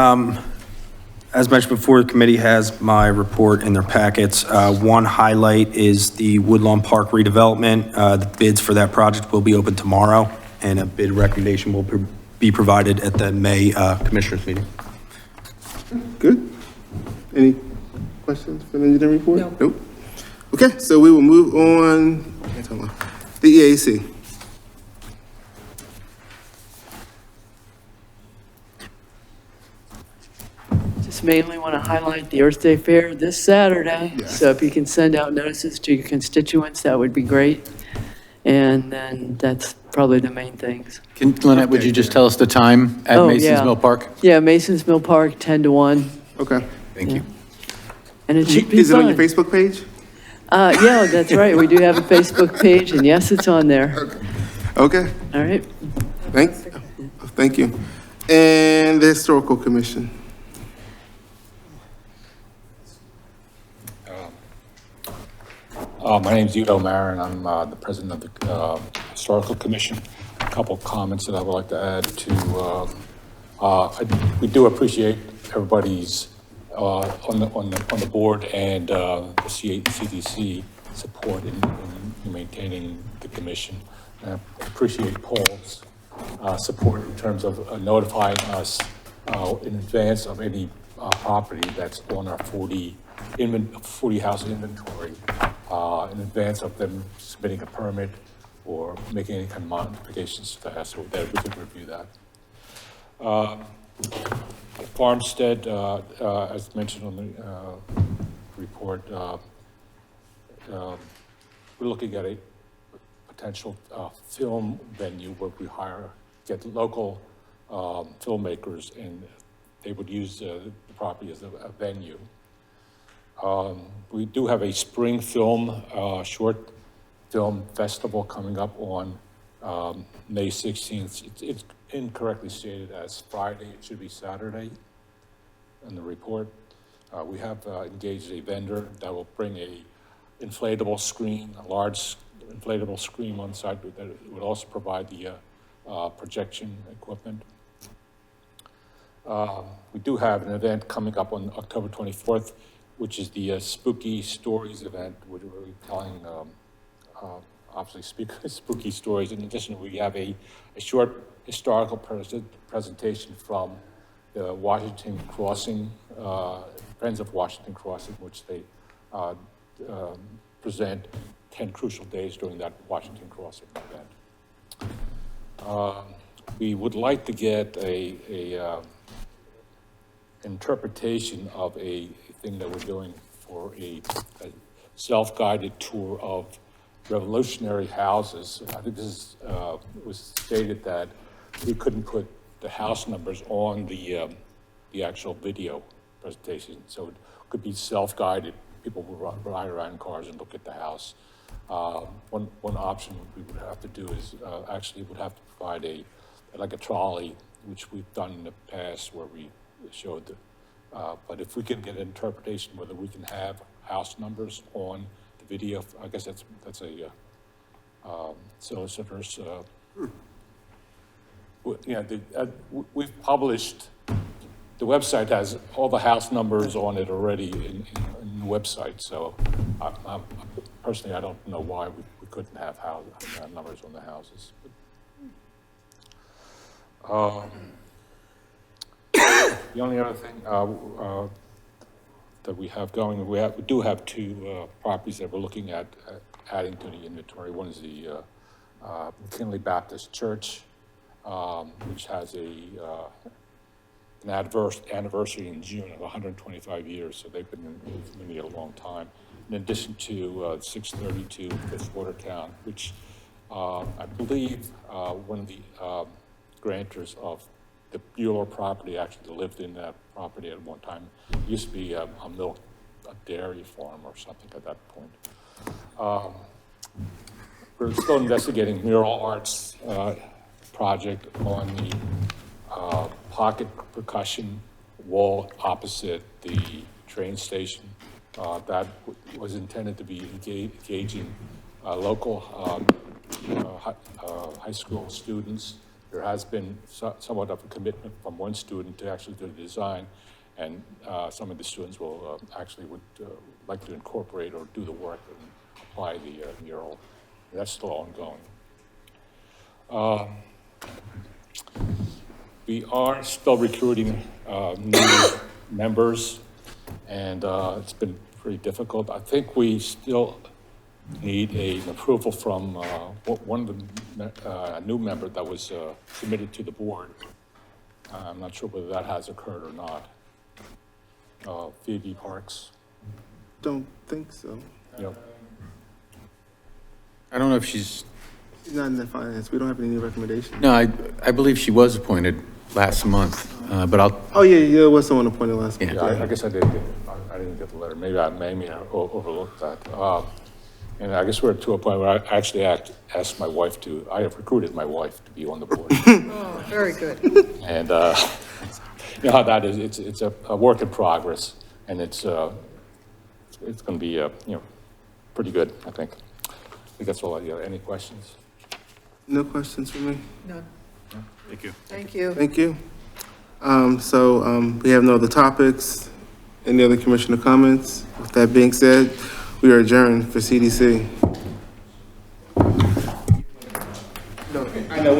As mentioned before, the committee has my report in their packets. One highlight is the Woodlawn Park redevelopment. The bids for that project will be open tomorrow, and a bid recommendation will be provided at the May Commissioners meeting. Good. Any questions for the engineering report? No. Nope. Okay, so we will move on. The EAC. Just mainly want to highlight the Earth Day Fair this Saturday. Yes. So if you can send out notices to your constituents, that would be great. And then that's probably the main things. Lynette, would you just tell us the time at Oh, Mason's yeah. Mill Park? Yeah, Mason's Mill Park, 10 to 1. Okay. Thank you. And it should be Is it on your fun. Facebook page? Yeah, that's right. We do have a Facebook page, and yes, it's on there. Okay. All right. Thank you. And the Historical Commission. My name's Udo Marin. I'm the president of the Historical Commission. A couple comments that I would like to add to. We do appreciate everybody's on the board and the CDC support in maintaining the commission. And I appreciate Paul's support in terms of notifying us in advance of any property that's on our 40 house inventory. In advance of them submitting a permit or making any kind of modifications to the house, so that we can review that. Farmstead, as mentioned on the report, we're looking at a potential film venue where we get local filmmakers, and they would use the property as a venue. We do have a spring film, short film festival coming up on May 16th. It's incorrectly stated as Friday. It should be Saturday in the report. We have engaged a vendor that will bring a inflatable screen, a large inflatable screen on site that would also provide the projection equipment. We do have an event coming up on October 24th, which is the Spooky Stories event, where we're telling, obviously, spooky stories. In addition, we have a short historical presentation from the Washington Crossing, Friends of Washington Crossing, which they present 10 crucial days during that Washington Crossing event. We would like to get a interpretation of a thing that we're doing for a self-guided tour of revolutionary houses. I think this is, was stated that we couldn't put the house numbers on the actual video presentation, so it could be self-guided. People will ride around in cars and look at the house. One option we would have to do is actually would have to provide a trolley, which we've done in the past where we showed the, but if we can get an interpretation whether we can have house numbers on the video, I guess that's a solicitor's. We've published the website has all the house numbers on it already in the website, so personally, I don't know why we couldn't have numbers on the houses. The only other thing that we have going, we do have two properties that we're looking at adding to the inventory. One is the McKinley Baptist Church, which has an anniversary in June of 125 years, so they've been in the community a long time. In addition to 632 Fifth Watertown, which I believe one of the grantors of the Bueller property actually lived in that property at one time. It used to be a dairy farm or something at that point. We're still investigating mural arts project on the pocket percussion wall opposite the train station. That was intended to be engaging local high school students. There has been somewhat of a commitment from one student to actually do the design, and some of the students will would like to incorporate or do the work and apply the mural. That's still ongoing. We are still recruiting new members, and it's been pretty difficult. I think we still need an approval from one of the a new member that was submitted to the board. I'm not sure whether that has occurred or not. Phoebe Parks. Don't think so. Yep. I don't know if she's, Not in the finance. We don't have any new recommendations. no, I believe she was appointed last month, but I'll, Oh, yeah, there was someone appointed last month. Yeah, I guess I didn't get the letter. Maybe I overlooked that. And I guess we're to a point where I actually asked my wife I have recruited my wife to be on the board. Oh, very good. And you know how that is. It's a work in progress, and it's going to be pretty good, I think. I think that's all I have. Any questions? No questions for me? None. Thank you. Thank you. Thank you. We have no other topics. Any other commissioner comments? With that being said, we are adjourned for CDC. No, I know.